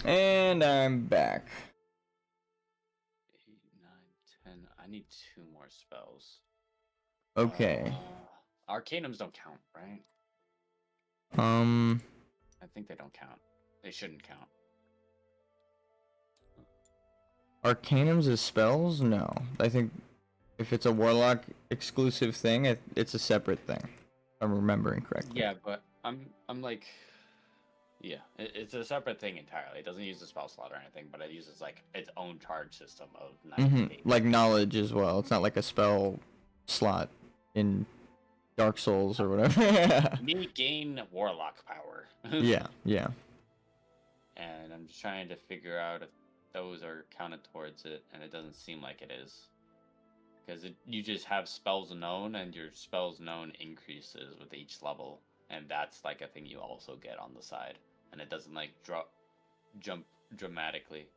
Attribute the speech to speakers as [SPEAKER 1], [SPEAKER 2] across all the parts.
[SPEAKER 1] And I'm back.
[SPEAKER 2] 8, 9, 10. I need 2 more spells.
[SPEAKER 1] Okay.
[SPEAKER 2] Arcanums don't count, right? I think they don't count. They shouldn't count.
[SPEAKER 1] Arcanums as spells? No. I think if it's a warlock exclusive thing, it's a separate thing. If I'm remembering correctly.
[SPEAKER 2] Yeah, but I'm like, yeah, it's a separate thing entirely. It doesn't use the spell slot or anything, but it uses like its own charge system of 98.
[SPEAKER 1] Like knowledge as well. It's not like a spell slot in Dark Souls or whatever.
[SPEAKER 2] Me gain warlock power.
[SPEAKER 1] Yeah.
[SPEAKER 2] And I'm just trying to figure out if those are counted towards it, and it doesn't seem like it is. Because you just have spells known, and your spells known increases with each level, and that's like a thing you also get on the side, and it doesn't like jump dramatically.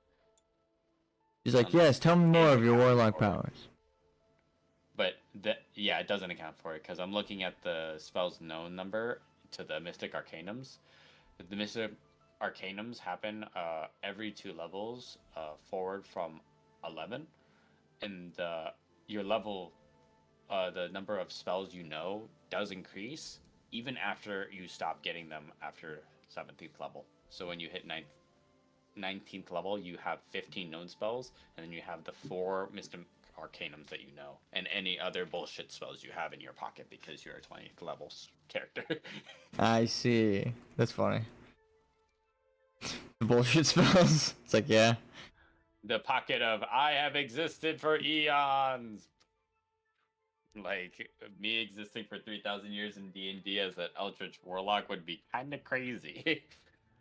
[SPEAKER 1] He's like, yes, tell me more of your warlock powers.
[SPEAKER 2] But yeah, it doesn't account for it because I'm looking at the spells known number to the Mystic Arcanums. The Mystic Arcanums happen every 2 levels forward from 11, and your level, the number of spells you know does increase even after you stop getting them after 17th level. So when you hit 19th level, you have 15 known spells, and then you have the 4 Mystic Arcanums that you know, and any other bullshit spells you have in your pocket because you're a 20th level character.
[SPEAKER 1] I see. That's funny. The bullshit spells. It's like, yeah.
[SPEAKER 2] The pocket of I have existed for eons. Like me existing for 3,000 years in D&D as an Eldritch Warlock would be kind of crazy.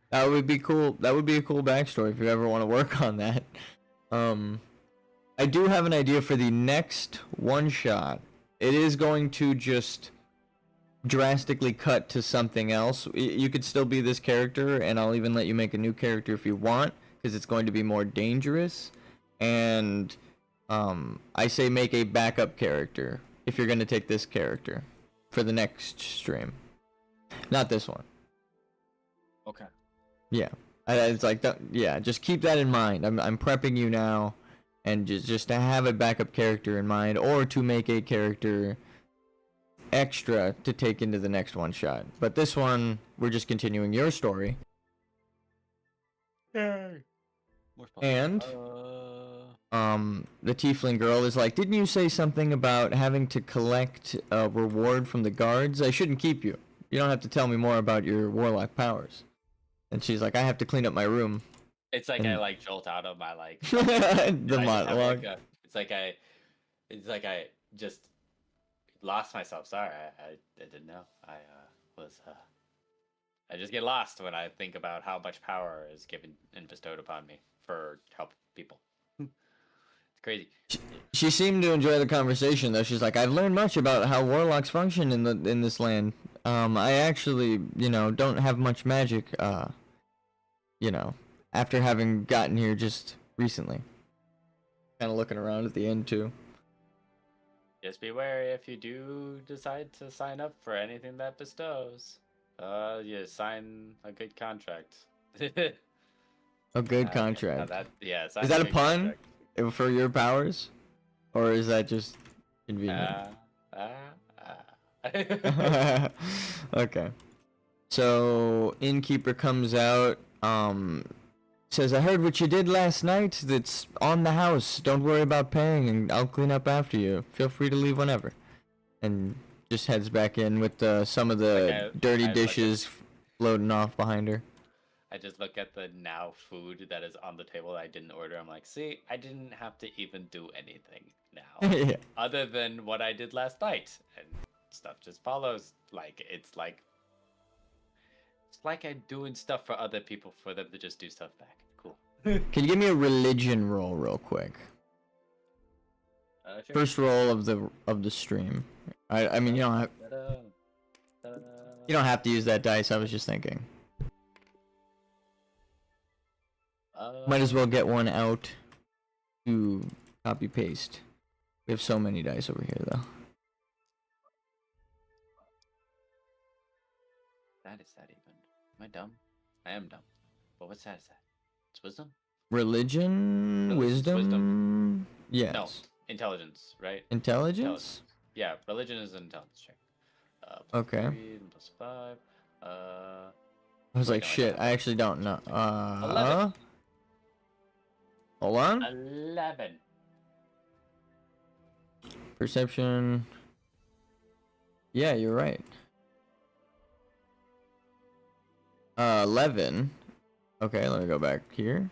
[SPEAKER 1] That would be cool. That would be a cool backstory if you ever want to work on that. I do have an idea for the next one shot. It is going to just drastically cut to something else. You could still be this character, and I'll even let you make a new character if you want, because it's going to be more dangerous. And I say make a backup character if you're going to take this character for the next stream. Not this one.
[SPEAKER 2] Okay.
[SPEAKER 1] Yeah. It's like that. Yeah, just keep that in mind. I'm prepping you now, and just to have a backup character in mind, or to make a character extra to take into the next one shot. But this one, we're just continuing your story.
[SPEAKER 2] Yay.
[SPEAKER 1] And the tiefling girl is like, didn't you say something about having to collect a reward from the guards? I shouldn't keep you. You don't have to tell me more about your warlock powers. And she's like, I have to clean up my room.
[SPEAKER 2] It's like I like jolt out of my like
[SPEAKER 1] the monologue.
[SPEAKER 2] It's like I just lost myself. Sorry, I didn't know. I just get lost when I think about how much power is given and bestowed upon me for help people. It's crazy.
[SPEAKER 1] She seemed to enjoy the conversation, though. She's like, I've learned much about how warlocks function in this land. I actually, don't have much magic, after having gotten here just recently. Kind of looking around at the end, too.
[SPEAKER 2] Just be wary if you do decide to sign up for anything that bestows. You sign a good contract.
[SPEAKER 1] A good contract.
[SPEAKER 2] Is
[SPEAKER 1] that a pun for your powers? Or is that just convenient? Okay. So, innkeeper comes out, says, I heard what you did last night. That's on the house. Don't worry about paying, and I'll clean up after you. Feel free to leave whenever. And just heads back in with some of the dirty dishes floating off behind her.
[SPEAKER 2] I just look at the now food that is on the table that I didn't order. I'm like, see, I didn't have to even do anything now.
[SPEAKER 1] Yeah.
[SPEAKER 2] Other than what I did last night. And stuff just follows. It's like I'm doing stuff for other people for them to just do stuff back. Cool.
[SPEAKER 1] Can you give me a religion roll real quick?
[SPEAKER 2] Sure.
[SPEAKER 1] First roll of the stream. I mean, you don't have to use that dice. I was just thinking. Might as well get one out to copy paste. We have so many dice over here, though.
[SPEAKER 2] That is that even? Am I dumb? I am dumb. But what stat is that? It's wisdom.
[SPEAKER 1] Religion, wisdom. Yes.
[SPEAKER 2] No, intelligence, right?
[SPEAKER 1] Intelligence.
[SPEAKER 2] Yeah, religion is an intelligence check.
[SPEAKER 1] Okay.
[SPEAKER 2] 3, plus 5.
[SPEAKER 1] I was
[SPEAKER 2] Wait,
[SPEAKER 1] like,
[SPEAKER 2] no,
[SPEAKER 1] shit. I actually don't know.
[SPEAKER 2] 11.
[SPEAKER 1] Hold on.
[SPEAKER 2] 11.
[SPEAKER 1] Perception. Yeah, you're right. 11. Okay, let me go back here.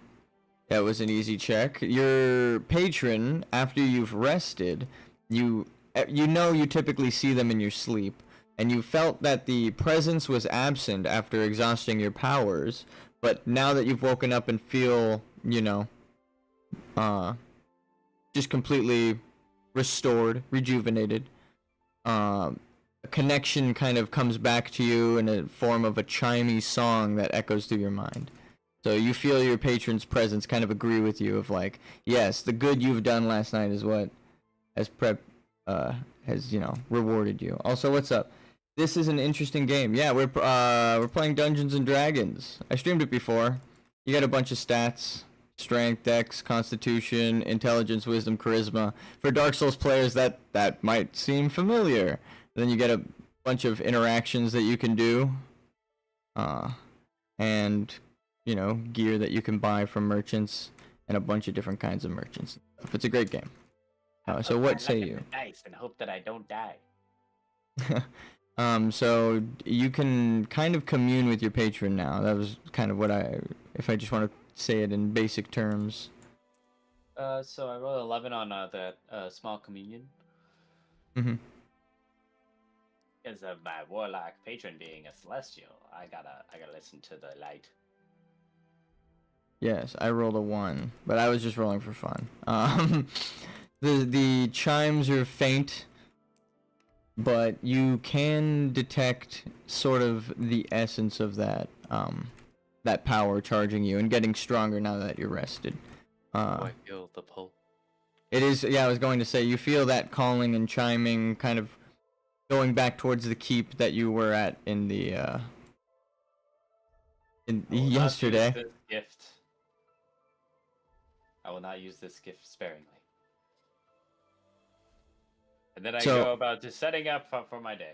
[SPEAKER 1] That was an easy check. Your patron, after you've rested, you know you typically see them in your sleep, and you felt that the presence was absent after exhausting your powers, but now that you've woken up and feel, just completely restored, rejuvenated, a connection kind of comes back to you in a form of a chimey song that echoes through your mind. So you feel your patron's presence kind of agree with you of like, yes, the good you've done last night is what has rewarded you. Also, what's up? This is an interesting game. Yeah, we're playing Dungeons and Dragons. I streamed it before. You got a bunch of stats. Strength, Dex, Constitution, Intelligence, Wisdom, Charisma. For Dark Souls players, that might seem familiar. Then you get a bunch of interactions that you can do. And gear that you can buy from merchants, and a bunch of different kinds of merchants. It's a great game. So what say you?
[SPEAKER 2] Dice and hope that I don't die.
[SPEAKER 1] So you can kind of commune with your patron now. That was kind of what if I just want to say it in basic terms.
[SPEAKER 2] So I rolled 11 on that small communion.
[SPEAKER 1] Mm-hmm.
[SPEAKER 2] Because of my warlock patron being a celestial, I gotta listen to the light.
[SPEAKER 1] Yes, I rolled a 1, but I was just rolling for fun. The chimes are faint, but you can detect sort of the essence of that power charging you and getting stronger now that you're rested.
[SPEAKER 2] I feel the pull.
[SPEAKER 1] It is, yeah, I was going to say, you feel that calling and chiming kind of going back towards the keep that you were at in the yesterday.
[SPEAKER 2] This gift. I will not use this gift sparingly. And then I go about just setting up for my day.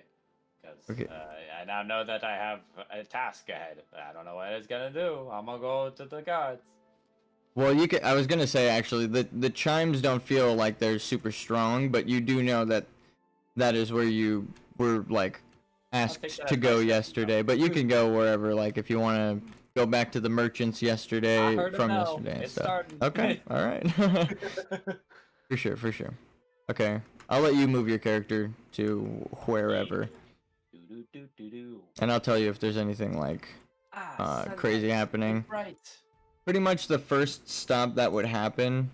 [SPEAKER 2] Because I now know that I have a task ahead. I don't know what it's going to do. I'm going to go to the guards.
[SPEAKER 1] Well, I was going to say, actually, the chimes don't feel like they're super strong, but you do know that is where you were, like, asked to go yesterday. But you can go wherever, like, if you want to go back to the merchants yesterday from yesterday and stuff. Okay, all right. For sure. Okay, I'll let you move your character to wherever. And I'll tell you if there's anything like crazy happening.
[SPEAKER 2] Right.
[SPEAKER 1] Pretty much the first stop that would happen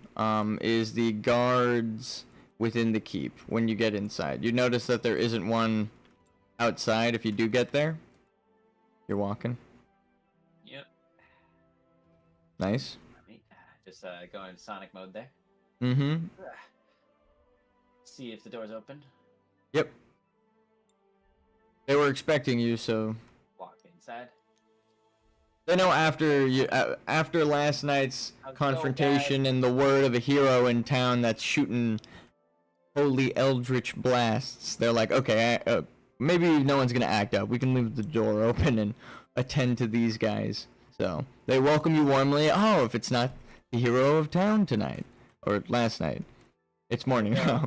[SPEAKER 1] is the guards within the keep when you get inside. You notice that there isn't one outside if you do get there. You're walking.
[SPEAKER 2] Yep.
[SPEAKER 1] Nice.
[SPEAKER 2] Just go in Sonic mode there.
[SPEAKER 1] Mm-hmm.
[SPEAKER 2] See if the door's open.
[SPEAKER 1] Yep. They were expecting you, so...
[SPEAKER 2] Walk inside.
[SPEAKER 1] They know after last night's confrontation and the word of a hero in town that's shooting holy eldritch blasts, they're like, okay, maybe no one's gonna act up. We can leave the door open and attend to these guys. So they welcome you warmly. Oh, if it's not the hero of town tonight or last night, it's morning now.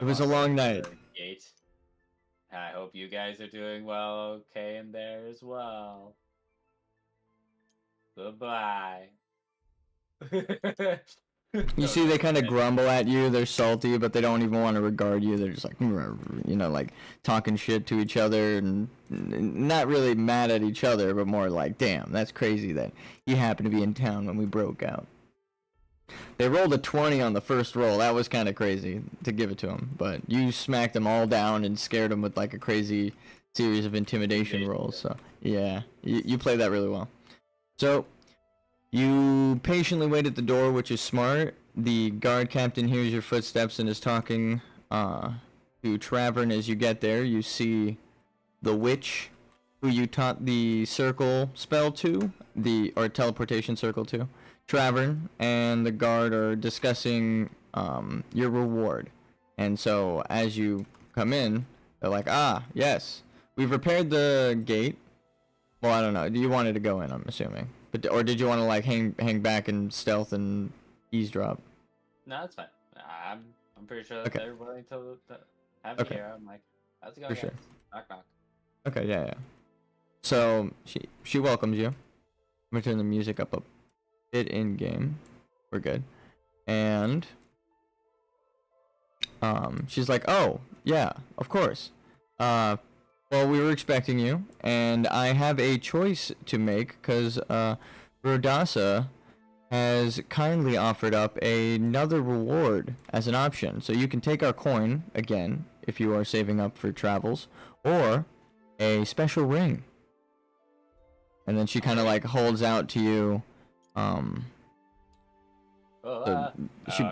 [SPEAKER 1] It was a long night.
[SPEAKER 2] Gate. I hope you guys are doing well, okay, in there as well. Goodbye.
[SPEAKER 1] You see, they kind of grumble at you. They're salty, but they don't even want to regard you. They're just like, like talking shit to each other and not really mad at each other, but more like, damn, that's crazy that you happened to be in town when we broke out. They rolled a 20 on the first roll. That was kind of crazy to give it to them, but you smacked them all down and scared them with like a crazy series of intimidation rolls. So yeah, you played that really well. So you patiently wait at the door, which is smart. The guard captain hears your footsteps and is talking. to Travern as you get there. You see the witch who you taught the circle spell to, or teleportation circle to, Travern and the guard are discussing your reward. And so as you come in, they're like, ah, yes, we've repaired the gate. Well, I don't know. You wanted to go in, I'm assuming. Or did you want to like hang back and stealth and eavesdrop?
[SPEAKER 2] No, that's fine. I'm pretty sure that
[SPEAKER 1] Okay.
[SPEAKER 2] they're willing to have me
[SPEAKER 1] Okay.
[SPEAKER 2] here. I'm like, let's go,
[SPEAKER 1] For
[SPEAKER 2] guys.
[SPEAKER 1] sure.
[SPEAKER 2] Knock, knock.
[SPEAKER 1] Okay, yeah. So she welcomes you. I'm gonna turn the music up a bit in game. We're good. And she's like, "Oh, yeah, of course. Well, we were expecting you, and I have a choice to make because Rodasa has kindly offered up another reward as an option. So you can take our coin again if you are saving up for travels, or a special ring." And then she kind of like holds out to you.
[SPEAKER 2] Oh,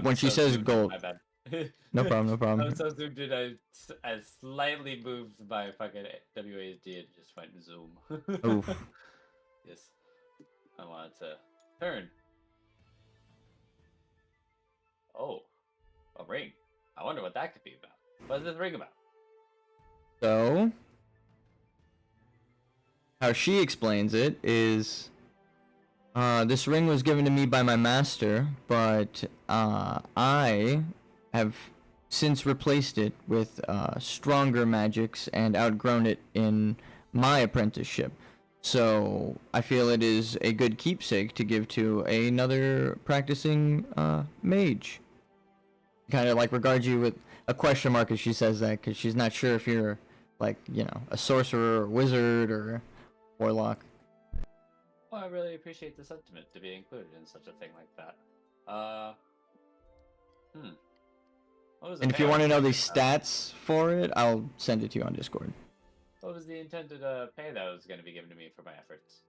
[SPEAKER 1] When she says gold.
[SPEAKER 2] My bad.
[SPEAKER 1] No problem, no problem.
[SPEAKER 2] I'm so zoomed in. I slightly moved my fucking WASD and just went zoom.
[SPEAKER 1] Oof.
[SPEAKER 2] Yes. I wanted to turn. Oh, a ring. I wonder what that could be about. What is this ring about?
[SPEAKER 1] So, how she explains it is, this ring was given to me by my master, but I have since replaced it with stronger magics and outgrown it in my apprenticeship. So I feel it is a good keepsake to give to another practicing mage. Kind of like regards you with a question mark as she says that, because she's not sure if you're like, a sorcerer or wizard or warlock.
[SPEAKER 2] Well, I really appreciate the sentiment to be included in such a thing like that. What was the
[SPEAKER 1] And if you
[SPEAKER 2] payout
[SPEAKER 1] want to know the
[SPEAKER 2] about?
[SPEAKER 1] stats for it, I'll send it to you on Discord.
[SPEAKER 2] What was the intended pay that was going to be given to me for my efforts?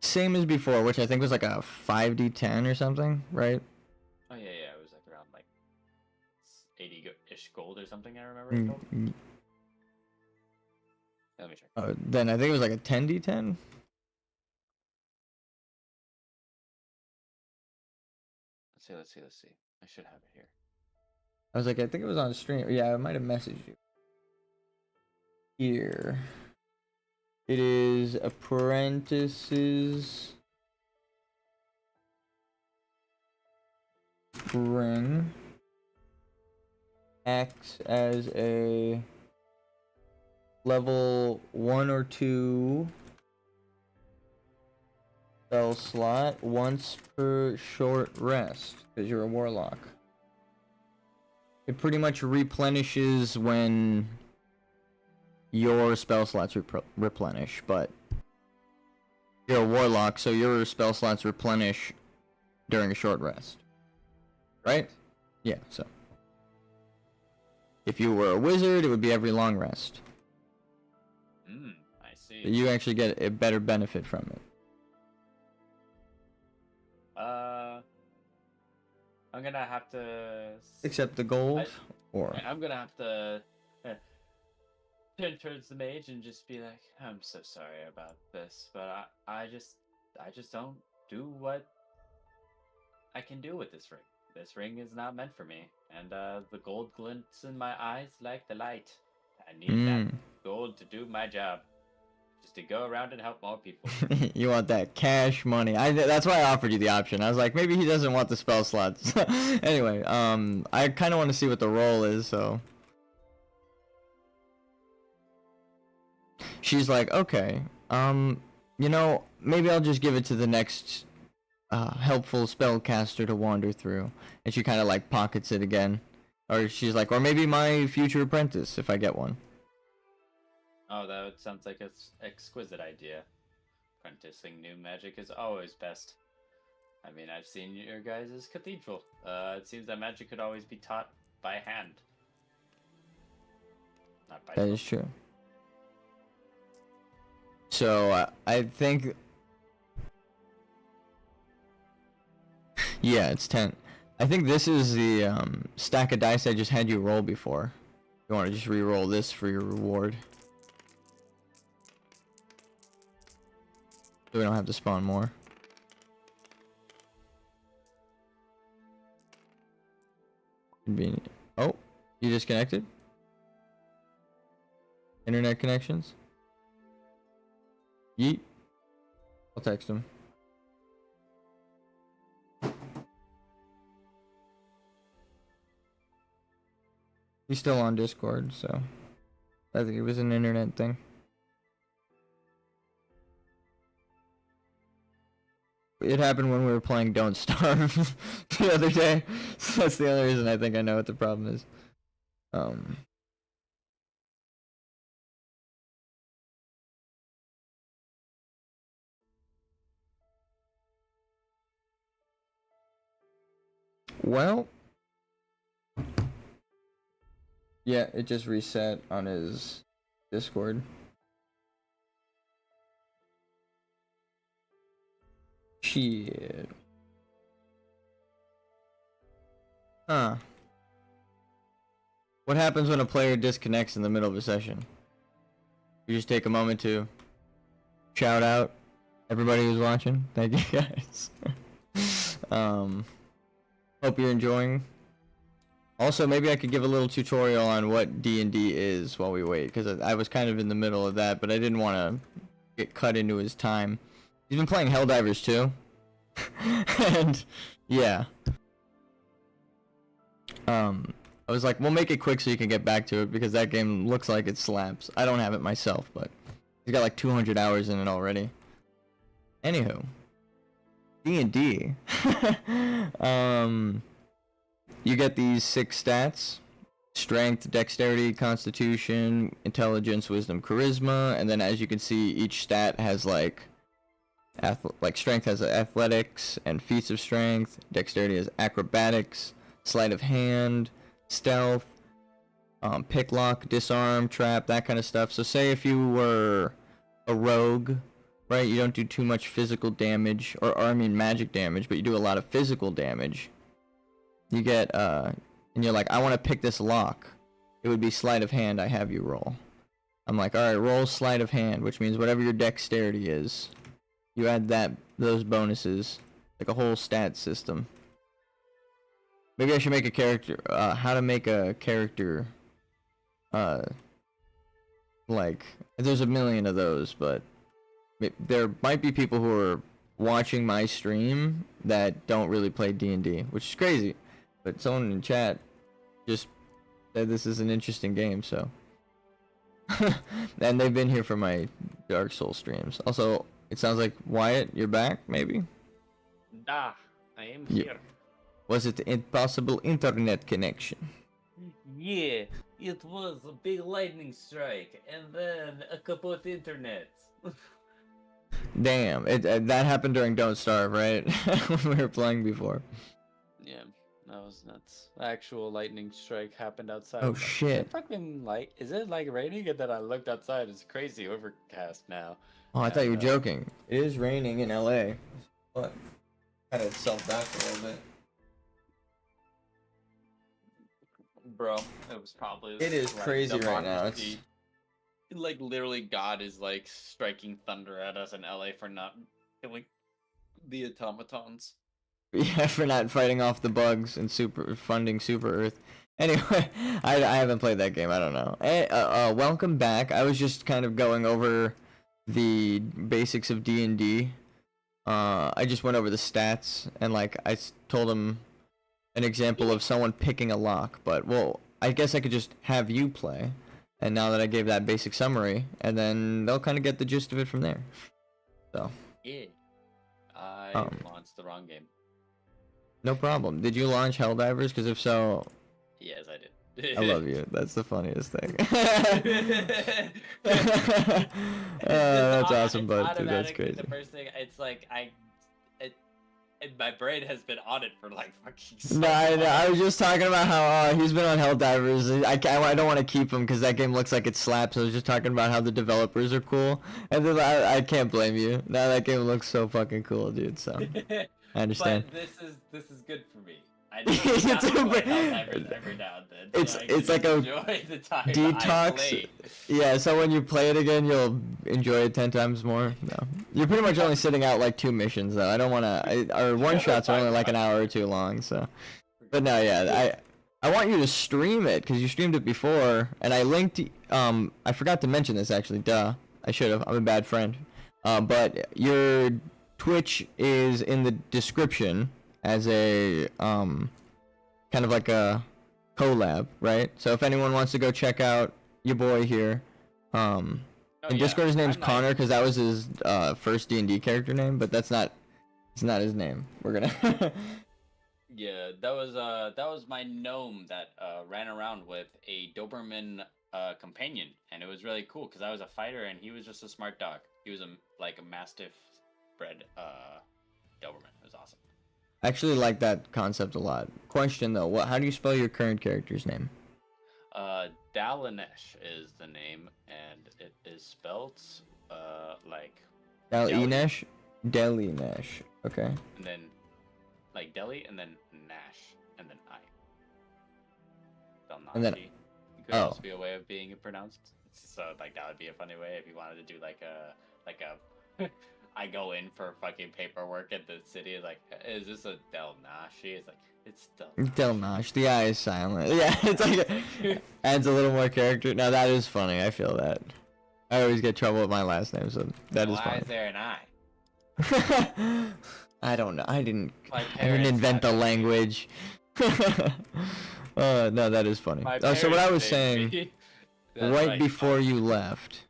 [SPEAKER 1] Same as before, which I think was like a 5d10 or something, right?
[SPEAKER 2] Oh yeah, it was like around like 80-ish gold or something. I remember. It told. Let me check.
[SPEAKER 1] Then I think it was like a 10d10.
[SPEAKER 2] Let's see. I should have it here.
[SPEAKER 1] I was like, I think it was on stream. Yeah, I might have messaged you. Here. It is apprentices ring. Acts as a level 1 or 2 spell slot once per short rest, because you're a warlock. It pretty much replenishes when your spell slots replenish, but you're a warlock, so your spell slots replenish during a short rest. Right? Yeah, so. If you were a wizard, it would be every long rest.
[SPEAKER 2] I see.
[SPEAKER 1] You actually get a better benefit from it.
[SPEAKER 2] I'm gonna have to.
[SPEAKER 1] Except the gold, or
[SPEAKER 2] I'm gonna have to turn towards the mage and just be like, "I'm so sorry about this, but I just don't do what I can do with this ring. This ring is not meant for me, and the gold glints in my eyes like the light. I need that gold to do my job, just to go around and help more people."
[SPEAKER 1] You want that cash money. That's why I offered you the option. I was like, maybe he doesn't want the spell slots. Anyway, I kind of want to see what the roll is, so. She's like, okay, maybe I'll just give it to the next helpful spellcaster to wander through. And she kind of like pockets it again. Or she's like, or maybe my future apprentice if I get one.
[SPEAKER 2] Oh, that sounds like an exquisite idea. Apprenticing new magic is always best. I mean, I've seen your guys' cathedral. It seems that magic could always be taught by hand. Not by
[SPEAKER 1] That is true. So, I think... Yeah, it's 10. I think this is the stack of dice I just had you roll before. You want to just re-roll this for your reward. So we don't have to spawn more. Convenient. Oh, you disconnected? Internet connections? Yeet. I'll text him. He's still on Discord, so I think it was an internet thing. It happened when we were playing Don't Starve the other day. So that's the only reason I think I know what the problem is. Well, yeah, it just reset on his Discord. Shit. Huh. What happens when a player disconnects in the middle of a session? You just take a moment to shout out everybody who's watching. Thank you guys. Hope you're enjoying. Also, maybe I could give a little tutorial on what D&D is while we wait, because I was kind of in the middle of that, but I didn't want to get cut into his time. He's been playing Helldivers too. And yeah. I was like, we'll make it quick so you can get back to it, because that game looks like it slaps. I don't have it myself, but he's got like 200 hours in it already. Anywho. D&D. You get these 6 stats: strength, dexterity, constitution, intelligence, wisdom, charisma, and then as you can see, each stat has like strength has athletics and feats of strength, dexterity has acrobatics, sleight of hand, stealth, pick lock, disarm, trap, that kind of stuff. So say if you were a rogue, right, you don't do too much physical damage, or I mean magic damage, but you do a lot of physical damage. You get, and you're like, I want to pick this lock. It would be sleight of hand, I have you roll. I'm like, alright, roll sleight of hand, which means whatever your dexterity is, you add those bonuses, like a whole stat system. Maybe I should make a character, how to make a character, like, there's a million of those, but there might be people who are watching my stream that don't really play D&D, which is crazy. But someone in chat just said this is an interesting game, so. And they've been here for my Dark Souls streams. Also, it sounds like Wyatt, you're back, maybe?
[SPEAKER 2] I am here.
[SPEAKER 1] Was it the impossible internet connection?
[SPEAKER 2] Yeah, it was a big lightning strike, and then a couple of internets.
[SPEAKER 1] Damn, that happened during Don't Starve, right? When we were playing before.
[SPEAKER 2] Yeah, that was nuts. Actual lightning strike happened outside.
[SPEAKER 1] Oh shit!
[SPEAKER 2] Fucking light. Is it like raining? And then I looked outside. It's crazy overcast now.
[SPEAKER 1] Oh, I thought you were joking. It is raining in LA. What? Kind of self-back a little bit.
[SPEAKER 2] Bro, it was probably.
[SPEAKER 1] It is crazy right now. It's
[SPEAKER 2] like literally God is like striking thunder at us in LA for not killing the automatons.
[SPEAKER 1] Yeah, for not fighting off the bugs and funding Super Earth. Anyway, I haven't played that game. I don't know. Hey, welcome back. I was just kind of going over the basics of D&D. I just went over the stats and like I told him an example of someone picking a lock. But well, I guess I could just have you play. And now that I gave that basic summary, and then they'll kind of get the gist of it from there. So.
[SPEAKER 2] Yeah. I launched the wrong game.
[SPEAKER 1] No problem. Did you launch Helldivers? Because if so...
[SPEAKER 2] Yes, I did.
[SPEAKER 1] I love you. That's the funniest thing. That's awesome, bud. Dude, that's crazy.
[SPEAKER 2] The first thing, it's like, my brain has been on it for like fucking so long.
[SPEAKER 1] I was just talking about how he's been on Helldivers. I don't want to keep him because that game looks like it slaps. I was just talking about how the developers are cool. And then I can't blame you. Now that game looks so fucking cool, dude. So I understand.
[SPEAKER 2] But this is good for me. I just got to play Helldivers every now and then.
[SPEAKER 1] It's like a
[SPEAKER 2] enjoy the time I
[SPEAKER 1] detox.
[SPEAKER 2] play.
[SPEAKER 1] Yeah, so when you play it again, you'll enjoy it 10 times more. No, you're pretty much only sitting out like 2 missions though. I don't want to. Our one shots are only like an hour or 2 long. So, but no, yeah, I want you to stream it because you streamed it before, and I linked. I forgot to mention this actually. Duh, I should have. I'm a bad friend. But your Twitch is in the description as a kind of like a collab, right? So if anyone wants to go check out your boy here, in Discord his name's Connor because that was his first D&D character name, but it's not his name. We're gonna.
[SPEAKER 2] Yeah, that was my gnome that ran around with a Doberman companion, and it was really cool because I was a fighter and he was just a smart dog. He was a mastiff bred Doberman. It was awesome.
[SPEAKER 1] I actually like that concept a lot. Question though, how do you spell your current character's name?
[SPEAKER 2] Dalinesh is the name, and it is spelled like
[SPEAKER 1] Dalinesh? Dalinesh. Okay.
[SPEAKER 2] and then like Delhi, and then Nash, and then I.
[SPEAKER 1] And then-
[SPEAKER 2] Dalnashi. It could also be a way of being it pronounced. So like that would be a funny way if you wanted to do like a I go in for fucking paperwork at the city. Like, is this a Dalnashi? It's like it's
[SPEAKER 1] Delnash. The I is silent. Yeah, it's like adds a little more character. No, that is funny. I feel that. I always get trouble with my last name, so that is
[SPEAKER 2] Why
[SPEAKER 1] funny.
[SPEAKER 2] is there an I?
[SPEAKER 1] I don't know. I didn't
[SPEAKER 2] My
[SPEAKER 1] invent
[SPEAKER 2] parents
[SPEAKER 1] the
[SPEAKER 2] had me.
[SPEAKER 1] language. No, that is funny.
[SPEAKER 2] My
[SPEAKER 1] So what I was
[SPEAKER 2] parents
[SPEAKER 1] saying,
[SPEAKER 2] named me. That's
[SPEAKER 1] right
[SPEAKER 2] like,
[SPEAKER 1] before you left,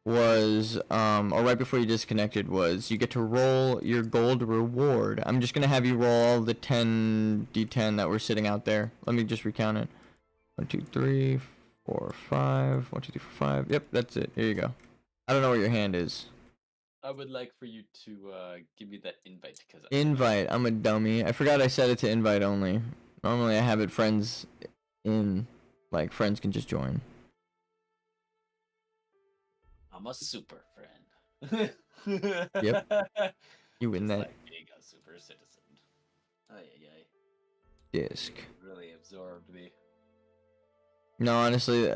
[SPEAKER 1] was or right before you disconnected, was you get to roll your gold reward. I'm just gonna have you roll all the 10 d10 that were sitting out there. Let me just recount it. 1, 2, 3, 4, 5. 1, 2, 3, 4, 5. Yep, that's it. Here you go. I don't know where your hand is.
[SPEAKER 2] I would like for you to give me that invite because
[SPEAKER 1] Invite. I'm a dummy. I forgot I set it to invite only. Normally I have it friends in, like friends can just join.
[SPEAKER 2] I'm a super friend.
[SPEAKER 1] Yep. You win
[SPEAKER 2] It's
[SPEAKER 1] that
[SPEAKER 2] like being a super citizen. Ay,
[SPEAKER 1] disc.
[SPEAKER 2] really absorbed me.
[SPEAKER 1] No, honestly,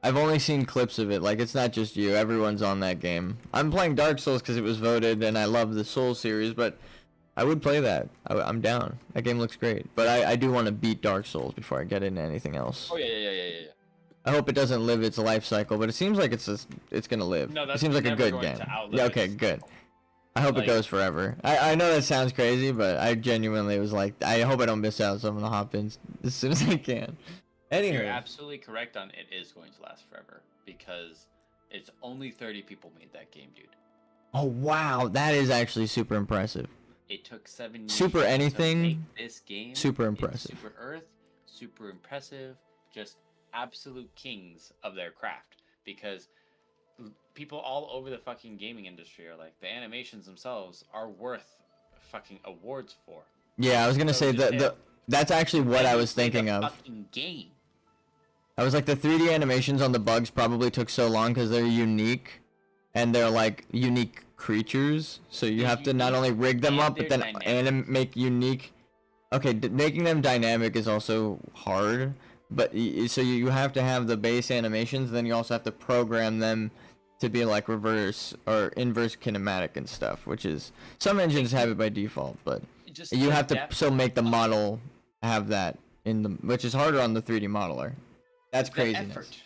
[SPEAKER 1] I've only seen clips of it. Like, it's not just you. Everyone's on that game. I'm playing Dark Souls because it was voted, and I love the Souls series, but I would play that. I'm down. That game looks great. But I do want to beat Dark Souls before I get into anything else.
[SPEAKER 2] Oh yeah.
[SPEAKER 1] I hope it doesn't live its life cycle, but it seems like it's gonna live.
[SPEAKER 2] No,
[SPEAKER 1] it
[SPEAKER 2] that's
[SPEAKER 1] seems like a
[SPEAKER 2] never
[SPEAKER 1] good
[SPEAKER 2] going
[SPEAKER 1] game.
[SPEAKER 2] to outlive
[SPEAKER 1] Yeah, okay,
[SPEAKER 2] its
[SPEAKER 1] good.
[SPEAKER 2] cycle.
[SPEAKER 1] I hope it
[SPEAKER 2] Like-
[SPEAKER 1] goes forever. I know that sounds crazy, but I genuinely was like, I hope I don't miss out on some of the hop-ins as soon as I can.
[SPEAKER 2] You're
[SPEAKER 1] Anyway,
[SPEAKER 2] absolutely correct on it is going to last forever because it's only 30 people made that game, dude.
[SPEAKER 1] oh wow, that is actually super impressive.
[SPEAKER 2] It took 7 years.
[SPEAKER 1] Super
[SPEAKER 2] to
[SPEAKER 1] anything,
[SPEAKER 2] make this game.
[SPEAKER 1] super
[SPEAKER 2] It's
[SPEAKER 1] impressive.
[SPEAKER 2] Super Earth, super impressive, just absolute kings of their craft because people all over the fucking gaming industry are like the animations themselves are worth fucking awards for.
[SPEAKER 1] Yeah, I was gonna say
[SPEAKER 2] So just
[SPEAKER 1] the that's actually what I
[SPEAKER 2] Let me
[SPEAKER 1] was
[SPEAKER 2] play the
[SPEAKER 1] thinking of.
[SPEAKER 2] Fucking game.
[SPEAKER 1] I was like, the 3D animations on the bugs probably took so long because they're unique, and they're like unique creatures. So you
[SPEAKER 2] They're
[SPEAKER 1] have to not only rig them
[SPEAKER 2] and
[SPEAKER 1] up, but
[SPEAKER 2] they're
[SPEAKER 1] then
[SPEAKER 2] dynamic.
[SPEAKER 1] make unique. Okay, making them dynamic is also hard, but so you have to have the base animations, then you also have to program them to be like reverse or inverse kinematic and stuff, which is some engines have it by default, but
[SPEAKER 2] Just
[SPEAKER 1] you
[SPEAKER 2] the
[SPEAKER 1] have to
[SPEAKER 2] depth
[SPEAKER 1] so make the
[SPEAKER 2] of
[SPEAKER 1] model have that in the, which is harder on the 3D modeler. That's
[SPEAKER 2] the
[SPEAKER 1] craziness.
[SPEAKER 2] effort.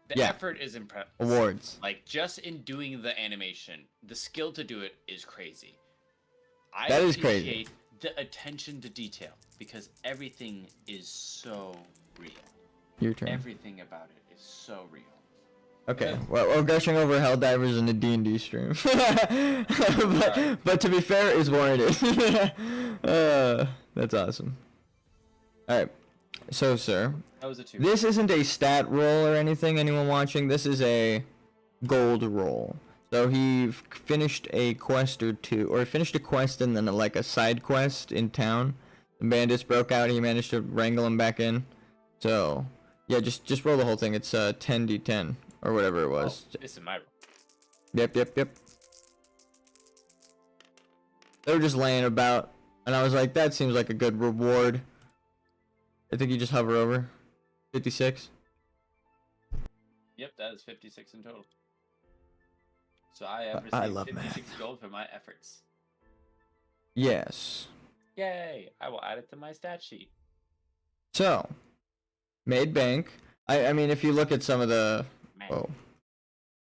[SPEAKER 2] The
[SPEAKER 1] Yeah.
[SPEAKER 2] effort is impressive.
[SPEAKER 1] Awards.
[SPEAKER 2] Like just in doing the animation, the skill to do it is crazy. I
[SPEAKER 1] That is crazy.
[SPEAKER 2] appreciate the attention to detail because everything is so real.
[SPEAKER 1] Your turn.
[SPEAKER 2] Everything about it is so real.
[SPEAKER 1] Okay, well, we're gushing over Helldivers in the D&D stream. but to be fair, is warranted. That's awesome. Alright, so sir,
[SPEAKER 2] That was a 2.
[SPEAKER 1] this isn't a stat roll or anything, anyone watching. This is a gold roll. So he finished a quest or two, or finished a quest and then like a side quest in town. The bandits broke out, he managed to wrangle them back in. So, yeah, just roll the whole thing. It's 10d10. Or whatever it was.
[SPEAKER 2] This is my roll.
[SPEAKER 1] Yep. They were just laying about, and I was like, that seems like a good reward. I think you just hover over 56.
[SPEAKER 2] Yep, that is 56 in total. So I have
[SPEAKER 1] I
[SPEAKER 2] received
[SPEAKER 1] love
[SPEAKER 2] 56
[SPEAKER 1] math.
[SPEAKER 2] gold for my efforts.
[SPEAKER 1] Yes.
[SPEAKER 2] Yay! I will add it to my stat sheet.
[SPEAKER 1] So, made bank. I mean, if you look at some of the
[SPEAKER 2] Man.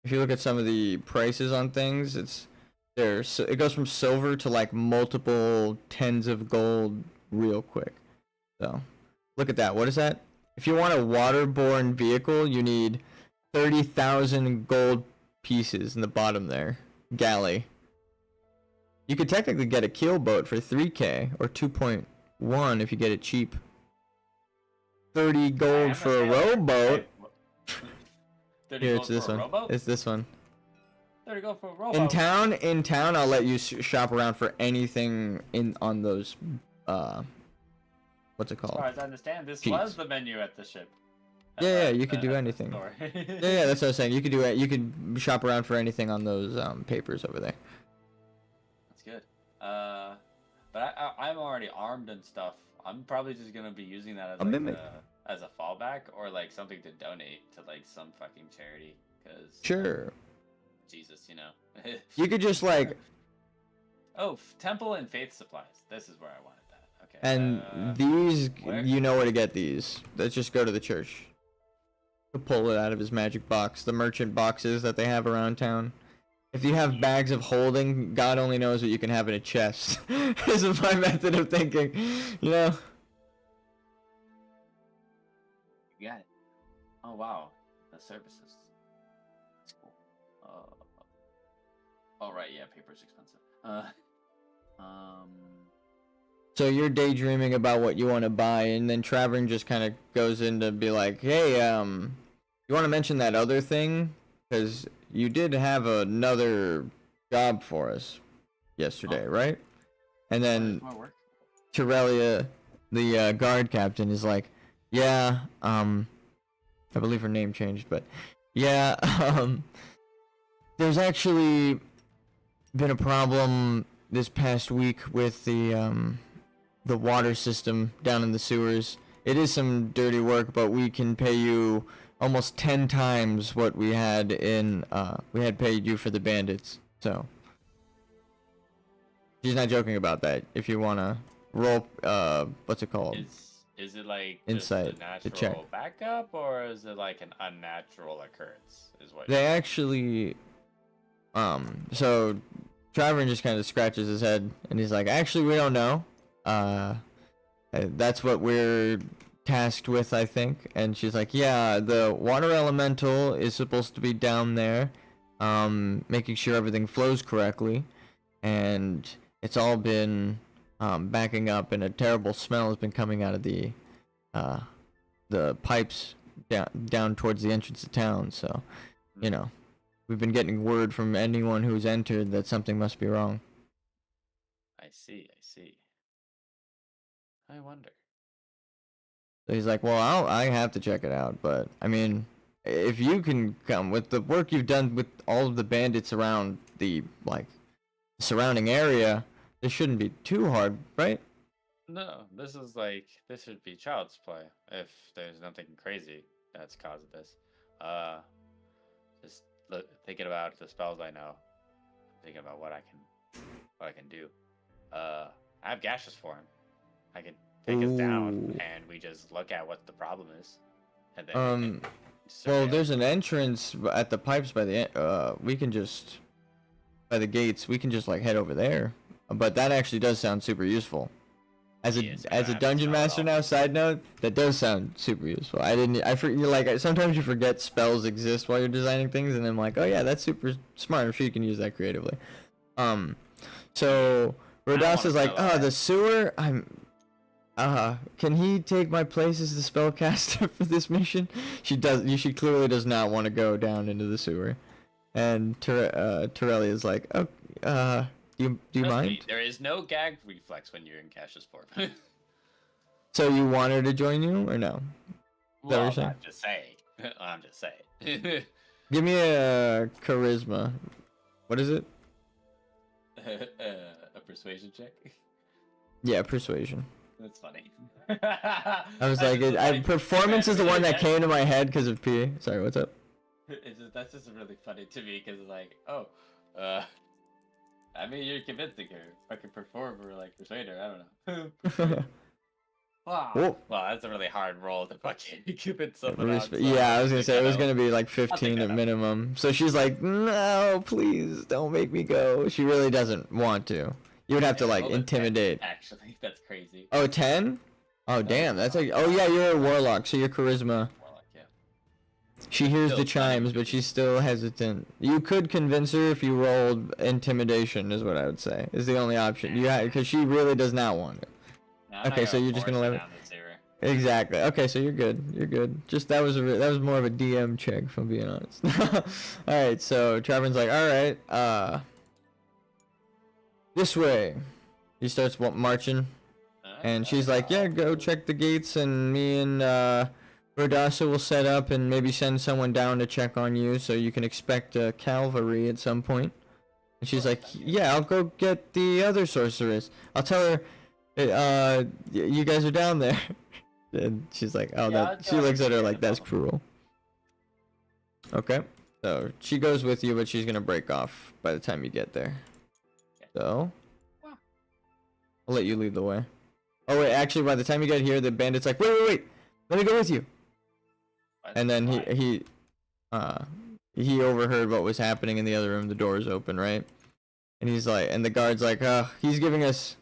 [SPEAKER 1] if you look at some of the prices on things, it goes from silver to like multiple tens of gold real quick. So, look at that. What is that? If you want a waterborne vehicle, you need 30,000 gold pieces in the bottom there. Galley. You could technically get a keelboat for 3k or 2.1 if you get it cheap. 30 gold for a rowboat.
[SPEAKER 2] 30
[SPEAKER 1] Here,
[SPEAKER 2] gold
[SPEAKER 1] it's this
[SPEAKER 2] for a
[SPEAKER 1] one.
[SPEAKER 2] rowboat?
[SPEAKER 1] It's this one.
[SPEAKER 2] 30 gold for a rowboat.
[SPEAKER 1] In town, I'll let you shop around for anything on those, what's it
[SPEAKER 2] As far
[SPEAKER 1] called?
[SPEAKER 2] as I understand, this
[SPEAKER 1] Cheats.
[SPEAKER 2] was the menu at the ship.
[SPEAKER 1] Yeah, you could do
[SPEAKER 2] At the
[SPEAKER 1] anything.
[SPEAKER 2] store.
[SPEAKER 1] Yeah, that's what I was saying. You could do it. You could shop around for anything on those papers over there.
[SPEAKER 2] That's good. But I'm already armed and stuff. I'm probably just gonna be using that as
[SPEAKER 1] A
[SPEAKER 2] like
[SPEAKER 1] mimic.
[SPEAKER 2] as a fallback or like something to donate to like some fucking charity. Cause
[SPEAKER 1] Sure.
[SPEAKER 2] Jesus, you know.
[SPEAKER 1] You could just like,
[SPEAKER 2] Oh, temple and faith supplies. This is where I wanted that. Okay.
[SPEAKER 1] and these,
[SPEAKER 2] where?
[SPEAKER 1] you know where to get these. Let's just go to the church. To pull it out of his magic box. The merchant boxes that they have around town. If you have bags of holding, God only knows what you can have in a chest. This is my method of thinking. You know?
[SPEAKER 2] You got it. Oh wow, the services. That's cool. Oh right, yeah, paper's expensive.
[SPEAKER 1] So you're daydreaming about what you want to buy, and then Travern just kind of goes in to be like, hey, you want to mention that other thing? Because you did have another job for us yesterday, right? And then
[SPEAKER 2] more work.
[SPEAKER 1] Terelia, the guard captain, is like, yeah, I believe her name changed, but yeah, there's actually been a problem this past week with the water system down in the sewers. It is some dirty work, but we can pay you almost 10 times what we had paid you for the bandits. So she's not joking about that. If you wanna roll, what's it called?
[SPEAKER 2] Is it like
[SPEAKER 1] Insight
[SPEAKER 2] just
[SPEAKER 1] to
[SPEAKER 2] a
[SPEAKER 1] check.
[SPEAKER 2] natural backup, or is it like an unnatural occurrence? Is what
[SPEAKER 1] They actually, so Travern just kind of scratches his head and he's like, actually, we don't know. That's what we're tasked with, I think. And she's like, yeah, the water elemental is supposed to be down there, making sure everything flows correctly, and it's all been backing up, and a terrible smell has been coming out of the pipes down towards the entrance of town. So, you know, we've been getting word from anyone who's entered that something must be wrong.
[SPEAKER 2] I see. I wonder.
[SPEAKER 1] So he's like, well, I have to check it out, but I mean, if you can come with the work you've done with all of the bandits around the surrounding area, this shouldn't be too hard, right?
[SPEAKER 2] No, this should be child's play if there's nothing crazy that's caused this. Just thinking about the spells I know, thinking about what I can do. I have gaseous form. I can take us down, and we just look at what the problem is, and then
[SPEAKER 1] well, there's an entrance at the pipes by the we can just by the gates. We can just like head over there, but that actually does sound super useful. As a dungeon master now, side note, that does sound super useful. Sometimes you forget spells exist while you're designing things, and I'm like, oh yeah, that's super smart. I'm sure you can use that creatively. So Rodas is like, oh, the sewer. Can he take my place as the spellcaster for this mission? She clearly does not want to go down into the sewer. And Torelli is like, oh, do you mind?
[SPEAKER 2] There is no gag reflex when you're in gaseous form.
[SPEAKER 1] So you want her to join you or no?
[SPEAKER 2] Well, I'm just saying.
[SPEAKER 1] Give me a charisma. What is it?
[SPEAKER 2] A persuasion check.
[SPEAKER 1] Yeah, persuasion.
[SPEAKER 2] That's funny.
[SPEAKER 1] I was like, performance is the one that came to my head because of P. Sorry, what's up?
[SPEAKER 2] That's just really funny to me because it's like, oh, I mean, you're convincing her. Fucking perform or like persuade her. I don't know. Wow.
[SPEAKER 1] Whoa.
[SPEAKER 2] Well, that's a really hard role to fucking convince someone else.
[SPEAKER 1] Yeah, I was gonna say it was gonna be like
[SPEAKER 2] I'll
[SPEAKER 1] 15
[SPEAKER 2] take
[SPEAKER 1] at
[SPEAKER 2] that up.
[SPEAKER 1] minimum. So she's like, no, please don't make me go. She really doesn't want to. You would have to like
[SPEAKER 2] Roll a 10,
[SPEAKER 1] intimidate.
[SPEAKER 2] Actually, that's crazy.
[SPEAKER 1] Oh, 10? Oh, damn. That's like. Oh, yeah, you're a warlock, so your charisma.
[SPEAKER 2] Warlock, yeah.
[SPEAKER 1] She hears
[SPEAKER 2] Still
[SPEAKER 1] the chimes, but she's still hesitant. You could convince her if you rolled intimidation, is what I would say. Is the only option. Because she really does not want it.
[SPEAKER 2] No, I'm not
[SPEAKER 1] Okay, so you're just
[SPEAKER 2] force
[SPEAKER 1] gonna
[SPEAKER 2] her
[SPEAKER 1] let it.
[SPEAKER 2] down the sewer.
[SPEAKER 1] Exactly. Okay, so you're good. You're good. Just that was more of a DM check, if I'm being honest. All right, so Travern's like, all right, this way. He starts marching, and she's like, yeah, go check the gates, and me and Rodasa will set up and maybe send someone down to check on you, so you can expect cavalry at some point. And she's like, yeah, I'll go get the other sorceress. I'll tell her, you guys are down there. And she's like, oh,
[SPEAKER 2] Yeah,
[SPEAKER 1] that. She looks at her like, that's cruel. Okay, so she goes with you, but she's gonna break off by the time you get there. So, I'll let you lead the way. Oh wait, actually, by the time you get here, the bandit's like, wait, let me go with you. And then he overheard what was happening in the other room. The door's open, right? And he's like, and the guard's like, he's giving us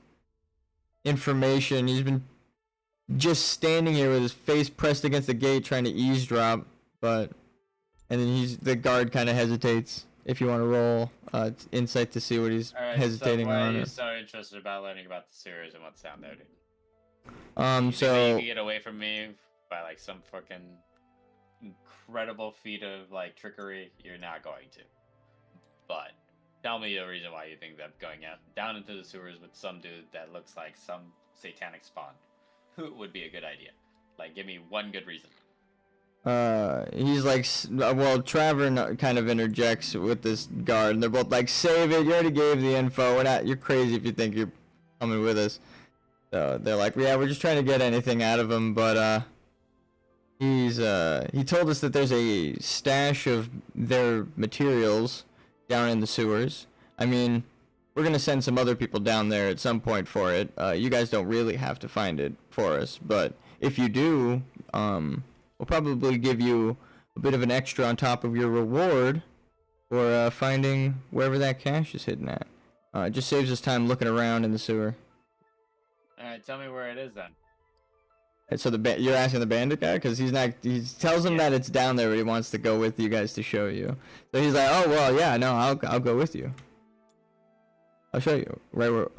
[SPEAKER 1] information. He's been just standing here with his face pressed against the gate, trying to eavesdrop. And then the guard kind of hesitates. If you want to roll insight to see what he's hesitating
[SPEAKER 2] so why
[SPEAKER 1] on.
[SPEAKER 2] are you so interested about learning about the sewers and what's down there, dude? You think that
[SPEAKER 1] So
[SPEAKER 2] you can get away from me by like some fucking incredible feat of like trickery, you're not going to. But tell me the reason why you think that going down into the sewers with some dude that looks like some satanic spawn would be a good idea. Like, give me one good reason.
[SPEAKER 1] He's like, well, Travern kind of interjects with this guard, and they're both like, save it, you already gave the info, you're crazy if you think you're coming with us. So they're like, yeah, we're just trying to get anything out of him, but he told us that there's a stash of their materials down in the sewers. I mean, we're gonna send some other people down there at some point for it. You guys don't really have to find it for us, but if you do, we'll probably give you a bit of an extra on top of your reward for finding wherever that cash is hidden at. It just saves us time looking around in the sewer.
[SPEAKER 2] Alright, tell me where it is then.
[SPEAKER 1] And so you're asking the bandit guy? Because he tells him that it's down there, but he wants to go with you guys to show you. So he's like, oh, well, yeah, no, I'll go with you. I'll show you.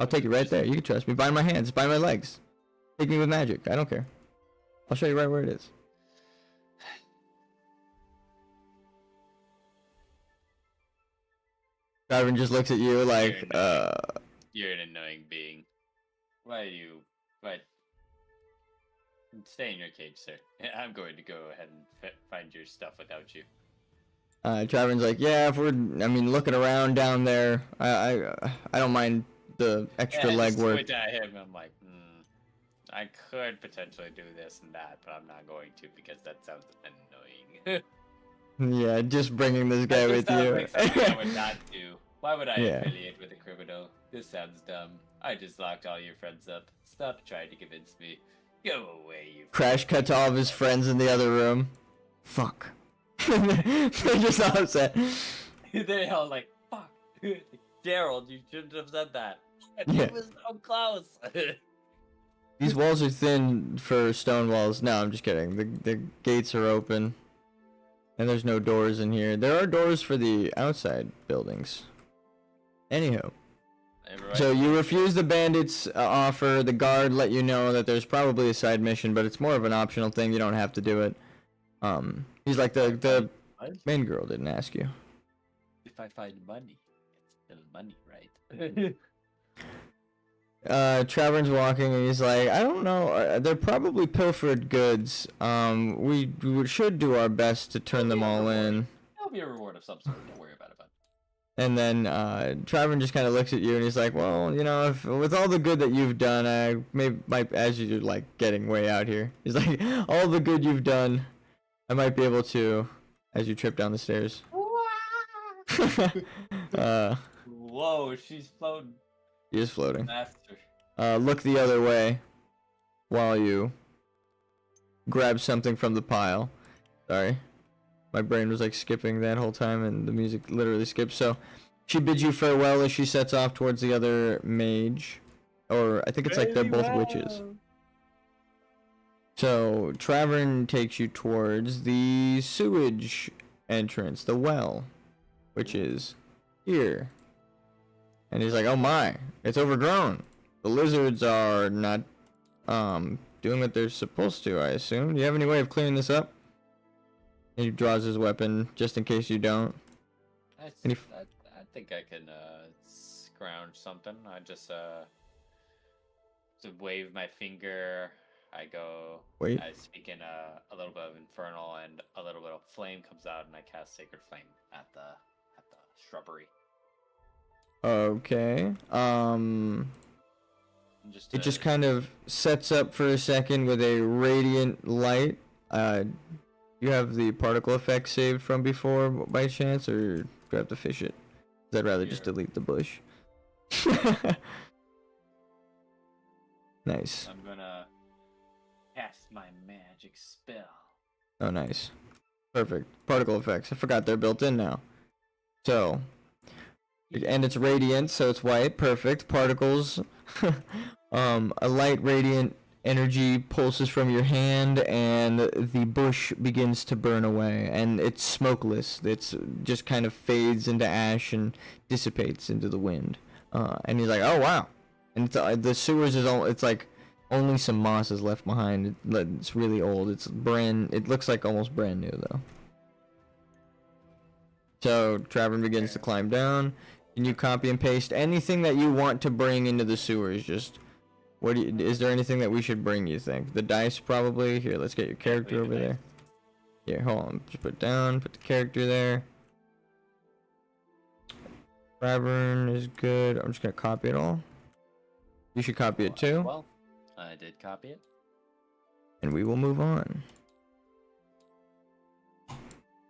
[SPEAKER 1] I'll take you right there. You can trust me. Bind my hands, bind my legs. Take me with magic. I don't care. I'll show you right where it is. Darwin just looks at you like,
[SPEAKER 2] You're an annoying being. Why? Stay in your cage, sir. I'm going to go ahead and find your stuff without you.
[SPEAKER 1] Travern's like, yeah, if we're, looking around down there, I don't mind the extra legwork.
[SPEAKER 2] Point at him, I'm like, I could potentially do this and that, but I'm not going to because that sounds annoying.
[SPEAKER 1] Yeah, just bringing this guy with you.
[SPEAKER 2] Like something I would not do. Why would I affiliate with a criminal? This sounds dumb. I just locked all your friends up. Stop trying to convince me. Go away, you.
[SPEAKER 1] Crash cut to all of his friends in the other room. Fuck. They're just all upset.
[SPEAKER 2] They're all like, fuck. Gerald, you shouldn't have said that.
[SPEAKER 1] Yeah.
[SPEAKER 2] It was so close.
[SPEAKER 1] These walls are thin for stone walls. No, I'm just kidding. The gates are open. And there's no doors in here. There are doors for the outside buildings. Anyhow. So you refuse the bandits' offer. The guard let you know that there's probably a side mission, but it's more of an optional thing. You don't have to do it. He's like, the main girl didn't ask you.
[SPEAKER 2] If I find money, it's still money, right?
[SPEAKER 1] Travern's walking and he's like, I don't know, they're probably pilfered goods. We should do our best to turn them all in.
[SPEAKER 2] There'll be a reward of some sort, don't worry about it.
[SPEAKER 1] And then Travern just kind of looks at you and he's like, well, you know, if with all the good that you've done, I might, as you're like getting way out here, he's like, all the good you've done, I might be able to, as you trip down the stairs.
[SPEAKER 2] Whoa, she's floating.
[SPEAKER 1] He is floating.
[SPEAKER 2] Master.
[SPEAKER 1] Look the other way while you grab something from the pile. Sorry. My brain was like skipping that whole time and the music literally skipped. So she bids you farewell as she sets off towards the other mage. Or I think it's like they're both witches. So Travern takes you towards the sewage entrance, the well, which is here. And he's like, oh my, it's overgrown. The lizards are not doing what they're supposed to, I assume. Do you have any way of clearing this up? And he draws his weapon just in case you don't.
[SPEAKER 2] I think I can scrounge something. I just to wave my finger. I go.
[SPEAKER 1] Wait.
[SPEAKER 2] I speak in a little bit of infernal, and a little bit of flame comes out, and I cast sacred flame at the shrubbery.
[SPEAKER 1] Okay. It just kind of sets up for a second with a radiant light. You have the particle effect saved from before by chance, or do I have to fish it? 'Cause I'd rather just delete the bush. Nice.
[SPEAKER 2] I'm gonna cast my magic spell.
[SPEAKER 1] Oh, nice. Perfect. Particle effects. I forgot they're built in now. So, and it's radiant, so it's white. Perfect. Particles. A light radiant energy pulses from your hand, and the bush begins to burn away. And it's smokeless. It's just kind of fades into ash and dissipates into the wind. And he's like, "Oh wow!" And it's, the sewers is all. It's like only some moss is left behind. It's really old. It looks like almost brand new though. So Travern begins to climb down. Can you copy and paste anything that you want to bring into the sewers? Just is there anything that we should bring, you think? The dice probably. Here, let's get your character over there. Here, hold on. Just put it down, put the character there. Travern is good. I'm just gonna copy it all. You should copy it too.
[SPEAKER 2] Well, I did copy it.
[SPEAKER 1] And we will move on.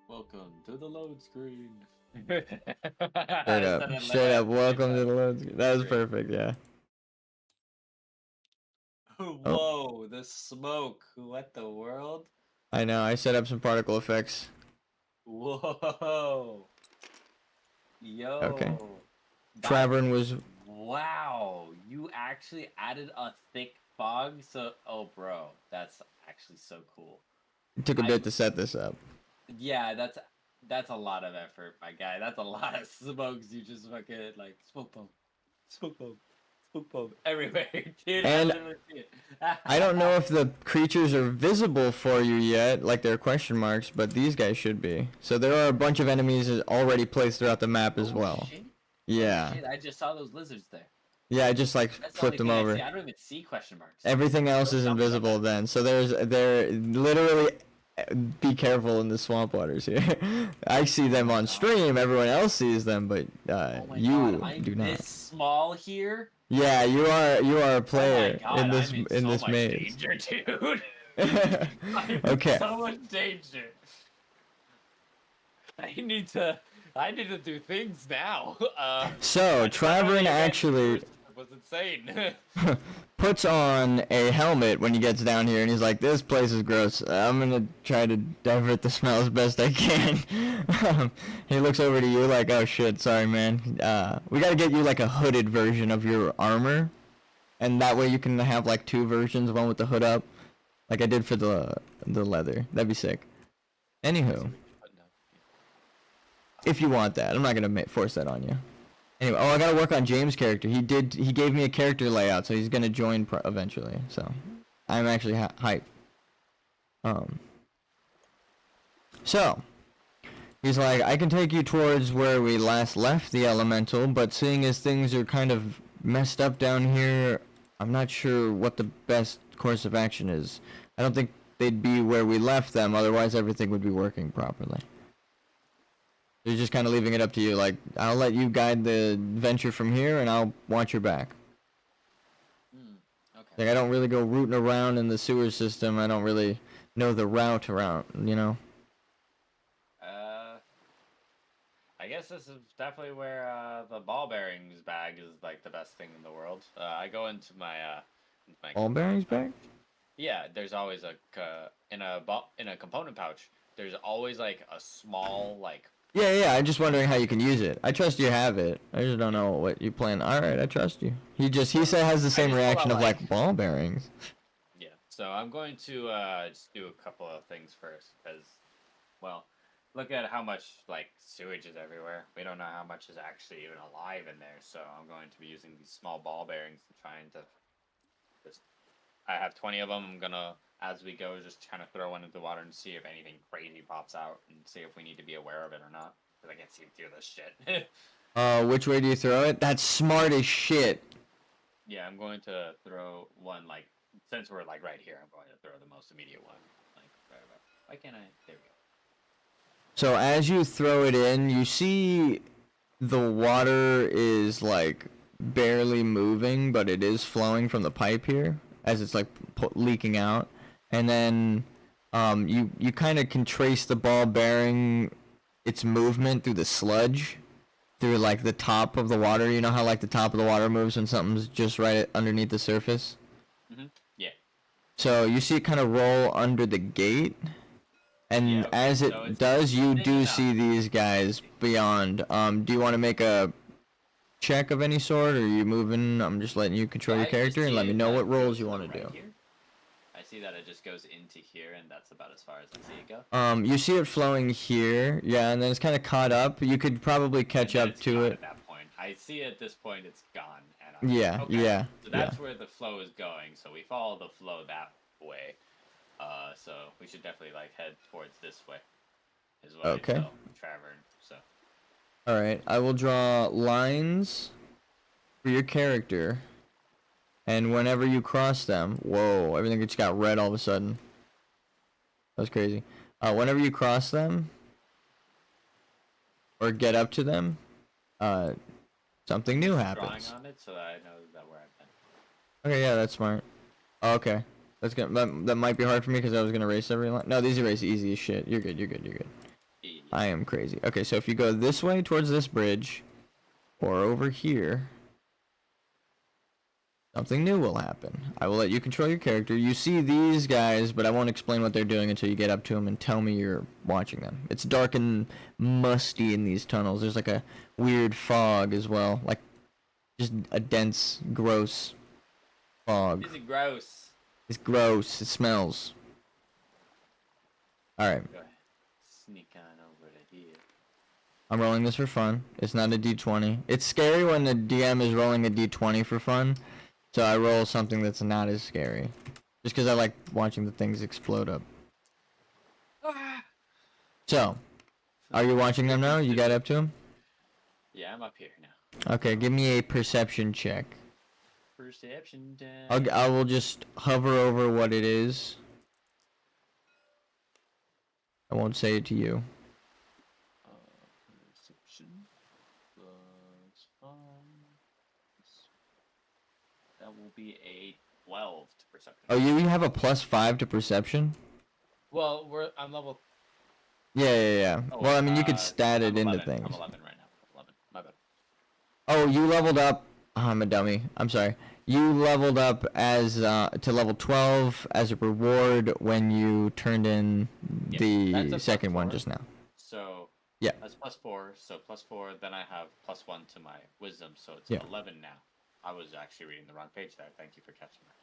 [SPEAKER 2] Welcome to the load screen.
[SPEAKER 1] Straight up, welcome to the load screen. That was perfect, yeah.
[SPEAKER 2] Whoa, the smoke. What the world?
[SPEAKER 1] I know, I set up some particle effects.
[SPEAKER 2] Whoa. Yo.
[SPEAKER 1] Okay. Travern was...
[SPEAKER 2] Wow, you actually added a thick fog? Oh bro, that's actually so cool.
[SPEAKER 1] It took a bit to set this up.
[SPEAKER 2] Yeah, that's a lot of effort, my guy. That's a lot of smokes. You just fucking like smoke bomb everywhere, dude.
[SPEAKER 1] And I don't know if the creatures are visible for you yet, like they're question marks, but these guys should be. So there are a bunch of enemies already placed throughout the map as well.
[SPEAKER 2] Shit.
[SPEAKER 1] Yeah.
[SPEAKER 2] Oh, shit, I just saw those lizards there.
[SPEAKER 1] Yeah, I just like flipped them over.
[SPEAKER 2] I don't even see question marks.
[SPEAKER 1] Everything else is invisible then. So they're literally, be careful in the swamp waters here. I see them on stream, everyone else sees them, but you do not.
[SPEAKER 2] This small here?
[SPEAKER 1] Yeah, you are a player in this
[SPEAKER 2] I'm
[SPEAKER 1] in
[SPEAKER 2] so
[SPEAKER 1] this
[SPEAKER 2] much
[SPEAKER 1] maze.
[SPEAKER 2] Danger, dude. I'm
[SPEAKER 1] Okay.
[SPEAKER 2] in so much danger. I need to do things now.
[SPEAKER 1] So Travern actually
[SPEAKER 2] was insane.
[SPEAKER 1] puts on a helmet when he gets down here, and he's like, "This place is gross. I'm gonna try to divert the smell as best I can." He looks over to you like, "Oh shit, sorry man. We gotta get you like a hooded version of your armor, and that way you can have like two versions, one with the hood up, like I did for the leather. That'd be sick." Anywho, if you want that, I'm not gonna force that on you. Anyway, I gotta work on James' character. He gave me a character layout, so he's gonna join eventually. So, I'm actually hyped. So, he's like, I can take you towards where we last left the elemental, but seeing as things are kind of messed up down here, I'm not sure what the best course of action is. I don't think they'd be where we left them, otherwise everything would be working properly. They're just kind of leaving it up to you. Like, I'll let you guide the venture from here, and I'll watch your back.
[SPEAKER 2] Okay.
[SPEAKER 1] Like, I don't really go rooting around in the sewer system. I don't really know the route around, you know?
[SPEAKER 2] I guess this is definitely where the ball bearings bag is like the best thing in the world. I go into my
[SPEAKER 1] Ball bearings bag?
[SPEAKER 2] Yeah, there's always in a component pouch. There's always like a small like.
[SPEAKER 1] Yeah, I'm just wondering how you can use it. I trust you have it. I just don't know what you plan. Alright, I trust you. He said has the same reaction of like ball bearings.
[SPEAKER 2] Yeah, so I'm going to just do a couple of things first, because, well, look at how much like sewage is everywhere. We don't know how much is actually even alive in there, so I'm going to be using these small ball bearings and trying to just. I have 20 of them. I'm gonna, as we go, just kind of throw one into the water and see if anything crazy pops out, and see if we need to be aware of it or not. Because I can't see through this shit.
[SPEAKER 1] Which way do you throw it? That's smart as shit.
[SPEAKER 2] Yeah, I'm going to throw one, like, since we're like right here, I'm going to throw the most immediate one. Like, right about. Why can't I? There we go.
[SPEAKER 1] So as you throw it in, you see the water is like barely moving, but it is flowing from the pipe here as it's like leaking out. And then you kind of can trace the ball bearing its movement through the sludge, through like the top of the water. You know how like the top of the water moves when something's just right underneath the surface?
[SPEAKER 2] Yeah.
[SPEAKER 1] So you see it kind of roll under the gate. And
[SPEAKER 2] Yeah, okay.
[SPEAKER 1] as it does, you do see these guys beyond. Do you want to make a check of any sort, or are you moving? I'm just letting you control your character and let me know what roles you want to do.
[SPEAKER 2] Here. I see that it just goes into here, and that's about as far as I see it go.
[SPEAKER 1] You see it flowing here, yeah, and then it's kind of caught up. You could probably catch up to it.
[SPEAKER 2] At that point, I see at this point it's gone. And
[SPEAKER 1] yeah,
[SPEAKER 2] okay.
[SPEAKER 1] yeah.
[SPEAKER 2] So that's where the flow is going. So we follow the flow that way. So we should definitely like head towards this way as well.
[SPEAKER 1] Okay.
[SPEAKER 2] So, Travern. So.
[SPEAKER 1] All right, I will draw lines for your character, and whenever you cross them, whoa! Everything just got red all of a sudden. That was crazy. Whenever you cross them or get up to them, something new happens.
[SPEAKER 2] Drawing on it so that I know that where I've been.
[SPEAKER 1] Okay, yeah, that's smart. Oh, okay. That might be hard for me because I was gonna erase every line. No, these erase easy as shit. You're good.
[SPEAKER 2] Yeah.
[SPEAKER 1] I am crazy. Okay, so if you go this way towards this bridge, or over here, something new will happen. I will let you control your character. You see these guys, but I won't explain what they're doing until you get up to them and tell me you're watching them. It's dark and musty in these tunnels. There's like a weird fog as well, like just a dense, gross fog.
[SPEAKER 2] Is it gross?
[SPEAKER 1] It's gross. It smells. Alright.
[SPEAKER 2] Go ahead. Sneak on over to here.
[SPEAKER 1] I'm rolling this for fun. It's not a d20. It's scary when the DM is rolling a d20 for fun, so I roll something that's not as scary. Just because I like watching the things explode up. So, are you watching them now? You got up to them?
[SPEAKER 2] Yeah, I'm up here now.
[SPEAKER 1] Okay, give me a perception check.
[SPEAKER 2] Perception time.
[SPEAKER 1] I will just hover over what it is. I won't say it to you.
[SPEAKER 2] Perception plus 5. That will be a 12 to perception.
[SPEAKER 1] Oh, you have a +5 to perception?
[SPEAKER 2] Well, I'm level.
[SPEAKER 1] Yeah.
[SPEAKER 2] Oh,
[SPEAKER 1] well, I mean, you could stat it
[SPEAKER 2] 11.
[SPEAKER 1] into things.
[SPEAKER 2] I'm 11 right now. 11. My bad.
[SPEAKER 1] Oh, you leveled up. Oh, I'm a dummy. I'm sorry. You leveled up as to level 12 as a reward when you turned in the second one just now.
[SPEAKER 2] So
[SPEAKER 1] yeah,
[SPEAKER 2] that's +4. So +4. Then I have +1 to my wisdom. So it's 11 now. I was actually reading the wrong page there. Thank you for catching that.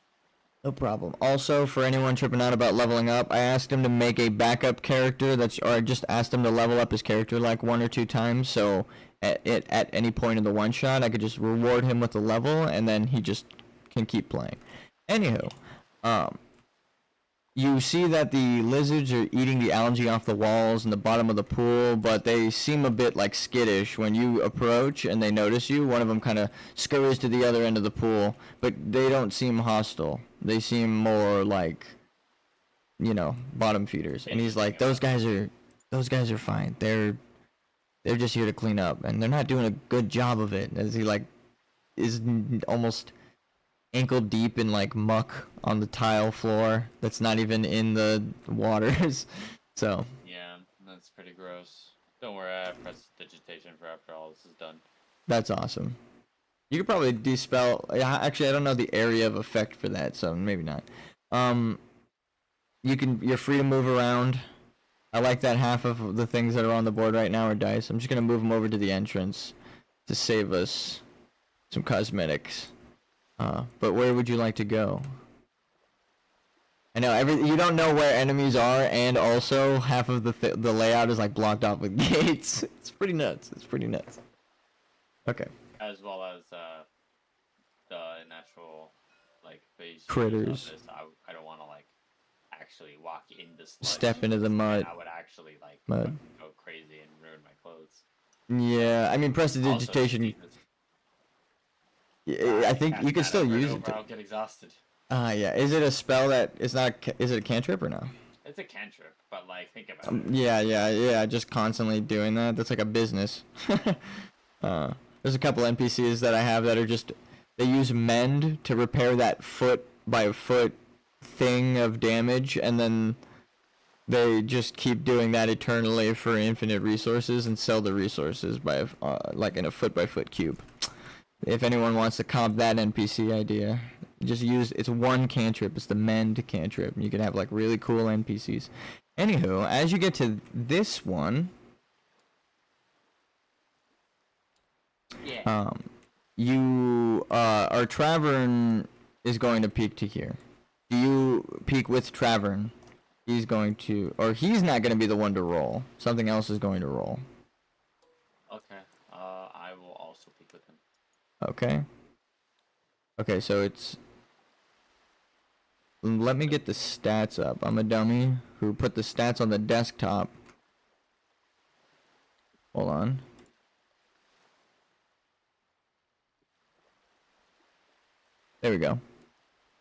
[SPEAKER 1] No problem. Also, for anyone tripping out about leveling up, I asked him to make a backup character or I just asked him to level up his character like 1 or 2 times, so at any point in the one shot, I could just reward him with a level, and then he just can keep playing. Anywho, you see that the lizards are eating the algae off the walls in the bottom of the pool, but they seem a bit like skittish when you approach and they notice you. One of them kind of scurries to the other end of the pool, but they don't seem hostile. They seem more like, bottom feeders. And he's like, those guys are fine. They're They're just here to clean up, and they're not doing a good job of it. As he like is almost ankle deep in like muck on the tile floor that's not even in the waters. So
[SPEAKER 2] Yeah, that's pretty gross. Don't worry, I press digitation for after all this is done.
[SPEAKER 1] that's awesome. You could probably dispel. Actually, I don't know the area of effect for that, so maybe not. You're free to move around. I like that half of the things that are on the board right now are dice. I'm just gonna move them over to the entrance to save us some cosmetics. But where would you like to go? I know you don't know where enemies are, and also half of the layout is like blocked off with gates. It's pretty nuts. It's pretty nuts. Okay.
[SPEAKER 2] As well as the natural like phase
[SPEAKER 1] Critters.
[SPEAKER 2] of this. I don't want to like actually walk in the sludge.
[SPEAKER 1] Step into the mud.
[SPEAKER 2] I would actually like
[SPEAKER 1] Mud.
[SPEAKER 2] go crazy and ruin my clothes.
[SPEAKER 1] Yeah, I mean prestidigitation. I think you can still use it.
[SPEAKER 2] I'll get exhausted.
[SPEAKER 1] Yeah. Is it a spell that is not? Is it a cantrip or no?
[SPEAKER 2] It's a cantrip, but like think about it.
[SPEAKER 1] Yeah. Just constantly doing that. That's like a business. There's a couple NPCs that I have that are just they use mend to repair that foot by foot thing of damage, and then they just keep doing that eternally for infinite resources and sell the resources by like in a foot by foot cube. If anyone wants to comp that NPC idea, just use it's one cantrip. It's the mend cantrip. You can have like really cool NPCs. Anywho, as you get to this one,
[SPEAKER 2] yeah.
[SPEAKER 1] Our Tavern is going to peek to here. Do you peek with Tavern? He's going to, or he's not going to be the one to roll. Something else is going to roll.
[SPEAKER 2] Okay. I will also peek with him.
[SPEAKER 1] Okay. Okay, so it's. Let me get the stats up. I'm a dummy who put the stats on the desktop. Hold on. There we go.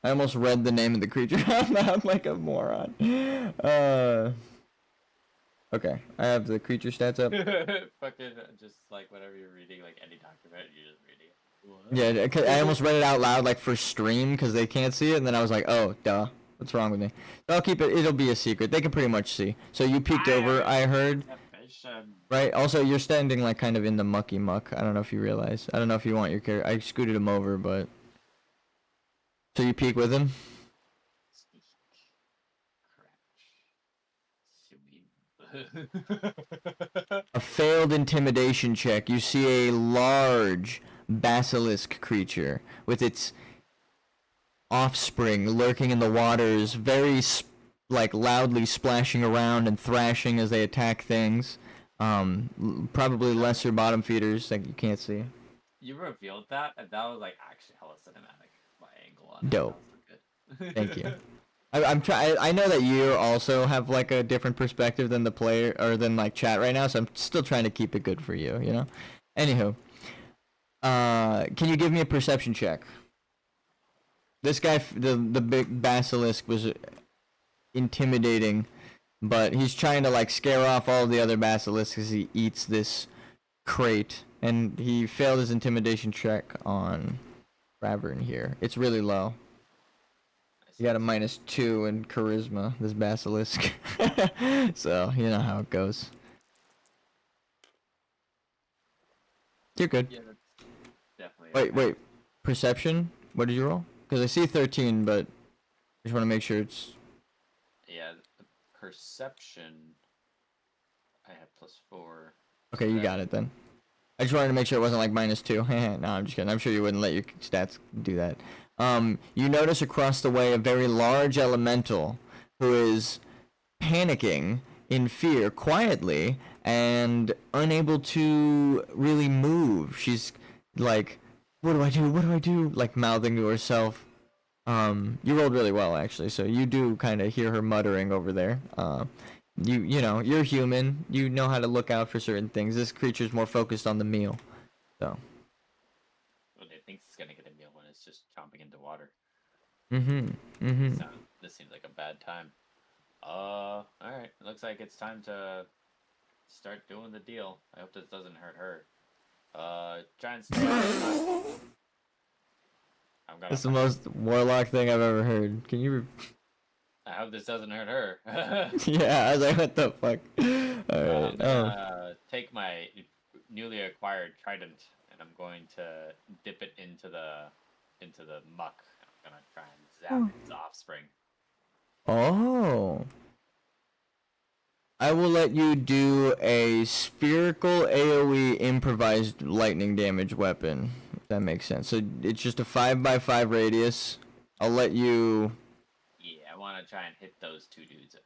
[SPEAKER 1] I almost read the name of the creature out loud like a moron. Okay, I have the creature stats up.
[SPEAKER 2] Fucking just like whatever you're reading, like any document, you're just reading it. What?
[SPEAKER 1] Yeah, I almost read it out loud like for stream because they can't see it, and then I was like, oh, duh. What's wrong with me? But I'll keep it. It'll be a secret. They can pretty much see. So you peeked over, I heard. Right. Also, you're standing like kind of in the mucky muck. I don't know if you realize. I don't know if you want your character. I scooted him over, but. So you peek with him? A failed intimidation check. You see a large basilisk creature with its offspring lurking in the waters, very like loudly splashing around and thrashing as they attack things. Probably lesser bottom feeders that you can't see.
[SPEAKER 2] You revealed that, and that was like actually hella cinematic. My angle on
[SPEAKER 1] dope.
[SPEAKER 2] It.
[SPEAKER 1] Thank you. I'm trying. I know that you also have like a different perspective than the player or than like chat right now, so I'm still trying to keep it good for you. You know. Anywho, can you give me a perception check? This guy, the big basilisk, was intimidating, but he's trying to like scare off all the other basilisks as he eats this crate, and he failed his intimidation check on Ravern here. It's really low. He got a -2 in charisma, this basilisk. So, you know how it goes. You're good.
[SPEAKER 2] Yeah, that's definitely.
[SPEAKER 1] Wait. Perception? What did you roll? Because I see 13, but I just want to make sure it's...
[SPEAKER 2] Yeah, the perception, I have +4.
[SPEAKER 1] Okay, you got it then. I just wanted to make sure it wasn't like -2. No, I'm just kidding. I'm sure you wouldn't let your stats do that. You notice across the way a very large elemental who is panicking in fear quietly and unable to really move. She's like, what do I do? What do I do? Like mouthing to herself. You rolled really well actually, so you do kind of hear her muttering over there. You know, you're human. You know how to look out for certain things. This creature's more focused on the meal. So.
[SPEAKER 2] Well, it thinks it's gonna get a meal when it's just chomping into water. This seems like a bad time. Alright. It looks like it's time to start doing the deal. I hope this doesn't hurt her. Try and stay out. I'm gonna.
[SPEAKER 1] That's the most warlock thing I've ever heard. Can you?
[SPEAKER 2] I hope this doesn't hurt her.
[SPEAKER 1] Yeah, I was like, what the fuck? Alright.
[SPEAKER 2] I'm gonna take my newly acquired trident and I'm going to dip it into the muck. I'm gonna try and zap its offspring.
[SPEAKER 1] Oh. I will let you do a spherical AoE improvised lightning damage weapon. If that makes sense. So it's just a 5x5 radius. I'll let you.
[SPEAKER 2] Yeah, I want to try and hit those two dudes.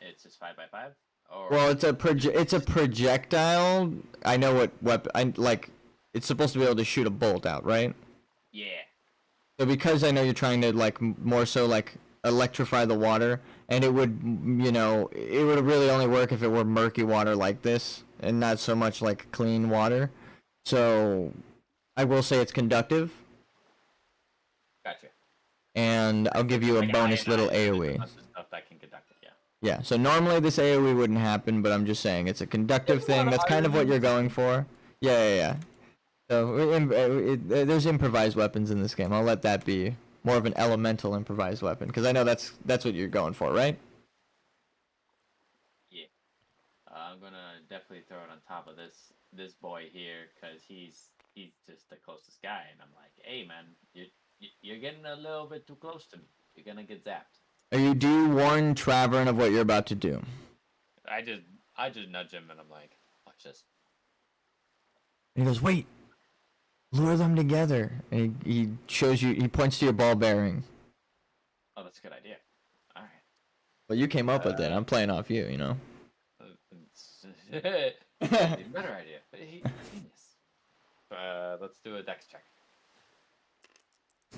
[SPEAKER 2] It's just 5x5. Or
[SPEAKER 1] Well, it's a projectile. I know what weapon. It's supposed to be able to shoot a bolt out, right?
[SPEAKER 2] yeah.
[SPEAKER 1] So because I know you're trying to like more so like electrify the water, and it would, it would really only work if it were murky water like this, and not so much like clean water. So I will say it's conductive,
[SPEAKER 2] Gotcha.
[SPEAKER 1] and I'll give you a
[SPEAKER 2] Like
[SPEAKER 1] bonus little
[SPEAKER 2] there's
[SPEAKER 1] AoE.
[SPEAKER 2] a bunch of stuff that can conduct it. Yeah.
[SPEAKER 1] Yeah. So normally this AoE wouldn't happen, but I'm just saying it's a conductive thing. That's kind of what you're going for. Yeah. So there's improvised weapons in this game. I'll let that be more of an elemental improvised weapon, because I know that's what you're going for, right?
[SPEAKER 2] Yeah. I'm gonna definitely throw it on top of this boy here because he's just the closest guy, and I'm like, hey man, you're getting a little bit too close to me. You're gonna get zapped.
[SPEAKER 1] Do you warn Travern of what you're about to do?
[SPEAKER 2] I just nudge him and I'm like, watch this.
[SPEAKER 1] And he goes, wait, lure them together. And he shows you, he points to your ball bearing.
[SPEAKER 2] Oh, that's a good idea. All right.
[SPEAKER 1] Well, you came up with it. I'm playing off you, you know.
[SPEAKER 2] Better idea. Genius. Let's do a dex check.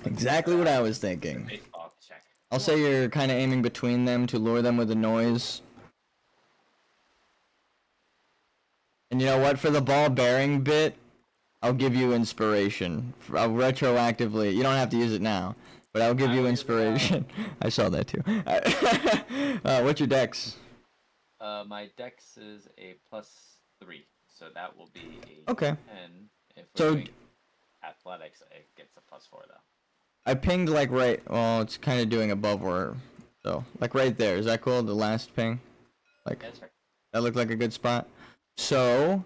[SPEAKER 1] Exactly what I was thinking.
[SPEAKER 2] Baseball check.
[SPEAKER 1] I'll say you're kind of aiming between them to lure them with a noise. And you know what? For the ball bearing bit, I'll give you inspiration. I'll retroactively. You don't have to use it now, but I'll give you inspiration. I saw that too. What's your dex?
[SPEAKER 2] My dex is a +3, so that will be a
[SPEAKER 1] Okay.
[SPEAKER 2] 10. If we're
[SPEAKER 1] So
[SPEAKER 2] doing athletics, it gets a +4 though.
[SPEAKER 1] I pinged like right. Well, it's kind of doing above where, so like right there. Is that cool? The last ping, like
[SPEAKER 2] That's right.
[SPEAKER 1] that looked like a good spot. So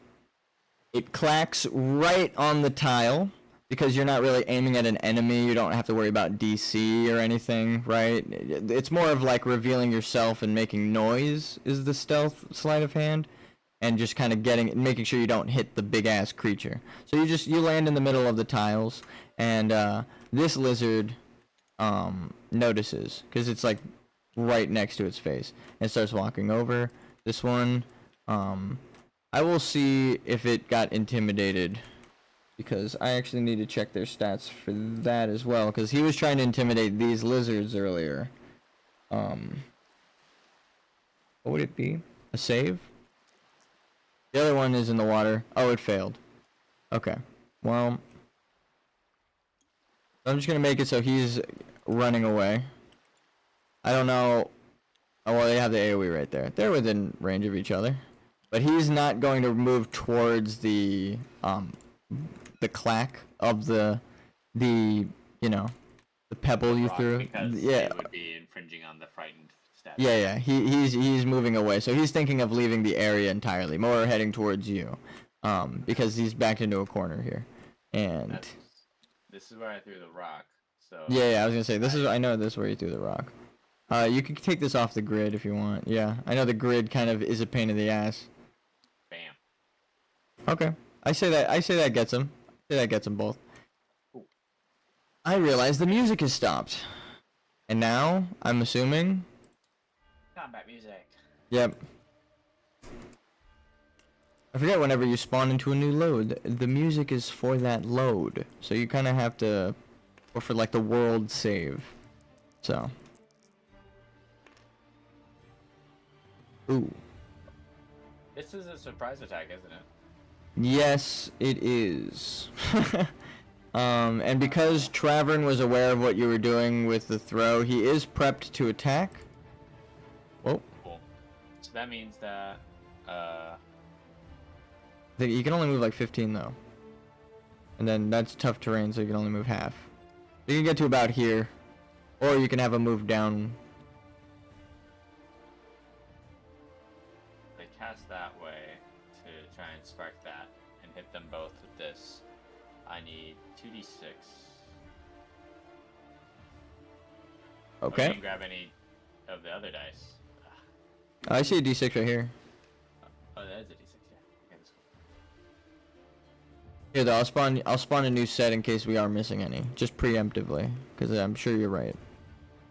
[SPEAKER 1] it clacks right on the tile because you're not really aiming at an enemy. You don't have to worry about DC or anything, right? It's more of like revealing yourself and making noise is the stealth sleight of hand, and just kind of making sure you don't hit the big ass creature. So you land in the middle of the tiles, and this lizard notices because it's like right next to its face and starts walking over. This one, I will see if it got intimidated, because I actually need to check their stats for that as well, because he was trying to intimidate these lizards earlier. What would it be? A save? The other one is in the water. Oh, it failed. Okay. Well, I'm just gonna make it so he's running away. I don't know. Oh, well, they have the AoE right there. They're within range of each other. But he's not going to move towards the clack of the pebble you
[SPEAKER 2] Rock,
[SPEAKER 1] threw.
[SPEAKER 2] because
[SPEAKER 1] Yeah.
[SPEAKER 2] it would be infringing on the frightened stat.
[SPEAKER 1] Yeah. He's moving away. So he's thinking of leaving the area entirely, more heading towards you. Because he's backed into a corner here. And
[SPEAKER 2] This is where I threw the rock. So
[SPEAKER 1] yeah, I was gonna say I know this is where you threw the rock. You can take this off the grid if you want. Yeah, I know the grid kind of is a pain in the ass.
[SPEAKER 2] Bam.
[SPEAKER 1] Okay. I say that gets him. I say that gets them both.
[SPEAKER 2] Ooh.
[SPEAKER 1] I realize the music has stopped. And now, I'm assuming...
[SPEAKER 2] Combat music.
[SPEAKER 1] Yep. I forget whenever you spawn into a new load, the music is for that load. So you kind of have to... Or for like the world save. So... Ooh.
[SPEAKER 2] This is a surprise attack, isn't it?
[SPEAKER 1] Yes, it is. And because Travern was aware of what you were doing with the throw, he is prepped to attack. Whoa.
[SPEAKER 2] Cool. So that means that
[SPEAKER 1] I think you can only move like 15 though. And then that's tough terrain, so you can only move half. You can get to about here, or you can have a move down.
[SPEAKER 2] They cast that way to try and spark that and hit them both with this. I need 2d6.
[SPEAKER 1] Okay.
[SPEAKER 2] You can grab any of the other dice.
[SPEAKER 1] I see a d6 right here.
[SPEAKER 2] Oh, that is a d6, yeah. Okay, that's cool.
[SPEAKER 1] Here though, I'll spawn a new set in case we are missing any, just preemptively, because I'm sure you're right.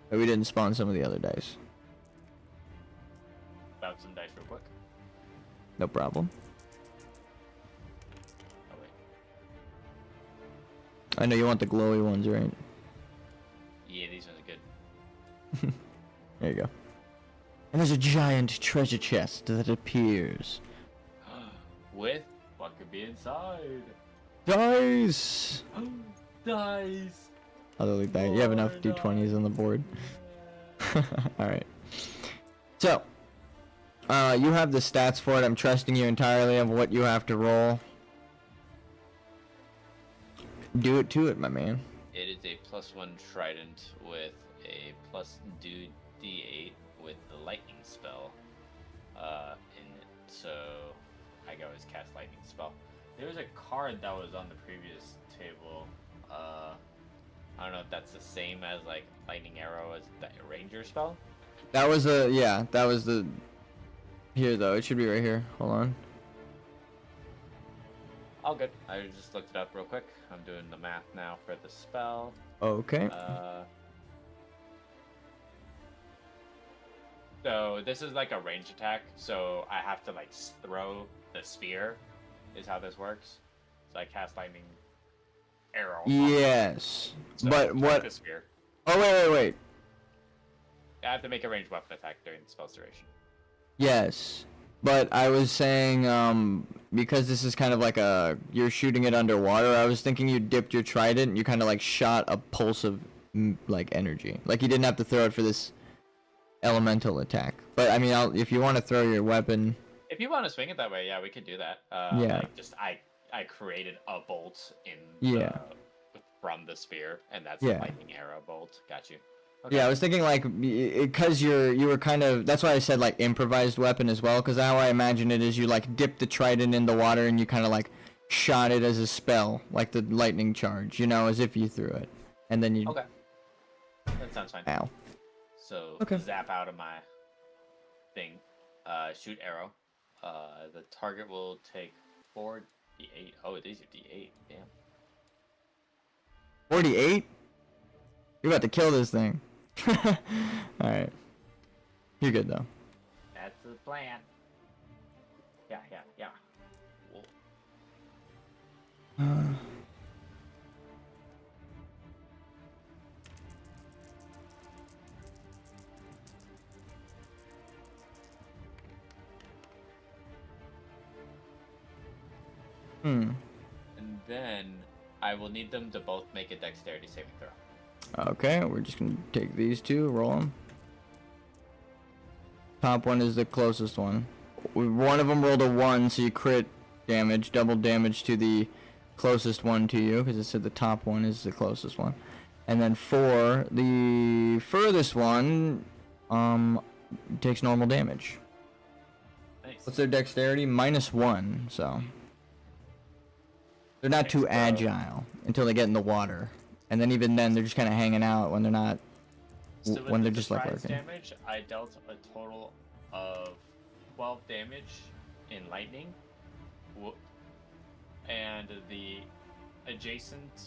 [SPEAKER 1] But we didn't spawn some of the other dice.
[SPEAKER 2] Bounce some dice real quick.
[SPEAKER 1] No problem.
[SPEAKER 2] Oh, wait.
[SPEAKER 1] I know you want the glowy ones, right?
[SPEAKER 2] Yeah, these ones are good.
[SPEAKER 1] There you go. And there's a giant treasure chest that appears.
[SPEAKER 2] With what could be inside?
[SPEAKER 1] Dice!
[SPEAKER 2] Dice!
[SPEAKER 1] I'll delete that. You have enough
[SPEAKER 2] More
[SPEAKER 1] d20s on the board.
[SPEAKER 2] dice.
[SPEAKER 1] Alright. So, you have the stats for it. I'm trusting you entirely of what you have to roll. Do it to it, my man.
[SPEAKER 2] It is a +1 trident with a plus d8 with the lightning spell in it. So I can always cast lightning spell. There was a card that was on the previous table. I don't know if that's the same as like lightning arrow as the ranger spell.
[SPEAKER 1] That was that was the... Here though, it should be right here. Hold on.
[SPEAKER 2] All good. I just looked it up real quick. I'm doing the math now for the spell.
[SPEAKER 1] Okay.
[SPEAKER 2] So this is like a range attack, so I have to like throw the spear, is how this works. So I cast lightning arrow.
[SPEAKER 1] Yes.
[SPEAKER 2] So
[SPEAKER 1] But
[SPEAKER 2] take
[SPEAKER 1] what...
[SPEAKER 2] The spear.
[SPEAKER 1] Oh, wait.
[SPEAKER 2] I have to make a ranged weapon attack during the spell's duration.
[SPEAKER 1] Yes. But I was saying, because this is kind of like a... You're shooting it underwater, I was thinking you dipped your trident and you kind of like shot a pulse of, like, energy. Like you didn't have to throw it for this elemental attack. But, I mean, if you want to throw your weapon...
[SPEAKER 2] If you want to swing it that way, yeah, we could do that.
[SPEAKER 1] Yeah.
[SPEAKER 2] Like just I created a bolt in from the spear, and that's the lightning arrow bolt. Got you. Okay.
[SPEAKER 1] Yeah, I was thinking like, because you were kind of, that's why I said like improvised weapon as well, because how I imagine it is you like dip the trident in the water and you kind of like shot it as a spell, like the lightning charge, you know, as if you threw it, and then you...
[SPEAKER 2] Okay. That sounds fine.
[SPEAKER 1] Ow.
[SPEAKER 2] So
[SPEAKER 1] Okay.
[SPEAKER 2] zap out of my thing, shoot arrow. The target will take 4d8. Oh, these are d8. Damn.
[SPEAKER 1] 48? You're about to kill this thing. Alright. You're good though.
[SPEAKER 2] That's the plan. Yeah. Whoa. And then I will need them to both make a dexterity saving throw.
[SPEAKER 1] Okay, we're just gonna take these two, roll them. Top one is the closest one. One of them rolled a 1, so you crit damage, double damage to the closest one to you, because it said the top one is the closest one. And then 4, the furthest one, takes normal damage.
[SPEAKER 2] Nice.
[SPEAKER 1] What's their dexterity? -1, so... They're not too agile until they get in the water. And then even then, they're just kind of hanging out when they're not...
[SPEAKER 2] So
[SPEAKER 1] when they're
[SPEAKER 2] the
[SPEAKER 1] just like
[SPEAKER 2] surprise
[SPEAKER 1] lurking.
[SPEAKER 2] damage, I dealt a total of 12 damage in lightning. And the adjacent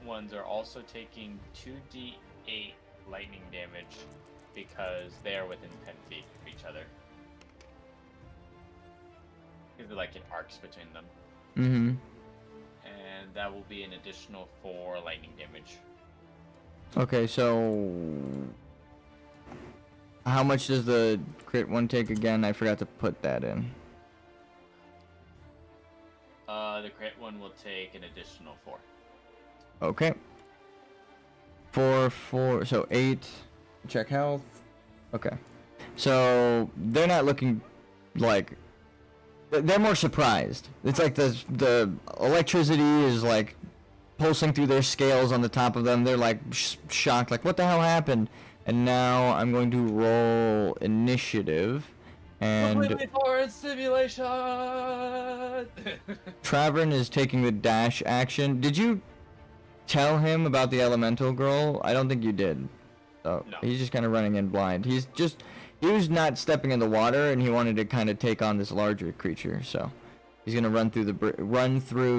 [SPEAKER 2] ones are also taking 2d8 lightning damage because they are within 10 feet of each other. Because they're like in arcs between them.
[SPEAKER 1] Mm-hmm.
[SPEAKER 2] And that will be an additional 4 lightning damage.
[SPEAKER 1] Okay, so... How much does the crit one take again? I forgot to put that in.
[SPEAKER 2] The crit one will take an additional 4.
[SPEAKER 1] Okay. 4, so 8. Check health. Okay. So, they're not looking like... They're more surprised. It's like the electricity is like pulsing through their scales on the top of them. They're like shocked, like what the hell happened? And now I'm going to roll initiative, and
[SPEAKER 2] Completely foreign simulation.
[SPEAKER 1] Travern is taking the dash action. Did you tell him about the elemental girl? I don't think you did. So
[SPEAKER 2] No.
[SPEAKER 1] he's just kind of running in blind. He was not stepping in the water, and he wanted to kind of take on this larger creature. So he's gonna run through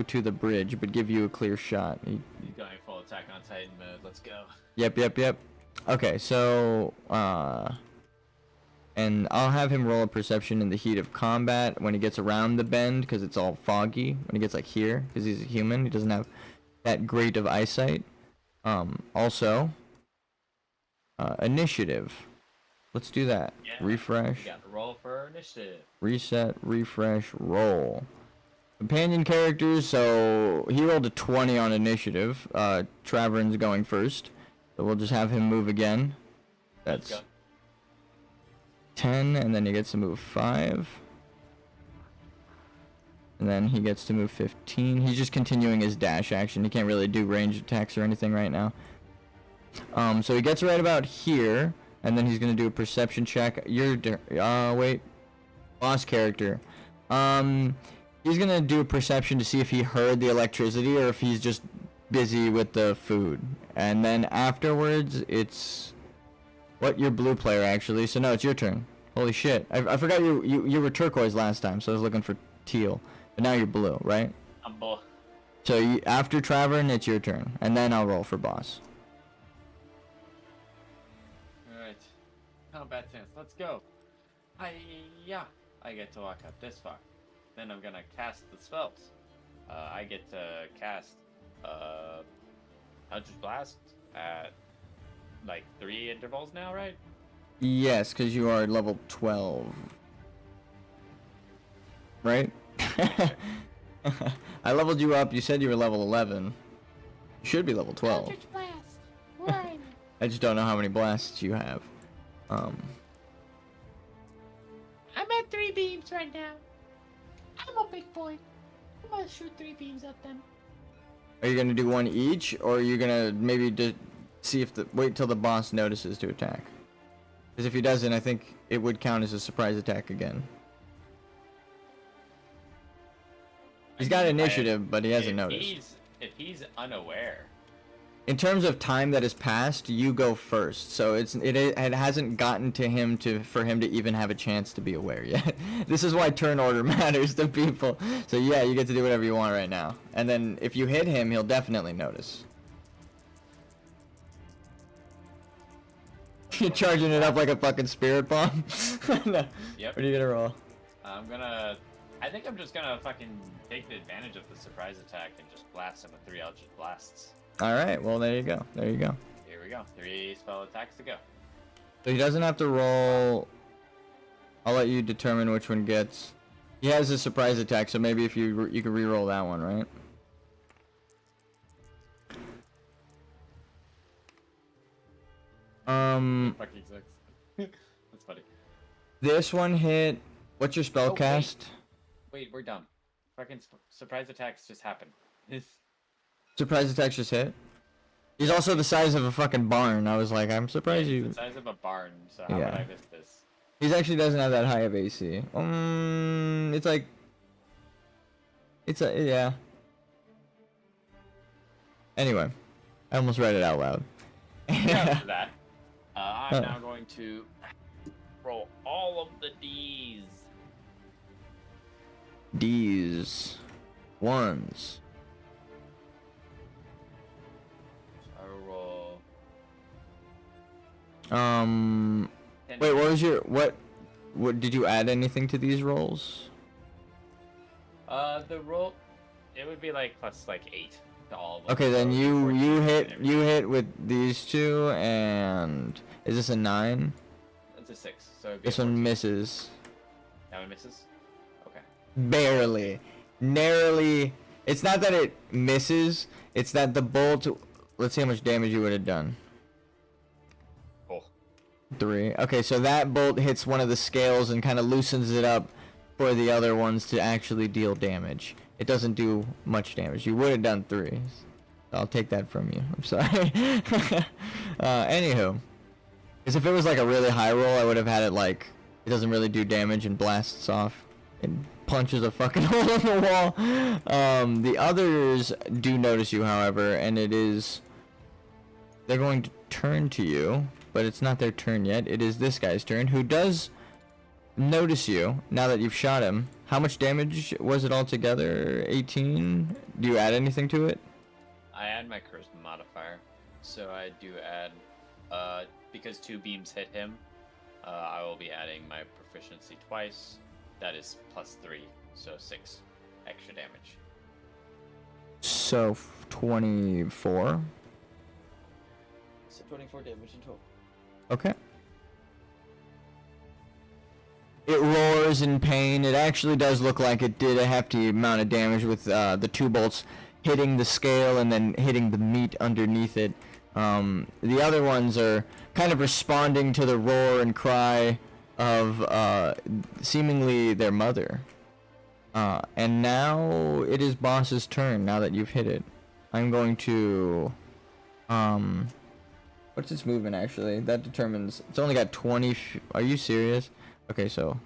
[SPEAKER 1] to the bridge, but give you a clear shot.
[SPEAKER 2] He's going full attack on Titan mode. Let's go.
[SPEAKER 1] Yep. Okay, so and I'll have him roll a perception in the heat of combat when he gets around the bend, because it's all foggy. When he gets like here, because he's a human, he doesn't have that great of eyesight. Also, initiative. Let's do that.
[SPEAKER 2] Yeah.
[SPEAKER 1] Refresh.
[SPEAKER 2] You got to roll for initiative.
[SPEAKER 1] Reset. Refresh. Roll. Companion characters. So he rolled a 20 on initiative. Travern's going first, so we'll just have him move again.
[SPEAKER 2] Let's
[SPEAKER 1] That's
[SPEAKER 2] go.
[SPEAKER 1] 10, and then he gets to move 5. And then he gets to move 15. He's just continuing his dash action. He can't really do ranged attacks or anything right now. So he gets right about here, and then he's gonna do a perception check. Wait. Boss character. He's gonna do a perception to see if he heard the electricity or if he's just busy with the food. And then afterwards, it's... What? You're blue player, actually. So no, it's your turn. Holy shit. I forgot you were turquoise last time, so I was looking for teal. But now you're blue, right?
[SPEAKER 2] I'm blue.
[SPEAKER 1] So after Travern, it's your turn. And then I'll roll for boss.
[SPEAKER 2] Alright. Combat stance. Let's go. Yeah. I get to walk up this far. Then I'm gonna cast the spells. I get to cast Eldritch Blast at like 3 intervals now, right?
[SPEAKER 1] Yes, because you are level 12. Right? I leveled you up. You said you were level 11. You should be level 12.
[SPEAKER 3] Eldritch Blast. Where are you?
[SPEAKER 1] I just don't know how many blasts you have.
[SPEAKER 3] I'm at 3 beams right now. I'm a big boy. I'm gonna shoot 3 beams at them.
[SPEAKER 1] Are you gonna do one each, or are you gonna maybe just see if wait till the boss notices to attack? Because if he doesn't, I think it would count as a surprise attack again. He's got initiative, but he hasn't noticed.
[SPEAKER 2] If he's unaware.
[SPEAKER 1] In terms of time that has passed, you go first. So it hasn't gotten to him for him to even have a chance to be aware yet. This is why turn order matters to people. So yeah, you get to do whatever you want right now. And then if you hit him, he'll definitely notice. You're charging it up like a fucking spirit bomb. No.
[SPEAKER 2] Yep.
[SPEAKER 1] What are you gonna roll?
[SPEAKER 2] I think I'm just gonna fucking take the advantage of the surprise attack and just blast him with 3 Eldritch Blasts.
[SPEAKER 1] Alright, well there you go. There you go.
[SPEAKER 2] Here we go. 3 spell attacks to go.
[SPEAKER 1] So he doesn't have to roll. I'll let you determine which one gets. He has a surprise attack, so maybe if you can re-roll that one, right?
[SPEAKER 2] Fucking sucks. That's funny.
[SPEAKER 1] This one hit. What's your spell cast?
[SPEAKER 2] Wait, we're dumb. Fucking surprise attacks just happen.
[SPEAKER 1] Surprise attacks just hit. He's also the size of a fucking barn. I was like, I'm surprised
[SPEAKER 2] He's
[SPEAKER 1] you.
[SPEAKER 2] the size of a barn, so how would
[SPEAKER 1] Yeah.
[SPEAKER 2] I miss this?
[SPEAKER 1] He actually doesn't have that high of AC. It's like. Yeah. Anyway, I almost read it out loud.
[SPEAKER 2] After that, I'm now going to roll all of the D's.
[SPEAKER 1] D's. Ones.
[SPEAKER 2] I roll.
[SPEAKER 1] Wait, what was your what did you add anything to these rolls?
[SPEAKER 2] The roll, it would be like plus like 8 to all of them.
[SPEAKER 1] Okay, then
[SPEAKER 2] so
[SPEAKER 1] you
[SPEAKER 2] 14 and
[SPEAKER 1] hit
[SPEAKER 2] everything.
[SPEAKER 1] with these two, and is this a 9?
[SPEAKER 2] That's a 6. So it'd be
[SPEAKER 1] This
[SPEAKER 2] a
[SPEAKER 1] one
[SPEAKER 2] 14.
[SPEAKER 1] misses.
[SPEAKER 2] That one misses. Okay.
[SPEAKER 1] Barely. Narrowly. It's not that it misses, it's that the bolt. Let's see how much damage you would have done.
[SPEAKER 2] Cool.
[SPEAKER 1] 3. Okay, so that bolt hits one of the scales and kind of loosens it up for the other ones to actually deal damage. It doesn't do much damage. You would have done 3. I'll take that from you. I'm sorry. Anywho. Because if it was like a really high roll, I would have had it like, it doesn't really do damage and blasts off. It punches a fucking hole in the wall. The others do notice you, however, and it is... They're going to turn to you, but it's not their turn yet. It is this guy's turn, who does notice you now that you've shot him. How much damage was it altogether? 18? Do you add anything to it?
[SPEAKER 2] I add my charisma modifier, so I do add, because 2 beams hit him, I will be adding my proficiency twice. That is +3, so 6 extra damage.
[SPEAKER 1] So 24.
[SPEAKER 4] So 24 damage in total.
[SPEAKER 1] Okay. It roars in pain. It actually does look like it did a hefty amount of damage with the 2 bolts hitting the scale and then hitting the meat underneath it. The other ones are kind of responding to the roar and cry of seemingly their mother. And now it is boss's turn now that you've hit it. I'm going to... What's its movement actually? That determines... It's only got 20... Are you serious? Okay, so...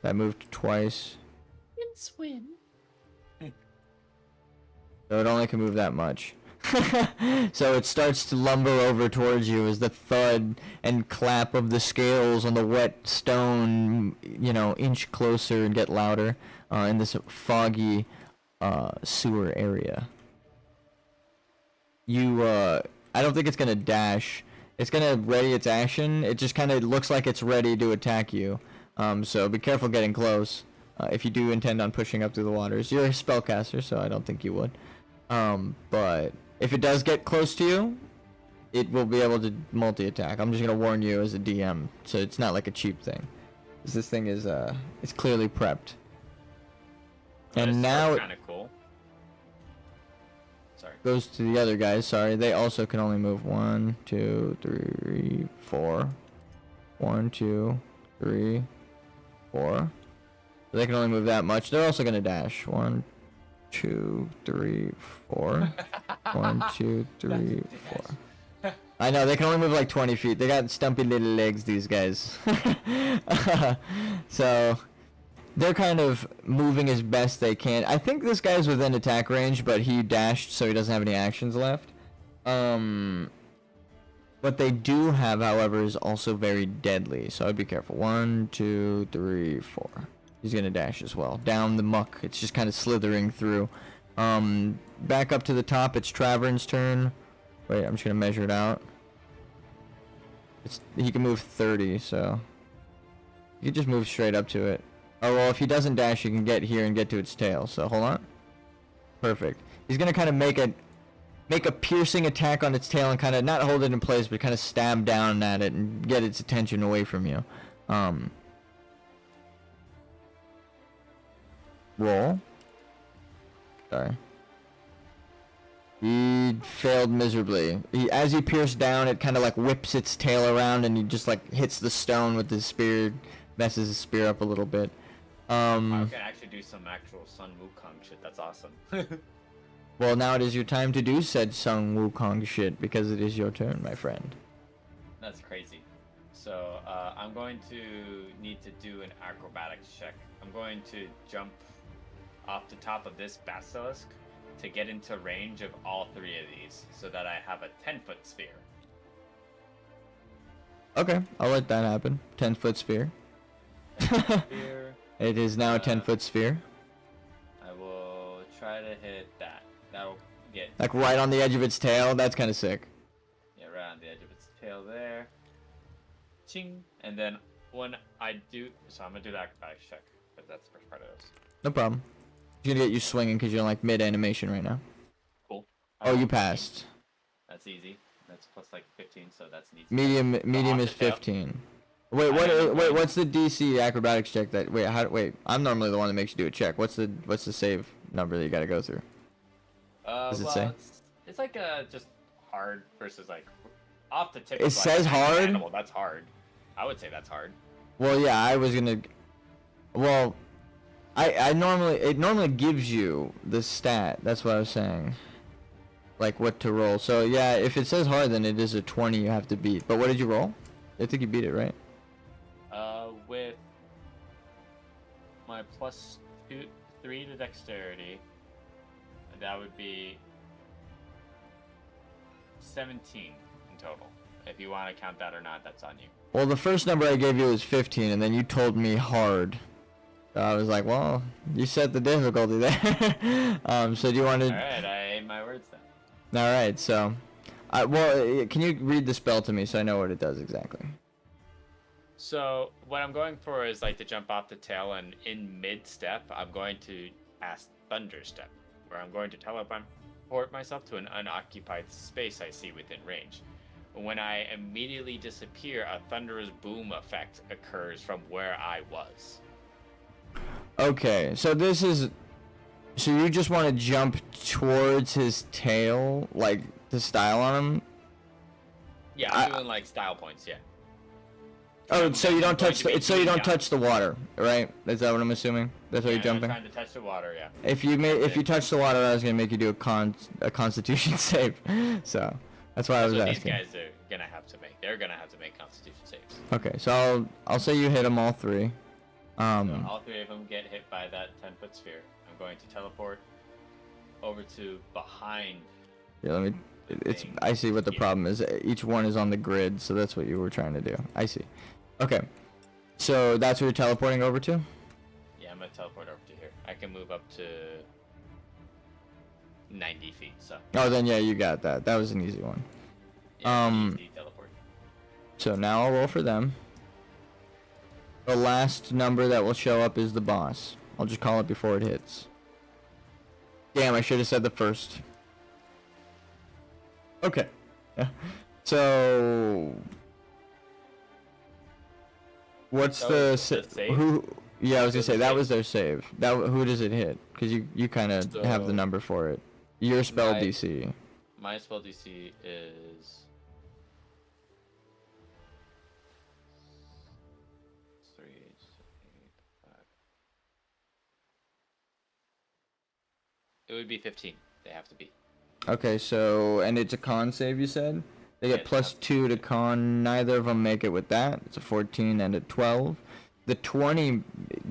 [SPEAKER 1] That moved twice.
[SPEAKER 3] It's win.
[SPEAKER 1] So it only can move that much. So it starts to lumber over towards you as the thud and clap of the scales on the wet stone, you know, inch closer and get louder in this foggy sewer area. You, I don't think it's gonna dash. It's gonna ready its action. It just kind of looks like it's ready to attack you. So be careful getting close if you do intend on pushing up through the waters. You're a spellcaster, so I don't think you would. But if it does get close to you, it will be able to multi-attack. I'm just gonna warn you as a DM, so it's not like a cheap thing. 'Cause this thing is it's clearly prepped. And now it
[SPEAKER 2] kind of cool. Sorry.
[SPEAKER 1] goes to the other guys. Sorry, they also can only move 1, 2, 3, 4. 1, 2, 3, 4. So they can only move that much. They're also gonna dash. 1, 2, 3, 4. 1, 2, 3, 4. I know, they can only move like 20 feet. They got stumpy little legs, these guys. So, they're kind of moving as best they can. I think this guy's within attack range, but he dashed, so he doesn't have any actions left. What they do have, however, is also very deadly, so I'd be careful. 1, 2, 3, 4. He's gonna dash as well. Down the muck. It's just kind of slithering through. Back up to the top. It's Travern's turn. Wait, I'm just gonna measure it out. He can move 30, so you can just move straight up to it. Oh well, if he doesn't dash, you can get here and get to its tail. So hold on. Perfect. He's gonna kind of make a piercing attack on its tail and kind of not hold it in place, but kind of stab down at it and get its attention away from you. Roll. Sorry. He failed miserably. As he pierced down, it kind of like whips its tail around and he just like hits the stone with his spear, messes his spear up a little bit.
[SPEAKER 2] I can actually do some actual Sun Wukong shit. That's awesome.
[SPEAKER 1] Well, now it is your time to do said Sun Wukong shit because it is your turn, my friend.
[SPEAKER 2] That's crazy. So I'm going to need to do an acrobatics check. I'm going to jump off the top of this basilisk to get into range of all 3 of these so that I have a 10-foot sphere.
[SPEAKER 1] Okay, I'll let that happen. 10-foot spear.
[SPEAKER 2] 10-foot sphere.
[SPEAKER 1] It is now a 10-foot sphere.
[SPEAKER 2] I will try to hit that. That'll get...
[SPEAKER 1] Like right on the edge of its tail? That's kind of sick.
[SPEAKER 2] Yeah, right on the edge of its tail there. Ching! And then when I do... So I'm going to do the acrobatics check, but that's the first part of this.
[SPEAKER 1] No problem. He's gonna get you swinging because you're like mid-animation right now.
[SPEAKER 2] Cool.
[SPEAKER 1] Oh, you passed.
[SPEAKER 2] That's easy. That's plus like 15, so that's an easy.
[SPEAKER 1] Medium is 15. Wait, what's the DC acrobatics check that? Wait, I'm normally the one that makes you do a check. What's the save number that you gotta go through? Does it say?
[SPEAKER 2] It's like just hard versus like off the tip.
[SPEAKER 1] It says hard?
[SPEAKER 2] Animal, that's hard. I would say that's hard.
[SPEAKER 1] Well, yeah, I was gonna. Well, I normally it normally gives you the stat. That's what I was saying. Like what to roll. So yeah, if it says hard, then it is a 20 you have to beat. But what did you roll? I think you beat it, right?
[SPEAKER 2] With my plus 3 to dexterity, that would be 17 in total. If you want to count that or not, that's on you.
[SPEAKER 1] Well, the first number I gave you was 15, and then you told me hard. So I was like, well, you set the difficulty there. So do you want to?
[SPEAKER 2] All right, I ate my words then.
[SPEAKER 1] All right, so, can you read the spell to me so I know what it does exactly?
[SPEAKER 2] So what I'm going for is like to jump off the tail, and in mid-step, I'm going to cast Thunder Step, where I'm going to teleport myself to an unoccupied space I see within range. When I immediately disappear, a thunderous boom effect occurs from where I was.
[SPEAKER 1] Okay, so this is, so you just want to jump towards his tail, like the style on him?
[SPEAKER 2] Yeah, I'm doing like style points, yeah.
[SPEAKER 1] Oh, so you don't touch
[SPEAKER 2] going to be
[SPEAKER 1] so you don't
[SPEAKER 2] down.
[SPEAKER 1] touch the water, right? Is that what I'm assuming? That's why
[SPEAKER 2] Yeah,
[SPEAKER 1] you're jumping.
[SPEAKER 2] I'm trying to touch the water, yeah.
[SPEAKER 1] If you touch the water, I was gonna make you do a Constitution save. So that's why I
[SPEAKER 2] That's
[SPEAKER 1] was
[SPEAKER 2] what
[SPEAKER 1] asking.
[SPEAKER 2] these guys are gonna have to make. They're gonna have to make Constitution saves.
[SPEAKER 1] Okay, so I'll say you hit them all three.
[SPEAKER 2] So all 3 of them get hit by that 10-foot sphere. I'm going to teleport over to behind.
[SPEAKER 1] Yeah, let me. I see what the problem is. Each one is on the grid, so that's what you were trying to do. I see. Okay, so that's what you're teleporting over to.
[SPEAKER 2] Yeah, I'm gonna teleport over to here. I can move up to 90 feet. So.
[SPEAKER 1] Oh, then yeah, you got that. That was an easy one.
[SPEAKER 2] Yeah, easy teleport.
[SPEAKER 1] So now I'll roll for them. The last number that will show up is the boss. I'll just call it before it hits. Damn, I should have said the first. Okay. Yeah. So what's
[SPEAKER 2] That
[SPEAKER 1] the
[SPEAKER 2] was the save?
[SPEAKER 1] who? Yeah, I was gonna
[SPEAKER 2] So
[SPEAKER 1] say
[SPEAKER 2] the
[SPEAKER 1] that
[SPEAKER 2] save-
[SPEAKER 1] was their save. Who does it hit? Because you kind of have the
[SPEAKER 2] So,
[SPEAKER 1] number for it. Your spell
[SPEAKER 2] my-
[SPEAKER 1] DC.
[SPEAKER 2] My spell DC is 3, 8, 5. It would be 15. They have to be.
[SPEAKER 1] Okay, so and it's a con save, you said? They
[SPEAKER 2] Yeah,
[SPEAKER 1] get
[SPEAKER 2] it's
[SPEAKER 1] plus
[SPEAKER 2] not-
[SPEAKER 1] 2 to con. Neither of them make it with that. It's a 14 and a 12. The 20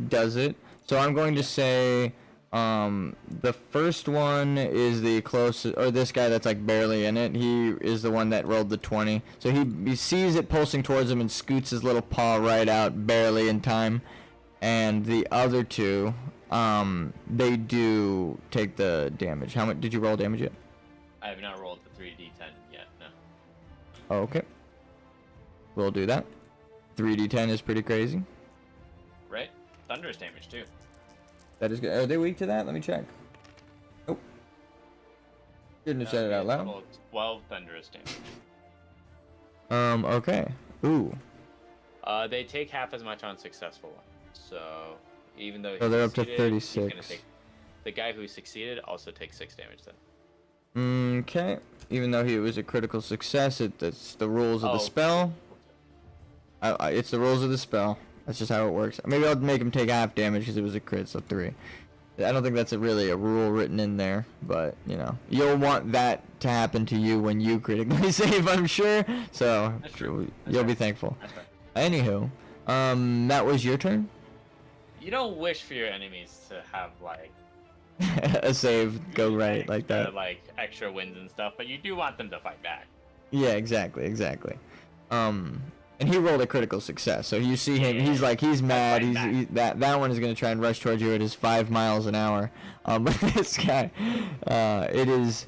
[SPEAKER 1] does it. So I'm going to say the first one is the closest, or this guy that's like barely in it. He is the one that rolled the 20. So he sees it pulsing towards him and scoots his little paw right out, barely in time. And the other two, they do take the damage. How much did you roll damage yet?
[SPEAKER 2] I have not rolled the 3d10 yet, no.
[SPEAKER 1] Okay. We'll do that. 3d10 is pretty crazy.
[SPEAKER 2] Right? Thunderous damage, too.
[SPEAKER 1] That is good. Are they weak to that? Let me check. Oh. Shouldn't have said it out loud.
[SPEAKER 2] Total of 12 thunderous damage.
[SPEAKER 1] Okay. Ooh.
[SPEAKER 2] They take half as much on successful ones. So, even though
[SPEAKER 1] So they're up to
[SPEAKER 2] succeeded, he's gonna
[SPEAKER 1] 36.
[SPEAKER 2] take- the guy who succeeded also takes 6 damage then.
[SPEAKER 1] Okay. Even though he was a critical success, it's the rules of the
[SPEAKER 2] Oh.
[SPEAKER 1] spell. It's the rules of the spell. That's just how it works. Maybe I'll make him take half damage because it was a crit, so 3. I don't think that's really a rule written in there, but you know, you'll want that to happen to you when you critically save, I'm sure. So
[SPEAKER 2] That's true.
[SPEAKER 1] you'll be thankful.
[SPEAKER 2] That's right.
[SPEAKER 1] Anywho, that was your turn.
[SPEAKER 2] You don't wish for your enemies to have like
[SPEAKER 1] A save go right like
[SPEAKER 2] extra,
[SPEAKER 1] that.
[SPEAKER 2] like extra wins and stuff, but you do want them to fight back.
[SPEAKER 1] Yeah, exactly. And he rolled a critical success, so you see him.
[SPEAKER 2] Yeah,
[SPEAKER 1] He's mad.
[SPEAKER 2] fight back.
[SPEAKER 1] That one is gonna try and rush towards you at his 5 miles an hour. But this guy, it is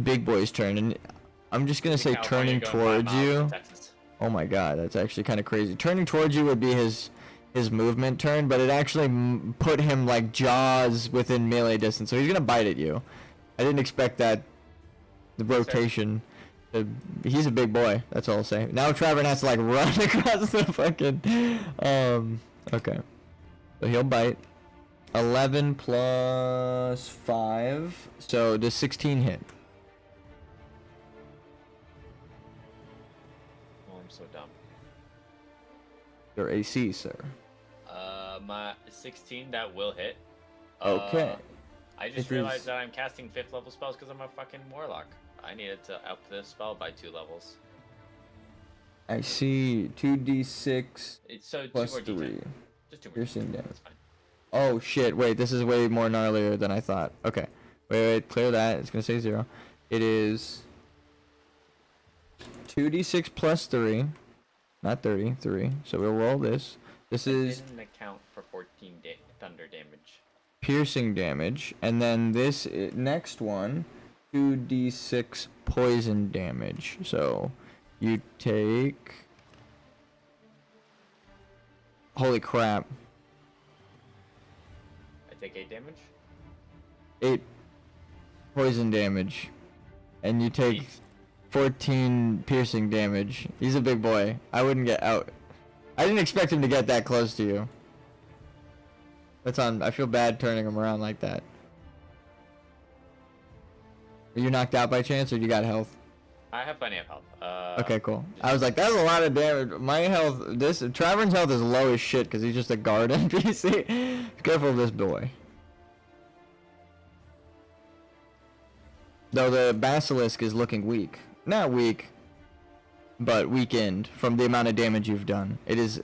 [SPEAKER 1] Big Boy's turn, and I'm just gonna say
[SPEAKER 2] California
[SPEAKER 1] turning
[SPEAKER 2] going 5
[SPEAKER 1] towards
[SPEAKER 2] miles
[SPEAKER 1] you.
[SPEAKER 2] in Texas.
[SPEAKER 1] Oh my God, that's actually kind of crazy. Turning towards you would be his movement turn, but it actually put him like jaws within melee distance, so he's gonna bite at you. I didn't expect that. The rotation. He's a big boy. That's all I'll say. Now Trevor has to like run across the fucking. Okay. So he'll bite. 11 plus 5. So does 16 hit?
[SPEAKER 2] Oh, I'm so dumb.
[SPEAKER 1] Your AC, sir.
[SPEAKER 2] My 16 that will hit.
[SPEAKER 1] Okay.
[SPEAKER 2] I just
[SPEAKER 1] It
[SPEAKER 2] realized
[SPEAKER 1] is-
[SPEAKER 2] that I'm casting 5th level spells because I'm a fucking warlock. I needed to up this spell by 2 levels.
[SPEAKER 1] I see 2d6
[SPEAKER 2] It's so
[SPEAKER 1] plus
[SPEAKER 2] 2 more
[SPEAKER 1] 3
[SPEAKER 2] D10. Just 2 more.
[SPEAKER 1] piercing
[SPEAKER 2] D10.
[SPEAKER 1] damage.
[SPEAKER 2] That's fine.
[SPEAKER 1] Oh shit, wait, this is way more gnarlier than I thought. Okay. Wait, clear that. It's gonna say 0. It is 2d6 plus 3. Not 30, 3. So we'll roll this. This is
[SPEAKER 2] Didn't account for 14 thunder damage.
[SPEAKER 1] piercing damage. And then this next one, 2d6 poison damage. So you take... Holy crap.
[SPEAKER 2] I take 8 damage.
[SPEAKER 1] 8 poison damage. And you take
[SPEAKER 2] Jeez.
[SPEAKER 1] 14 piercing damage. He's a big boy. I wouldn't get out. I didn't expect him to get that close to you. That's on. I feel bad turning him around like that. Are you knocked out by chance, or you got health?
[SPEAKER 2] I have plenty of health.
[SPEAKER 1] Okay, cool. I was like, that's a lot of damage. My health, Travern's health is low as shit because he's just a guard NPC. Be careful of this boy. Though the basilisk is looking weak. Not weak, but weakened from the amount of damage you've done. It is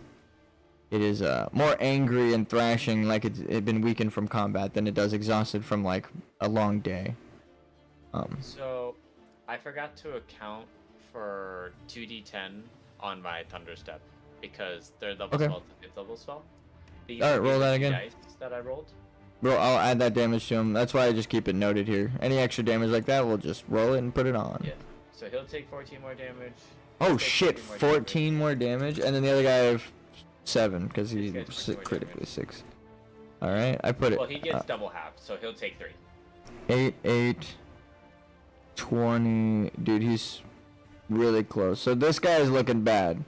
[SPEAKER 1] more angry and thrashing like it been weakened from combat than it does exhausted from like a long day.
[SPEAKER 2] So, I forgot to account for 2d10 on my Thunder Step because 3rd level
[SPEAKER 1] Okay.
[SPEAKER 2] spell to 5th level spell. These
[SPEAKER 1] Alright,
[SPEAKER 2] would be
[SPEAKER 1] roll
[SPEAKER 2] the
[SPEAKER 1] that
[SPEAKER 2] two
[SPEAKER 1] again.
[SPEAKER 2] Dice that I rolled.
[SPEAKER 1] Bro, I'll add that damage to him. That's why I just keep it noted here. Any extra damage like that, we'll just roll it and put it on.
[SPEAKER 2] Yeah. So he'll take 14 more damage.
[SPEAKER 1] Oh
[SPEAKER 2] He'll take
[SPEAKER 1] shit, 14 more damage, and then the other guy have 7 because
[SPEAKER 2] These
[SPEAKER 1] he's
[SPEAKER 2] guys took more
[SPEAKER 1] critically
[SPEAKER 2] damage.
[SPEAKER 1] 6. All right, I put it.
[SPEAKER 2] Well, he gets double half, so he'll take 3.
[SPEAKER 1] 8, 8, 20. Dude, he's really close. So this guy is looking bad.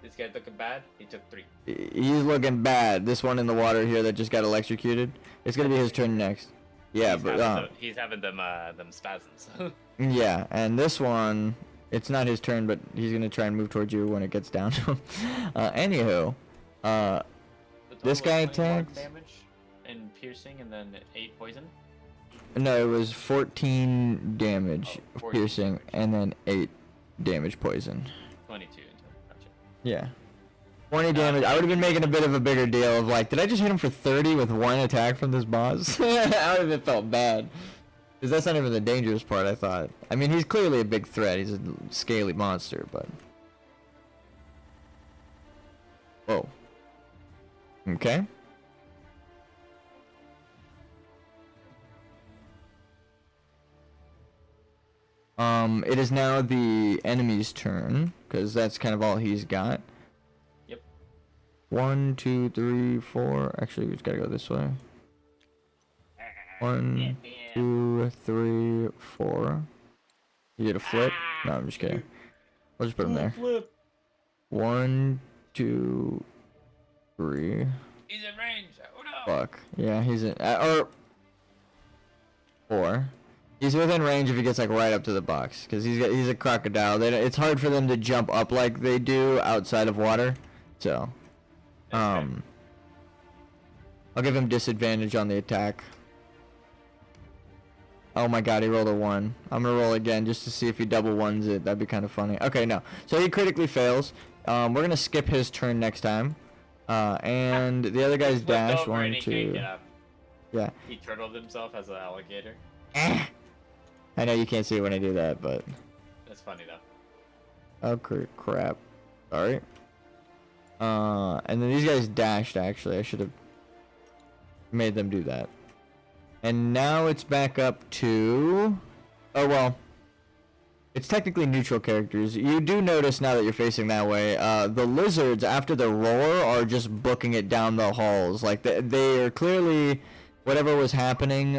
[SPEAKER 2] This guy's looking bad. He took 3.
[SPEAKER 1] He's looking bad. This one in the water here that just got electrocuted. It's gonna be his turn next. Yeah,
[SPEAKER 2] He's having them spasms.
[SPEAKER 1] yeah, and this one, it's not his turn, but he's gonna try and move towards you when it gets down to him. Anywho,
[SPEAKER 2] The
[SPEAKER 1] This
[SPEAKER 2] total
[SPEAKER 1] guy
[SPEAKER 2] was 21
[SPEAKER 1] attacks.
[SPEAKER 2] damage and piercing, and then 8 poison.
[SPEAKER 1] no, it was 14 damage
[SPEAKER 2] Oh, 14
[SPEAKER 1] piercing,
[SPEAKER 2] damage.
[SPEAKER 1] and then 8 damage poison.
[SPEAKER 2] 22 into gotcha.
[SPEAKER 1] Yeah. 20 damage. I would have been making a bit of a bigger deal of like, did I just hit him for 30 with one attack from this boss? I would have felt bad. Because that's not even the dangerous part, I thought. I mean, he's clearly a big threat. He's a scaly monster, but... Whoa. Okay. It is now the enemy's turn, because that's kind of all he's got.
[SPEAKER 2] Yep.
[SPEAKER 1] 1, 2, 3, 4. Actually, we just gotta go this way. 1, 2, 3, 4. You get a flip? No, I'm just kidding. I'll just put him there.
[SPEAKER 2] Flip.
[SPEAKER 1] 1, 2, 3.
[SPEAKER 2] He's in range. Oh no.
[SPEAKER 1] Fuck. Yeah, he's in. Or 4. He's within range if he gets like right up to the box, because he's a crocodile. It's hard for them to jump up like they do outside of water. So,
[SPEAKER 2] That's fair.
[SPEAKER 1] I'll give him disadvantage on the attack. Oh my god, he rolled a 1. I'm gonna roll again just to see if he double ones it. That'd be kind of funny. Okay, no. So he critically fails. We're gonna skip his turn next time. And the other guy's
[SPEAKER 2] Flipped
[SPEAKER 1] dash.
[SPEAKER 2] over
[SPEAKER 1] 1,
[SPEAKER 2] and he can't
[SPEAKER 1] 2.
[SPEAKER 2] get up.
[SPEAKER 1] Yeah.
[SPEAKER 2] He turtled himself as an alligator.
[SPEAKER 1] I know you can't see it when I do that, but
[SPEAKER 2] That's funny though.
[SPEAKER 1] oh crap. Sorry. And then these guys dashed. Actually, I should have made them do that. And now it's back up to... Oh, well. It's technically neutral characters. You do notice now that you're facing that way, the lizards, after the roar, are just booking it down the halls. Like, they are clearly... Whatever was happening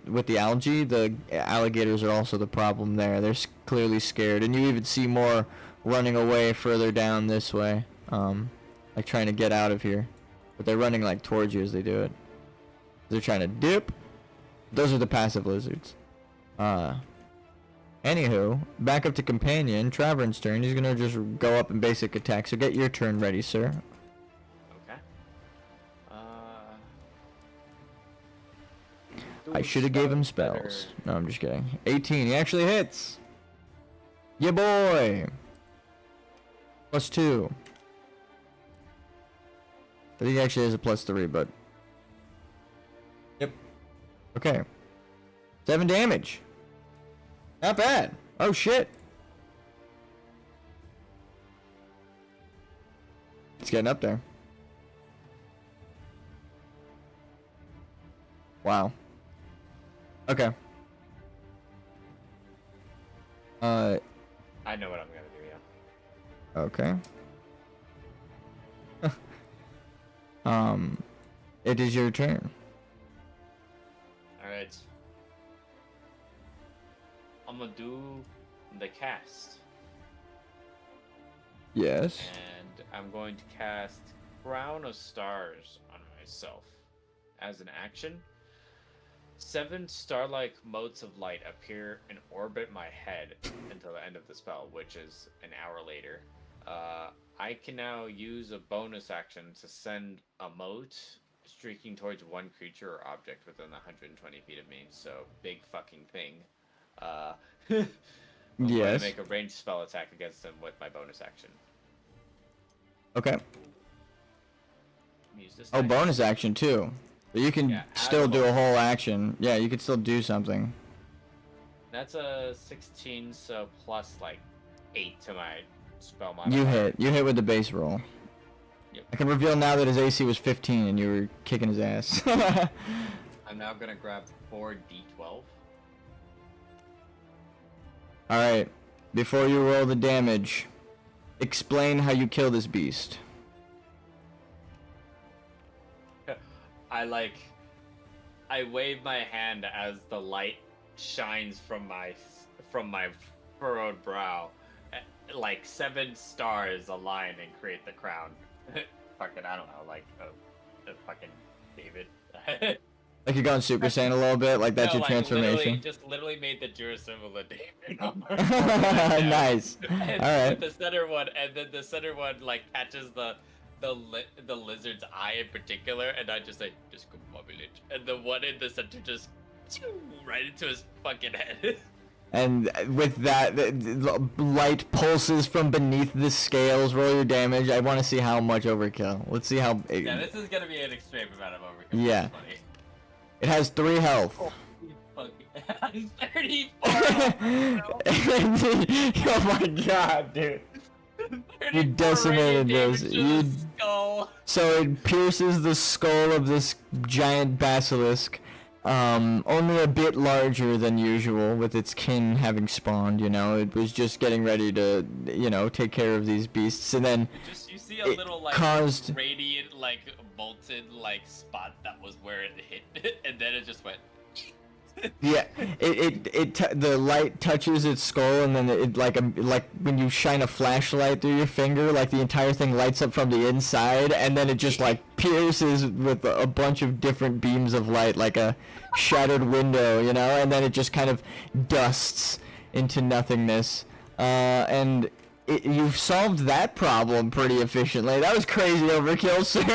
[SPEAKER 1] with the algae, the alligators are also the problem there. They're clearly scared. And you even see more running away further down this way. Like, trying to get out of here. But they're running, like, towards you as they do it. They're trying to dip. Those are the passive lizards. Anywho, back up to companion. Travern's turn. He's gonna just go up and basic attack. So get your turn ready, sir.
[SPEAKER 2] Okay.
[SPEAKER 1] I should have gave him spells. No, I'm just kidding. 18. He actually hits. Yeah, boy. +2. I think he actually has a +3, but. Yep. Okay. 7 damage. Not bad. Oh shit. It's getting up there. Wow. Okay.
[SPEAKER 2] I know what I'm gonna do, yeah.
[SPEAKER 1] Okay. It is your turn.
[SPEAKER 2] Alright. I'm gonna do the cast.
[SPEAKER 1] Yes.
[SPEAKER 2] And I'm going to cast Crown of Stars on myself. As an action, 7 star-like motes of light appear and orbit my head until the end of the spell, which is an hour later. I can now use a bonus action to send a mote streaking towards one creature or object within 120 feet of me. So, big fucking thing. I'm going to make a ranged spell attack against them with my bonus action.
[SPEAKER 1] Okay.
[SPEAKER 2] Use this
[SPEAKER 1] Oh,
[SPEAKER 2] dice.
[SPEAKER 1] bonus action too. But you can still do a whole action. Yeah, you could still do something.
[SPEAKER 2] That's a 16, so plus like 8 to my spell modifier.
[SPEAKER 1] You hit. You hit with the base roll.
[SPEAKER 2] Yep.
[SPEAKER 1] I can reveal now that his AC was 15 and you were kicking his ass.
[SPEAKER 2] I'm now gonna grab 4d12.
[SPEAKER 1] Alright. Before you roll the damage, explain how you kill this beast.
[SPEAKER 2] I wave my hand as the light shines from my furrowed brow. Like 7 stars align and create the crown. Fucking, I don't know, like a fucking David.
[SPEAKER 1] Like you're going Super Saiyan a little bit, like that's
[SPEAKER 2] No,
[SPEAKER 1] your transformation.
[SPEAKER 2] Literally made the Jura symbol of David on my
[SPEAKER 1] Nice.
[SPEAKER 2] And
[SPEAKER 1] Alright.
[SPEAKER 2] the center one, and then the center one like catches the lizard's eye in particular, and I just say, discombobulate. And the one in the center just right into his fucking head.
[SPEAKER 1] And with that, the light pulses from beneath the scales. Roll your damage. I want to see how much overkill. Let's see how.
[SPEAKER 2] Yeah, this is gonna be an extreme amount of overkill.
[SPEAKER 1] Yeah.
[SPEAKER 2] That's funny.
[SPEAKER 1] It has 3 health.
[SPEAKER 2] Fucking 34.
[SPEAKER 1] Oh my god, dude. You decimated this. So it pierces the skull of this giant basilisk. Only a bit larger than usual, with its kin having spawned, you know. It was just getting ready to, you know, take care of these beasts, and then
[SPEAKER 2] you see a little like
[SPEAKER 1] caused
[SPEAKER 2] radiant like molten like spot that was where it hit, and then it just went.
[SPEAKER 1] yeah, the light touches its skull, and then it like when you shine a flashlight through your finger, like the entire thing lights up from the inside, and then it just like pierces with a bunch of different beams of light, like a shattered window, you know, and then it just kind of dusts into nothingness. And you've solved that problem pretty efficiently. That was crazy overkill, sir.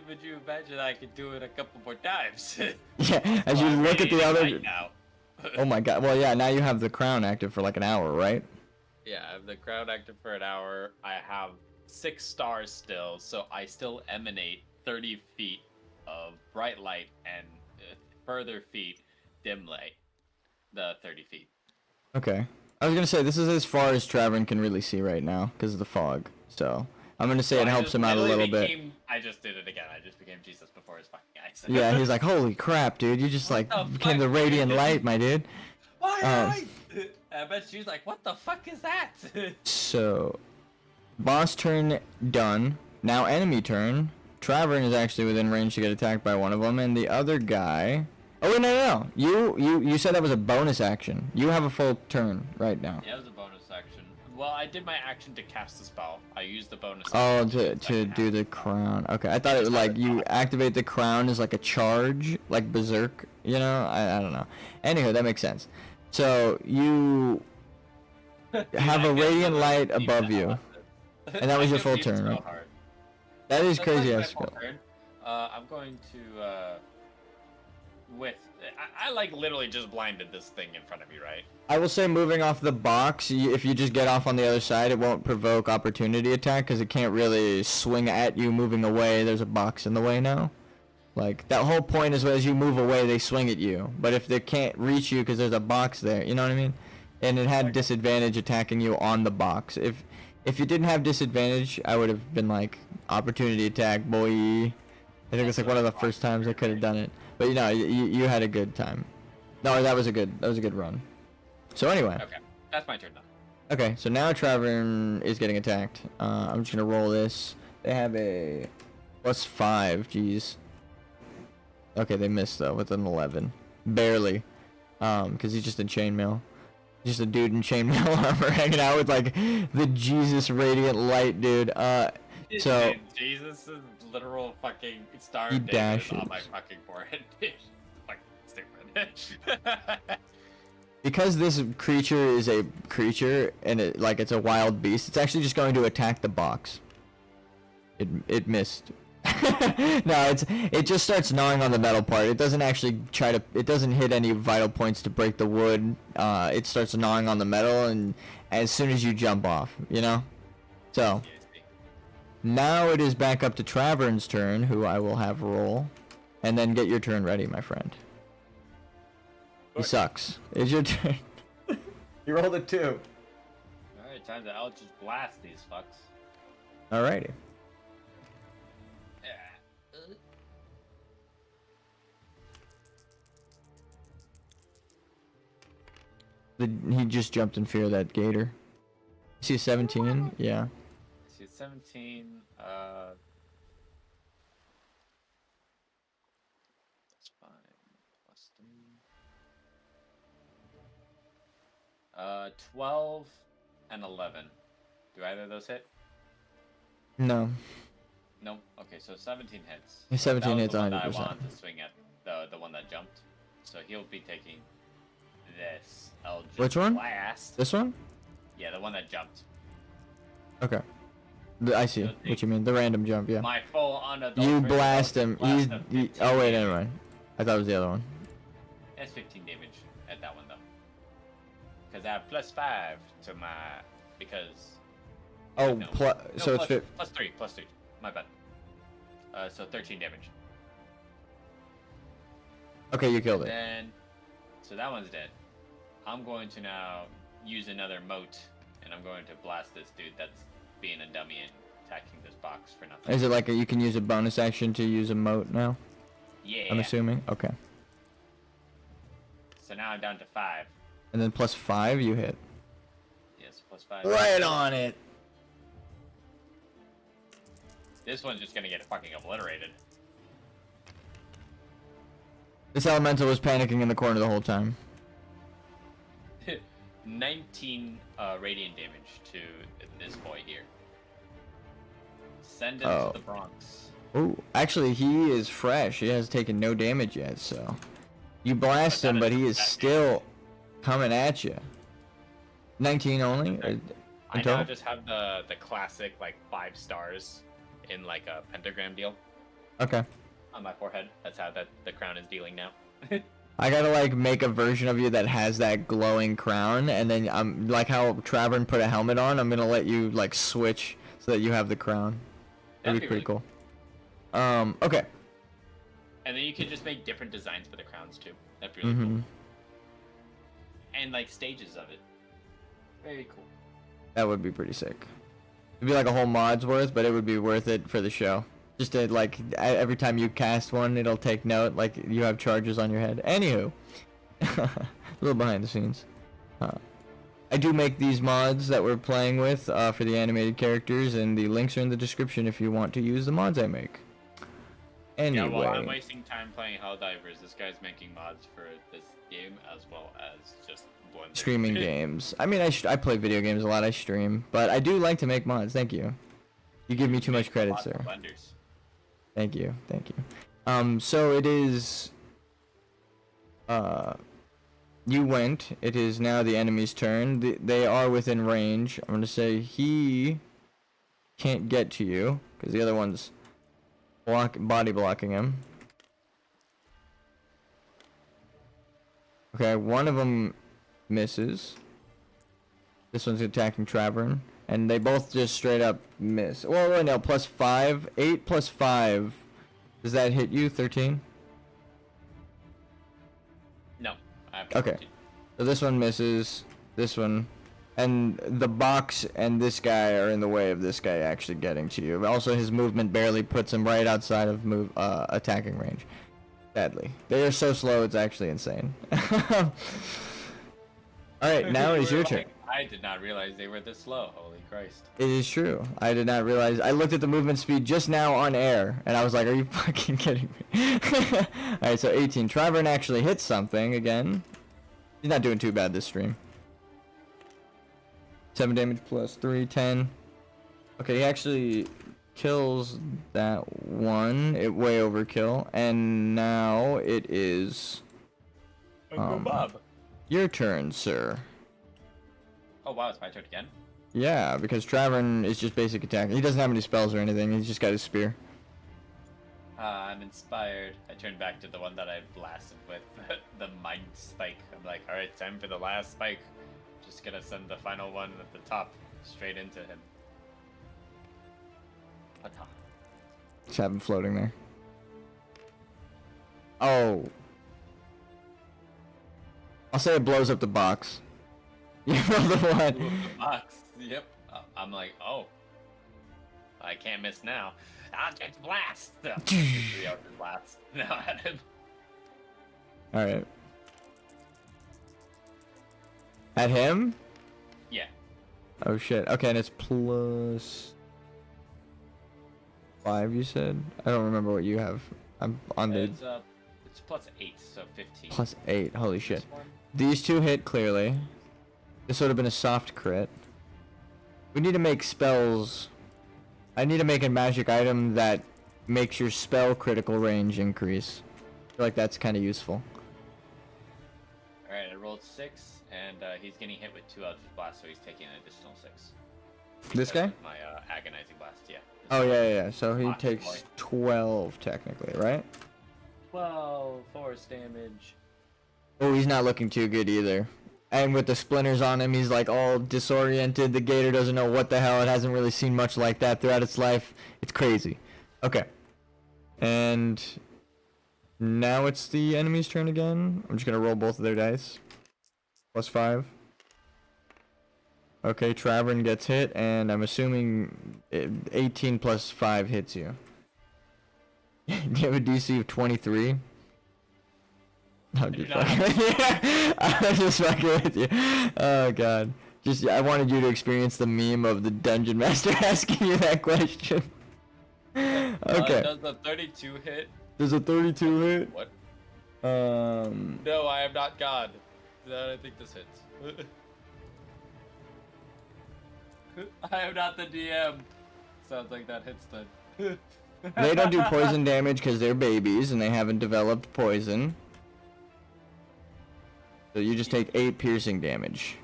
[SPEAKER 2] Would you imagine I could do it a couple more times?
[SPEAKER 1] Yeah, as you look at the other.
[SPEAKER 2] Right now.
[SPEAKER 1] Oh my god. Well, yeah. Now you have the crown active for like an hour, right?
[SPEAKER 2] Yeah, I have the crowd active for an hour. I have 6 stars still, so I still emanate 30 feet of bright light and further feet dim light. The 30 feet.
[SPEAKER 1] Okay. I was gonna say this is as far as Travern can really see right now because of the fog. So I'm gonna say it helps him out a little bit.
[SPEAKER 2] I just did it again. I just became Jesus before his fucking eyes.
[SPEAKER 1] Yeah, he's like, holy crap, dude! You just like became the radiant light, my dude.
[SPEAKER 2] Why? I bet she's like, what the fuck is that?
[SPEAKER 1] So, boss turn done. Now enemy turn. Travern is actually within range to get attacked by one of them, and the other guy. Oh wait, no. You said that was a bonus action. You have a full turn right now.
[SPEAKER 2] Yeah, it was a bonus action. Well, I did my action to cast the spell. I used the bonus.
[SPEAKER 1] Oh,
[SPEAKER 2] action
[SPEAKER 1] to do the crown. Okay, I thought it was like you activate the crown as like a charge, like Berserk. You know, I don't know. Anywho, that makes sense. So you have a radiant light above you, and that was your full turn, right? That is crazy as skill.
[SPEAKER 2] I'm going to I like literally just blinded this thing in front of me, right?
[SPEAKER 1] I will say moving off the box, if you just get off on the other side, it won't provoke opportunity attack because it can't really swing at you moving away. There's a box in the way now. Like, that whole point is as you move away, they swing at you. But if they can't reach you because there's a box there, you know what I mean? And it had disadvantage attacking you on the box. If you didn't have disadvantage, I would have been like, opportunity attack, boy. I think it's like one of the first times I could have done it. But you know, you had a good time. No, that was a good run. So anyway.
[SPEAKER 2] Okay, that's my turn now.
[SPEAKER 1] Okay, so now Travern is getting attacked. I'm just gonna roll this. They have a +5. Jeez. Okay, they missed though with an 11, barely. Cause he's just in chainmail. Just a dude in chainmail armor hanging out with like the Jesus radiant light dude. So
[SPEAKER 2] Jesus is literal fucking star
[SPEAKER 1] he
[SPEAKER 2] of David on
[SPEAKER 1] dashes.
[SPEAKER 2] my fucking forehead. Fucking stupid.
[SPEAKER 1] because this creature is a creature and it's a wild beast, it's actually just going to attack the box. It missed. No, it just starts gnawing on the metal part. It doesn't actually it doesn't hit any vital points to break the wood. It starts gnawing on the metal and as soon as you jump off, you know? So now it is back up to Travern's turn, who I will have roll. And then get your turn ready, my friend. He sucks. It's your turn. You rolled a 2.
[SPEAKER 2] Alright, time to Eldritch Blast these fucks.
[SPEAKER 1] Alrighty. He just jumped in fear of that gator. You see 17? Yeah.
[SPEAKER 2] See, 17, that's fine. +3. 12 and 11. Do either of those hit?
[SPEAKER 1] No.
[SPEAKER 2] Nope. Okay, so 17 hits.
[SPEAKER 1] Yeah, 17 hits
[SPEAKER 2] That was the one that
[SPEAKER 1] 100%.
[SPEAKER 2] I wanted to swing at, the one that jumped. So he'll be taking this Eldritch
[SPEAKER 1] Which one?
[SPEAKER 2] Blast.
[SPEAKER 1] This one?
[SPEAKER 2] Yeah, the one that jumped.
[SPEAKER 1] Okay. I see what you mean. The random jump, yeah.
[SPEAKER 2] My full unadulterated
[SPEAKER 1] You blast him.
[SPEAKER 2] blast of 15
[SPEAKER 1] Oh wait,
[SPEAKER 2] damage.
[SPEAKER 1] never mind. I thought it was the other one.
[SPEAKER 2] That's 15 damage at that one though. Because I have +5 to my because.
[SPEAKER 1] Oh,
[SPEAKER 2] no.
[SPEAKER 1] so it's
[SPEAKER 2] +3. My bad. So 13 damage.
[SPEAKER 1] Okay, you killed it.
[SPEAKER 2] Then, so that one's dead. I'm going to now use another moat, and I'm going to blast this dude that's being a dummy and attacking this box for nothing.
[SPEAKER 1] Is it like you can use a bonus action to use a moat now?
[SPEAKER 2] Yeah.
[SPEAKER 1] I'm assuming. Okay.
[SPEAKER 2] So now I'm down to 5.
[SPEAKER 1] And then +5 you hit.
[SPEAKER 2] Yes, +5.
[SPEAKER 1] Right on it.
[SPEAKER 2] This one's just gonna get fucking obliterated.
[SPEAKER 1] This elemental was panicking in the corner the whole time.
[SPEAKER 2] 19 radiant damage to this boy here. Send him
[SPEAKER 1] Oh.
[SPEAKER 2] to the Bronx.
[SPEAKER 1] Oh, actually he is fresh. He has taken no damage yet, so you blast him, but he is still coming at you. 19 only?
[SPEAKER 2] I now just have the classic like 5 stars in like a pentagram deal
[SPEAKER 1] Okay.
[SPEAKER 2] on my forehead. That's how the crown is dealing now.
[SPEAKER 1] I gotta like make a version of you that has that glowing crown, and then I'm like how Travern put a helmet on. I'm gonna let you like switch so that you have the crown. That'd be pretty
[SPEAKER 2] really
[SPEAKER 1] cool. Okay.
[SPEAKER 2] And then you can just make different designs for the crowns too. That'd be really cool. And like stages of it. Very cool.
[SPEAKER 1] That would be pretty sick. It'd be like a whole mod's worth, but it would be worth it for the show. Just to like every time you cast one, it'll take note like you have charges on your head. Anywho, a little behind the scenes. I do make these mods that we're playing with for the animated characters, and the links are in the description if you want to use the mods I make. Anyway.
[SPEAKER 2] Yeah, well, I'm wasting time playing Helldivers. This guy's making mods for this game as well as just one
[SPEAKER 1] Streaming games. I mean, I play video games a lot. I stream, but I do like to make mods. Thank you. You give me too much credit, sir.
[SPEAKER 2] Blenders.
[SPEAKER 1] Thank you. So it is. You went. It is now the enemy's turn. They are within range. I'm gonna say he can't get to you because the other one's body blocking him. Okay, one of them misses. This one's attacking Travern, and they both just straight up miss. Well, wait, no, +5. 8 plus 5. Does that hit you? 13?
[SPEAKER 2] No. I have
[SPEAKER 1] Okay.
[SPEAKER 2] 14.
[SPEAKER 1] So this one misses. This one. And the box and this guy are in the way of this guy actually getting to you. Also, his movement barely puts him right outside of attacking range. Sadly. They are so slow, it's actually insane. Alright, now it's your turn.
[SPEAKER 2] I did not realize they were this slow. Holy Christ.
[SPEAKER 1] It is true. I did not realize. I looked at the movement speed just now on air, and I was like, are you fucking kidding me? Alright, so 18. Travern actually hits something again. He's not doing too bad this stream. 7 damage plus 3, 10. Okay, he actually kills that one. It way overkill. And now it is
[SPEAKER 2] Bob.
[SPEAKER 1] your turn, sir.
[SPEAKER 2] Oh wow, it's my turn again.
[SPEAKER 1] Yeah, because Travern is just basic attack. He doesn't have any spells or anything. He's just got his spear.
[SPEAKER 2] I'm inspired. I turned back to the one that I blasted with the mind spike. I'm like, all right, time for the last spike. Just gonna send the final one at the top straight into him. Ata.
[SPEAKER 1] Just have him floating there. Oh. I'll say it blows up the box. You know the
[SPEAKER 2] Blew
[SPEAKER 1] one.
[SPEAKER 2] up the box. Yep. I'm like, oh. I can't miss now. I'll just blast. 3 hours blast. Now at him.
[SPEAKER 1] Alright. At him?
[SPEAKER 2] Yeah.
[SPEAKER 1] Oh shit. Okay, and it's plus 5, you said? I don't remember what you have. I'm on the
[SPEAKER 2] It's plus 8, so 15.
[SPEAKER 1] plus 8. Holy shit.
[SPEAKER 2] This one?
[SPEAKER 1] These two hit clearly. This would have been a soft crit. We need to make spells. I need to make a magic item that makes your spell critical range increase. I feel like that's kind of useful.
[SPEAKER 2] Alright, I rolled 6, and he's getting hit with 2 Eldritch Blasts, so he's taking an additional 6.
[SPEAKER 1] This guy?
[SPEAKER 2] My agonizing blast, yeah.
[SPEAKER 1] Oh yeah. So he
[SPEAKER 2] Hot
[SPEAKER 1] takes
[SPEAKER 2] boy.
[SPEAKER 1] 12 technically, right?
[SPEAKER 2] 12 force damage.
[SPEAKER 1] Oh, he's not looking too good either. And with the splinters on him, he's like all disoriented. The gator doesn't know what the hell. It hasn't really seen much like that throughout its life. It's crazy. Okay. And now it's the enemy's turn again. I'm just gonna roll both of their dice. Plus 5. Okay, Travern gets hit, and I'm assuming 18 plus 5 hits you. Do you have a DC of 23? I'm just fucking with you. I'm just fucking with you. Oh god. Just I wanted you to experience the meme of the dungeon master asking you that question. Okay.
[SPEAKER 2] Does the 32 hit?
[SPEAKER 1] There's a 32 hit.
[SPEAKER 2] What?
[SPEAKER 1] No,
[SPEAKER 2] I am not God. I think this hits. I am not the DM. Sounds like that hits then.
[SPEAKER 1] They don't do poison damage because they're babies and they haven't developed poison. So you just take 8 piercing damage.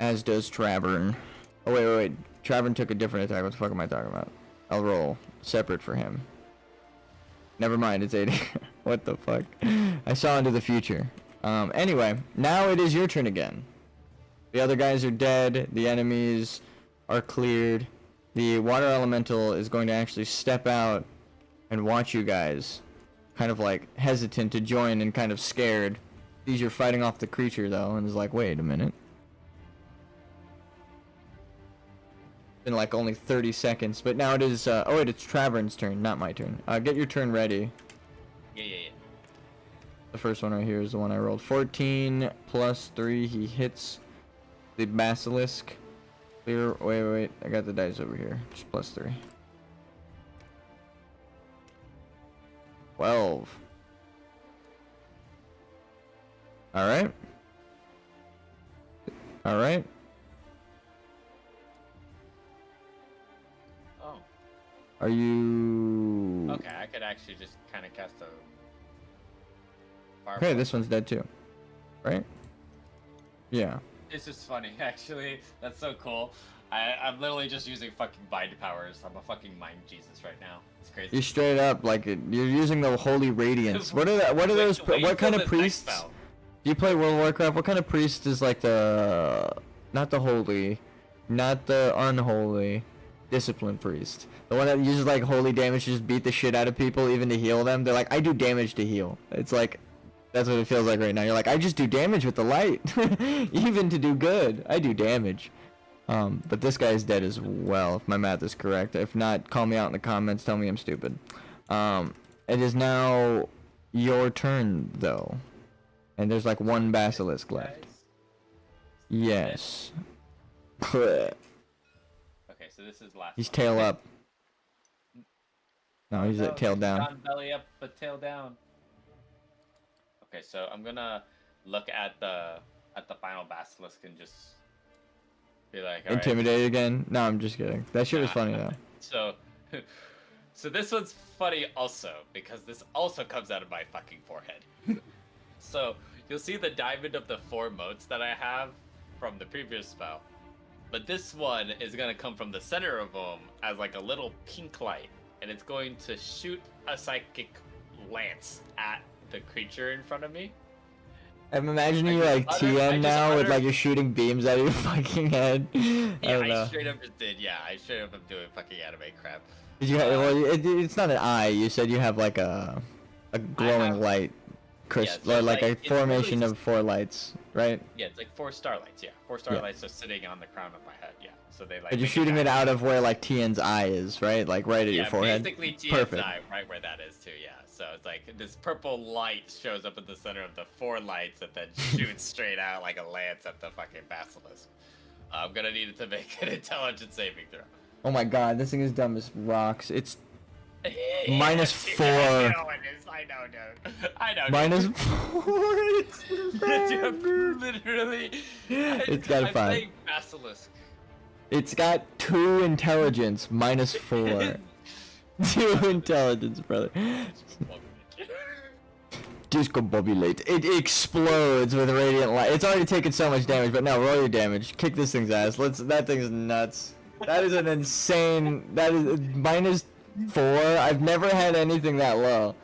[SPEAKER 1] As does Travern. Oh wait. Travern took a different attack. What the fuck am I talking about? I'll roll separate for him. Never mind, it's 80. What the fuck? I saw into the future. Anyway, now it is your turn again. The other guys are dead. The enemies are cleared. The water elemental is going to actually step out and watch you guys. Kind of like hesitant to join and kind of scared. Sees you're fighting off the creature though and is like, wait a minute. Been like only 30 seconds, but now it is, oh wait, it's Travern's turn, not my turn. Get your turn ready.
[SPEAKER 2] Yeah.
[SPEAKER 1] The first one right here is the one I rolled. 14 plus 3, he hits the basilisk. Clear, wait, I got the dice over here. Just plus 3. 12. Alright.
[SPEAKER 2] Oh.
[SPEAKER 1] Are you...
[SPEAKER 2] Okay, I could actually just kind of cast a...
[SPEAKER 1] Okay, this one's dead too. Right? Yeah.
[SPEAKER 2] It's just funny, actually. That's so cool. I'm literally just using fucking mind powers. I'm a fucking mind Jesus right now. It's crazy.
[SPEAKER 1] You're straight up like you're using the holy radiance. What are those? What kind of priests? Do you play World of Warcraft? What kind of priest is like not the holy, not the unholy, disciplined priest? The one that uses like holy damage to just beat the shit out of people, even to heal them. They're like, I do damage to heal. It's like, that's what it feels like right now. You're like, I just do damage with the light, even to do good. I do damage. But this guy's dead as well, if my math is correct. If not, call me out in the comments. Tell me I'm stupid. It is now your turn though. And there's like one basilisk left. Yes.
[SPEAKER 2] Okay, so this is last.
[SPEAKER 1] He's
[SPEAKER 2] one.
[SPEAKER 1] tail up. No, he's
[SPEAKER 2] No,
[SPEAKER 1] tail down.
[SPEAKER 2] Not belly up, but tail down. Okay, so I'm gonna look at the final basilisk and just be like, all right.
[SPEAKER 1] Intimidate again? No, I'm just kidding. That shit was funny though.
[SPEAKER 2] So this one's funny also because this also comes out of my fucking forehead. So you'll see the diamond of the 4 motes that I have from the previous spell, but this one is gonna come from the center of them as like a little pink light, and it's going to shoot a psychic lance at the creature in front of me.
[SPEAKER 1] I'm imagining you like TN now with like you're shooting beams out of your fucking head.
[SPEAKER 2] Yeah, I straight up just did. Yeah, I straight up am doing fucking anime crap.
[SPEAKER 1] Did you it's not an eye. You said you have like a glowing light.
[SPEAKER 2] Yeah,
[SPEAKER 1] like a formation
[SPEAKER 2] really
[SPEAKER 1] of 4 lights, right?
[SPEAKER 2] Yeah, it's like 4 starlights. Yeah, 4 starlights just sitting on the crown of my head. Yeah, so they like.
[SPEAKER 1] But you're shooting it out of where like TN's eye is, right? Like right at your forehead.
[SPEAKER 2] Basically TN's
[SPEAKER 1] Perfect.
[SPEAKER 2] eye, right where that is too. Yeah, so it's like this purple light shows up in the center of the 4 lights that then shoots straight out like a lance at the fucking basilisk. I'm gonna need it to make an intelligence saving throw.
[SPEAKER 1] Oh my god, this thing is dumb as rocks. It's -4.
[SPEAKER 2] I know it is. I know, dude. I know.
[SPEAKER 1] -4. It's bad, dude.
[SPEAKER 2] Literally.
[SPEAKER 1] It's got a 5.
[SPEAKER 2] Playing basilisk.
[SPEAKER 1] It's got 2 intelligence, -4. 2 intelligence, brother. Discombobulate. It explodes with radiant light. It's already taken so much damage, but no, roll your damage. Kick this thing's ass. That thing's nuts. That is an insane. That is -4. I've never had anything that low.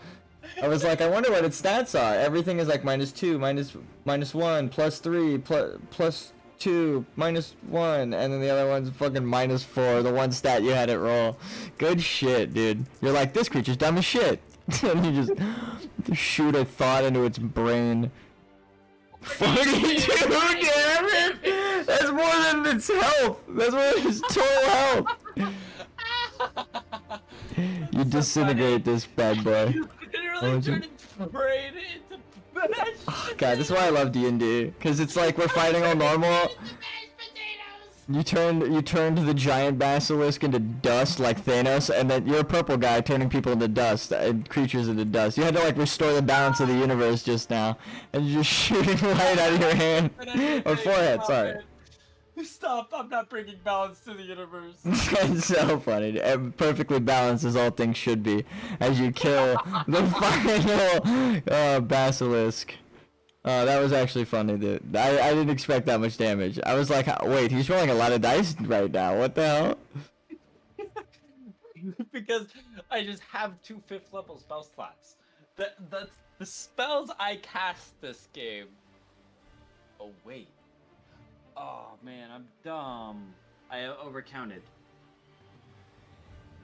[SPEAKER 1] I was like, I wonder what its stats are. Everything is like -2, -1, +3, +2, -1, and then the other one's fucking -4. The one stat you had it roll. Good shit, dude. You're like, this creature's dumb as shit. And you just shoot a thought into its brain. 42 damage! That's more than its health! That's more than its total health! You disintegrate this bad boy.
[SPEAKER 2] You literally turned its brain into mashed
[SPEAKER 1] Oh, God, this is why I love D&D. Because it's like we're fighting all normal. You turned the giant basilisk into dust like Thanos, and then you're a purple guy turning people into dust and creatures into dust. You had to like restore the balance of the universe just now, and you're just shooting light out of your hand or forehead. Sorry.
[SPEAKER 2] Stop! I'm not bringing balance to the universe.
[SPEAKER 1] It's so funny. Perfectly balanced as all things should be, as you kill the final basilisk. That was actually funny, dude. I didn't expect that much damage. I was like, wait, he's rolling a lot of dice right now. What the hell?
[SPEAKER 2] Because I just have 2 5th level spell slots. The spells I cast this game. Oh wait. Oh man, I'm dumb. I overcounted.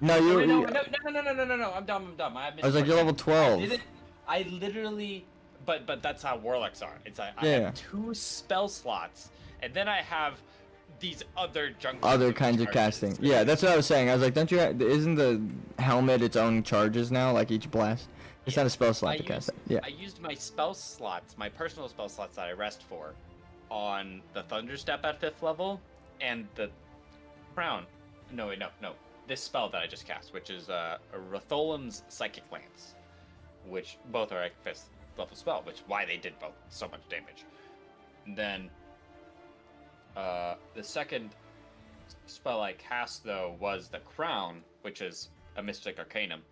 [SPEAKER 1] No, you.
[SPEAKER 2] Wait, no, I'm dumb. I
[SPEAKER 1] was like, you're level 12.
[SPEAKER 2] I literally. But that's how warlocks are. It's like I
[SPEAKER 1] Yeah.
[SPEAKER 2] have 2 spell slots, and then I have these other
[SPEAKER 1] Other kinds of casting. Yeah, that's what I was saying. I was like, don't you? Isn't the helmet its own charges now? Like each blast. It's not a spell slot to cast it. Yeah.
[SPEAKER 2] I used my spell slots, my personal spell slots that I rest for, on the Thunderstep at 5th level, and the Crown. No, wait, no. This spell that I just cast, which is Ratholin's Psychic Lance, which both are like 5th level spell, which why they did both so much damage. And then the second spell I cast though was the Crown, which is a Mystic Arcanum,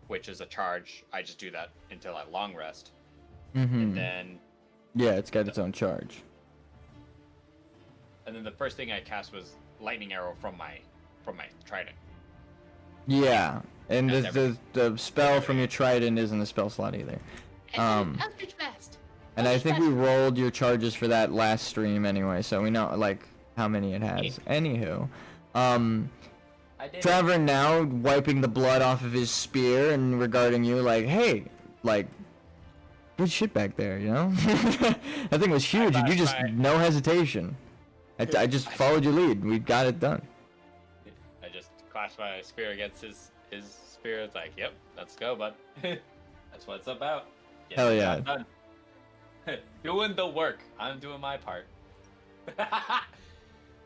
[SPEAKER 2] which is a charge. I just do that until I long rest. And then
[SPEAKER 1] yeah, it's got its own charge.
[SPEAKER 2] And then the first thing I cast was lightning arrow from my trident.
[SPEAKER 1] Yeah, and
[SPEAKER 2] That's
[SPEAKER 1] the spell from your trident isn't a spell slot either.
[SPEAKER 3] And Eldritch Blast.
[SPEAKER 1] And I think we rolled your charges for that last stream anyway, so we know like how many it has. Anywho,
[SPEAKER 4] I did.
[SPEAKER 1] Trevor now wiping the blood off of his spear and regarding you like, hey, like, good shit back there, you know? That thing was huge, and you just no hesitation. I just followed your lead. We got it done.
[SPEAKER 2] I just clashed my spear against his spear. It's like, yep, let's go, bud. That's what it's about. Get
[SPEAKER 1] Hell
[SPEAKER 2] the
[SPEAKER 1] yeah.
[SPEAKER 2] job done. Doing the work. I'm doing my part.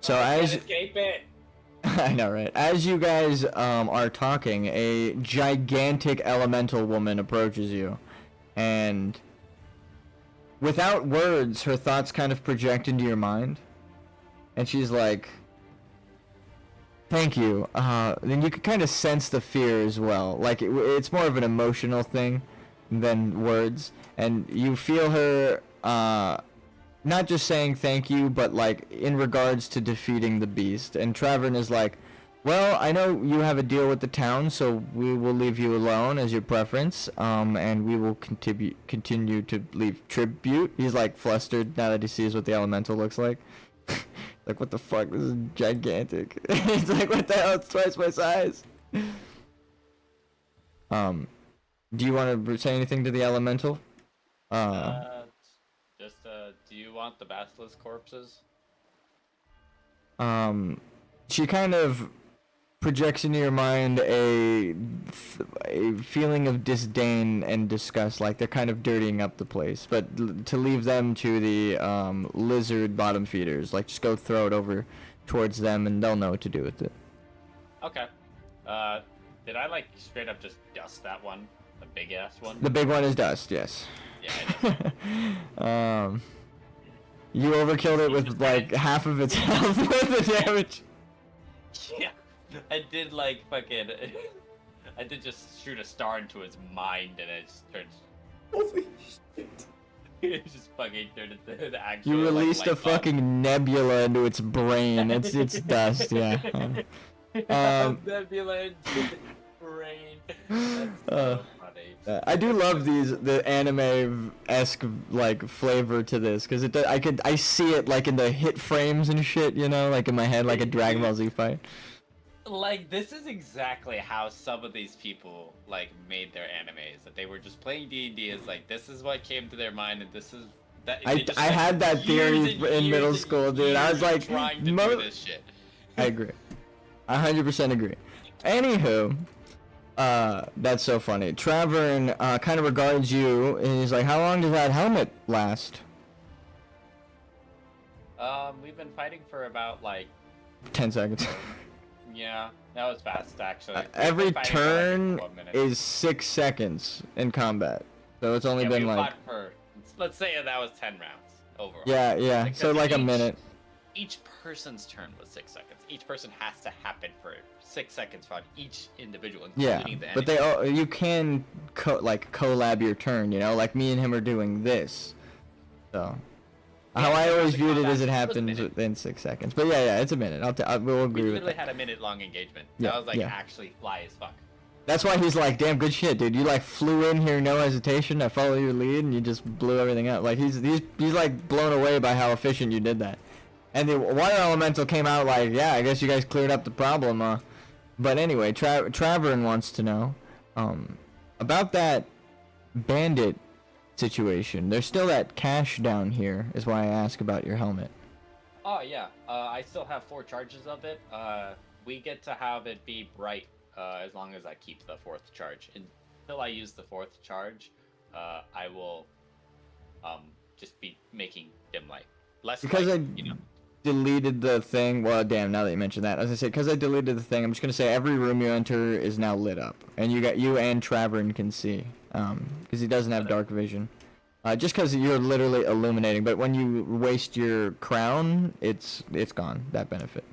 [SPEAKER 1] So
[SPEAKER 2] I
[SPEAKER 1] as
[SPEAKER 2] can't escape it.
[SPEAKER 1] I know, right? As you guys are talking, a gigantic elemental woman approaches you, and without words, her thoughts kind of project into your mind, and she's like, "Thank you." Then you can kind of sense the fear as well. Like it's more of an emotional thing than words, and you feel her not just saying thank you, but like in regards to defeating the beast. And Travern is like, well, I know you have a deal with the town, so we will leave you alone as your preference, and we will continue to leave tribute. He's like flustered now that he sees what the elemental looks like. Like, what the fuck, this is gigantic. He's like, what the hell, it's twice my size. Do you want to say anything to the elemental?
[SPEAKER 2] Do you want the basilisk corpses?
[SPEAKER 1] She kind of projects into your mind a feeling of disdain and disgust, like they're kind of dirtying up the place, but to leave them to the lizard bottom feeders, like just go throw it over towards them and they'll know what to do with it.
[SPEAKER 2] Okay. Did I like straight up just dust that one? The big ass one?
[SPEAKER 1] The big one is dust, yes.
[SPEAKER 2] Yeah, I did.
[SPEAKER 1] You overkilled it with like half of its health with the damage.
[SPEAKER 2] Yeah, I did like fucking. I did just shoot a star into its mind and it just turned.
[SPEAKER 1] Holy shit.
[SPEAKER 2] It just fucking turned into the actual.
[SPEAKER 1] You released
[SPEAKER 2] like,
[SPEAKER 1] a fucking nebula into its brain. It's dust, yeah.
[SPEAKER 2] Nebula into its brain. That's so funny.
[SPEAKER 1] I do love the anime-esque like flavor to this, because I see it like in the hit frames and shit, you know, like in my head, like a Dragon Ball Z fight.
[SPEAKER 2] Like, this is exactly how some of these people like made their animes. That they were just playing D&D as like, this is what came to their mind, and this is that.
[SPEAKER 1] I had that theory in middle school, dude. I was like,
[SPEAKER 2] trying to do this shit.
[SPEAKER 1] I agree. I 100% agree. Anywho. That's so funny. Travern kind of regards you, and he's like, how long does that helmet last?
[SPEAKER 2] We've been fighting for about like
[SPEAKER 1] 10 seconds.
[SPEAKER 2] Yeah, that was fast actually.
[SPEAKER 1] Every
[SPEAKER 2] We've been fighting for,
[SPEAKER 1] turn
[SPEAKER 2] like, 4 minutes.
[SPEAKER 1] is 6 seconds in combat. So it's only
[SPEAKER 2] Yeah,
[SPEAKER 1] been
[SPEAKER 2] we
[SPEAKER 1] like...
[SPEAKER 2] fought for, let's say that was 10 rounds overall.
[SPEAKER 1] Yeah, so
[SPEAKER 2] Because
[SPEAKER 1] like a
[SPEAKER 2] each-
[SPEAKER 1] minute.
[SPEAKER 2] Each person's turn was 6 seconds. Each person has to happen for 6 seconds for each individual,
[SPEAKER 1] Yeah,
[SPEAKER 2] including the
[SPEAKER 1] but they
[SPEAKER 2] enemy.
[SPEAKER 1] all, you can collab your turn, you know? Like me and him are doing this. So... How I always viewed it as it happens within 6 seconds. But yeah, it's a minute. We'll
[SPEAKER 2] We
[SPEAKER 1] agree with
[SPEAKER 2] literally
[SPEAKER 1] that.
[SPEAKER 2] had a minute-long engagement.
[SPEAKER 1] Yeah,
[SPEAKER 2] That was like
[SPEAKER 1] yeah.
[SPEAKER 2] actually fly as fuck.
[SPEAKER 1] That's why he's like, damn, good shit, dude. You like flew in here, no hesitation. I follow your lead, and you just blew everything up. Like he's like blown away by how efficient you did that. And the water elemental came out like, yeah, I guess you guys cleared up the problem. But anyway, Travern wants to know about that bandit situation. There's still that cache down here, is why I ask about your helmet.
[SPEAKER 2] Oh yeah, I still have 4 charges of it. We get to have it be bright as long as I keep the 4th charge. Until I use the 4th charge, I will just be making dim light. Less
[SPEAKER 1] Because
[SPEAKER 2] light,
[SPEAKER 1] I
[SPEAKER 2] you know.
[SPEAKER 1] deleted the thing. Well, damn, now that you mentioned that, as I said, because I deleted the thing, I'm just gonna say every room you enter is now lit up, and you and Travern can see, because he doesn't have dark vision. Just because you're literally illuminating, but when you waste your crown, it's gone, that benefit.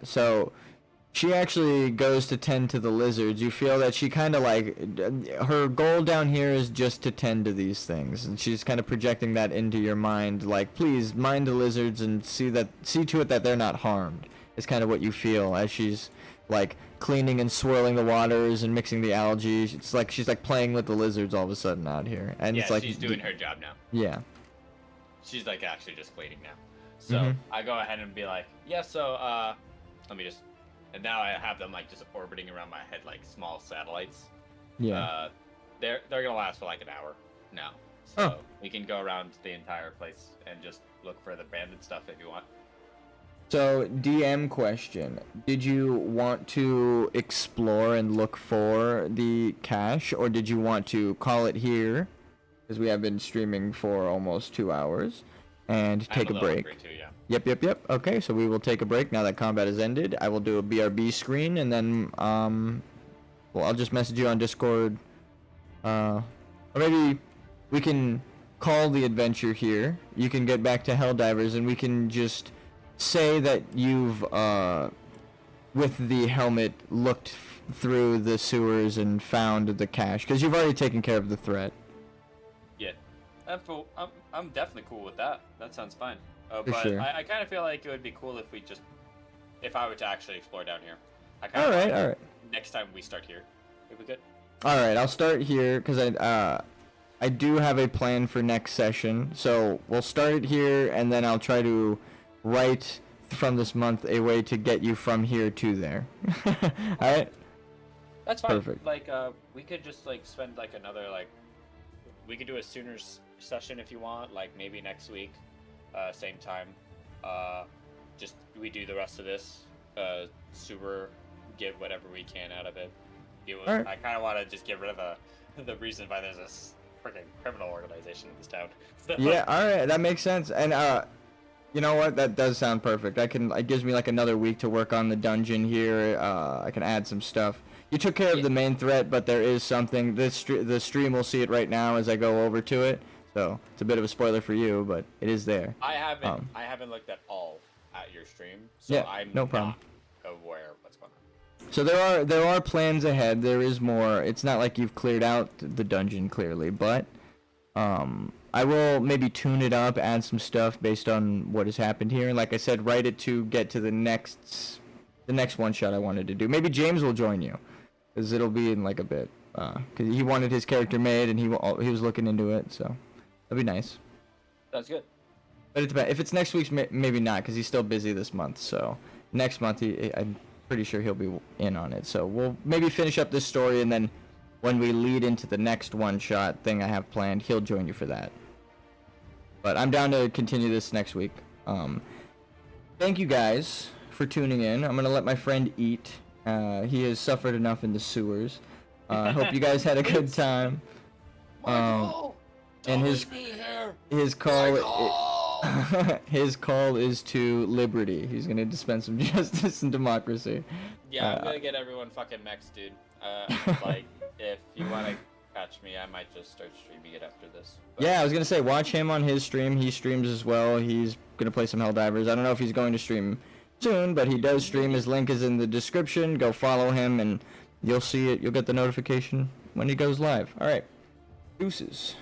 [SPEAKER 1] So she actually goes to tend to the lizards. You feel that she kind of like, her goal down here is just to tend to these things, and she's kind of projecting that into your mind, like, please mind the lizards and see to it that they're not harmed. is kind of what you feel as she's like cleaning and swirling the waters and mixing the algae. It's like she's like playing with the lizards all of a sudden out here, and
[SPEAKER 2] Yeah,
[SPEAKER 1] it's like
[SPEAKER 2] she's doing her job now.
[SPEAKER 1] Yeah.
[SPEAKER 2] She's like actually just cleaning now. So
[SPEAKER 1] Mhm.
[SPEAKER 2] I go ahead and be like, yeah, so let me just, and now I have them like just orbiting around my head like small satellites.
[SPEAKER 1] Yeah.
[SPEAKER 2] They're gonna last for like an hour now. So we can go around the entire place and just look for the banded stuff if you want.
[SPEAKER 1] So, DM question. Did you want to explore and look for the cache, or did you want to call it here? Because we have been streaming for almost 2 hours. And take a break.
[SPEAKER 2] Too, yeah.
[SPEAKER 1] Yep. Okay, so we will take a break now that combat has ended. I will do a BRB screen, and then, well, I'll just message you on Discord. Or maybe we can call the adventure here. You can get back to Helldivers, and we can just say that you've with the helmet looked through the sewers and found the cache, because you've already taken care of the threat.
[SPEAKER 2] Yeah, I'm definitely cool with that. That sounds fine.
[SPEAKER 1] For
[SPEAKER 2] But
[SPEAKER 1] sure.
[SPEAKER 2] I kind of feel like it would be cool if we just, if I were to actually explore down here.
[SPEAKER 1] All right.
[SPEAKER 2] Next time we start here, if we could.
[SPEAKER 1] All right, I'll start here because I do have a plan for next session. So we'll start it here, and then I'll try to write from this month a way to get you from here to there. All right.
[SPEAKER 2] That's fine.
[SPEAKER 1] Perfect.
[SPEAKER 2] Like, we could just like spend like another like, we could do a sooner session if you want. Like maybe next week, same time. Just we do the rest of this. Super, get whatever we can out of it.
[SPEAKER 1] Alright.
[SPEAKER 2] I kind of want to just get rid of the reason why there's this freaking criminal organization in this town. So,
[SPEAKER 1] Yeah. All right, that makes sense. And you know what? That does sound perfect. It gives me like another week to work on the dungeon here. I can add some stuff. You took care of the main threat, but there is something. The stream will see it right now as I go over to it. So it's a bit of a spoiler for you, but it is there.
[SPEAKER 2] I haven't looked at all at your stream, so
[SPEAKER 1] Yeah,
[SPEAKER 2] I'm
[SPEAKER 1] no problem.
[SPEAKER 2] not aware of what's going on.
[SPEAKER 1] So there are plans ahead. There is more. It's not like you've cleared out the dungeon clearly, but I will maybe tune it up, add some stuff based on what has happened here, and like I said, write it to get to the next one shot I wanted to do. Maybe James will join you, because it'll be in like a bit. Because he wanted his character made, and he was looking into it, so that'd be nice.
[SPEAKER 2] That's good.
[SPEAKER 1] But it depends. If it's next week's, maybe not, because he's still busy this month. So next month, I'm pretty sure he'll be in on it. So we'll maybe finish up this story, and then when we lead into the next one-shot thing I have planned, he'll join you for that. But I'm down to continue this next week. Thank you guys for tuning in. I'm gonna let my friend eat. He has suffered enough in the sewers. Hope you guys had a good time.
[SPEAKER 4] Michael,
[SPEAKER 1] And his call his call is to liberty. He's gonna dispense some justice and democracy.
[SPEAKER 2] Yeah, I'm gonna get everyone fucking mexed, dude. Like, if you wanna catch me, I might just start streaming it after this. But
[SPEAKER 1] Yeah, I was gonna say, watch him on his stream. He streams as well. He's gonna play some Helldivers. I don't know if he's going to stream soon, but he does stream. His link is in the description. Go follow him, and you'll see it. You'll get the notification when he goes live. All right, deuces.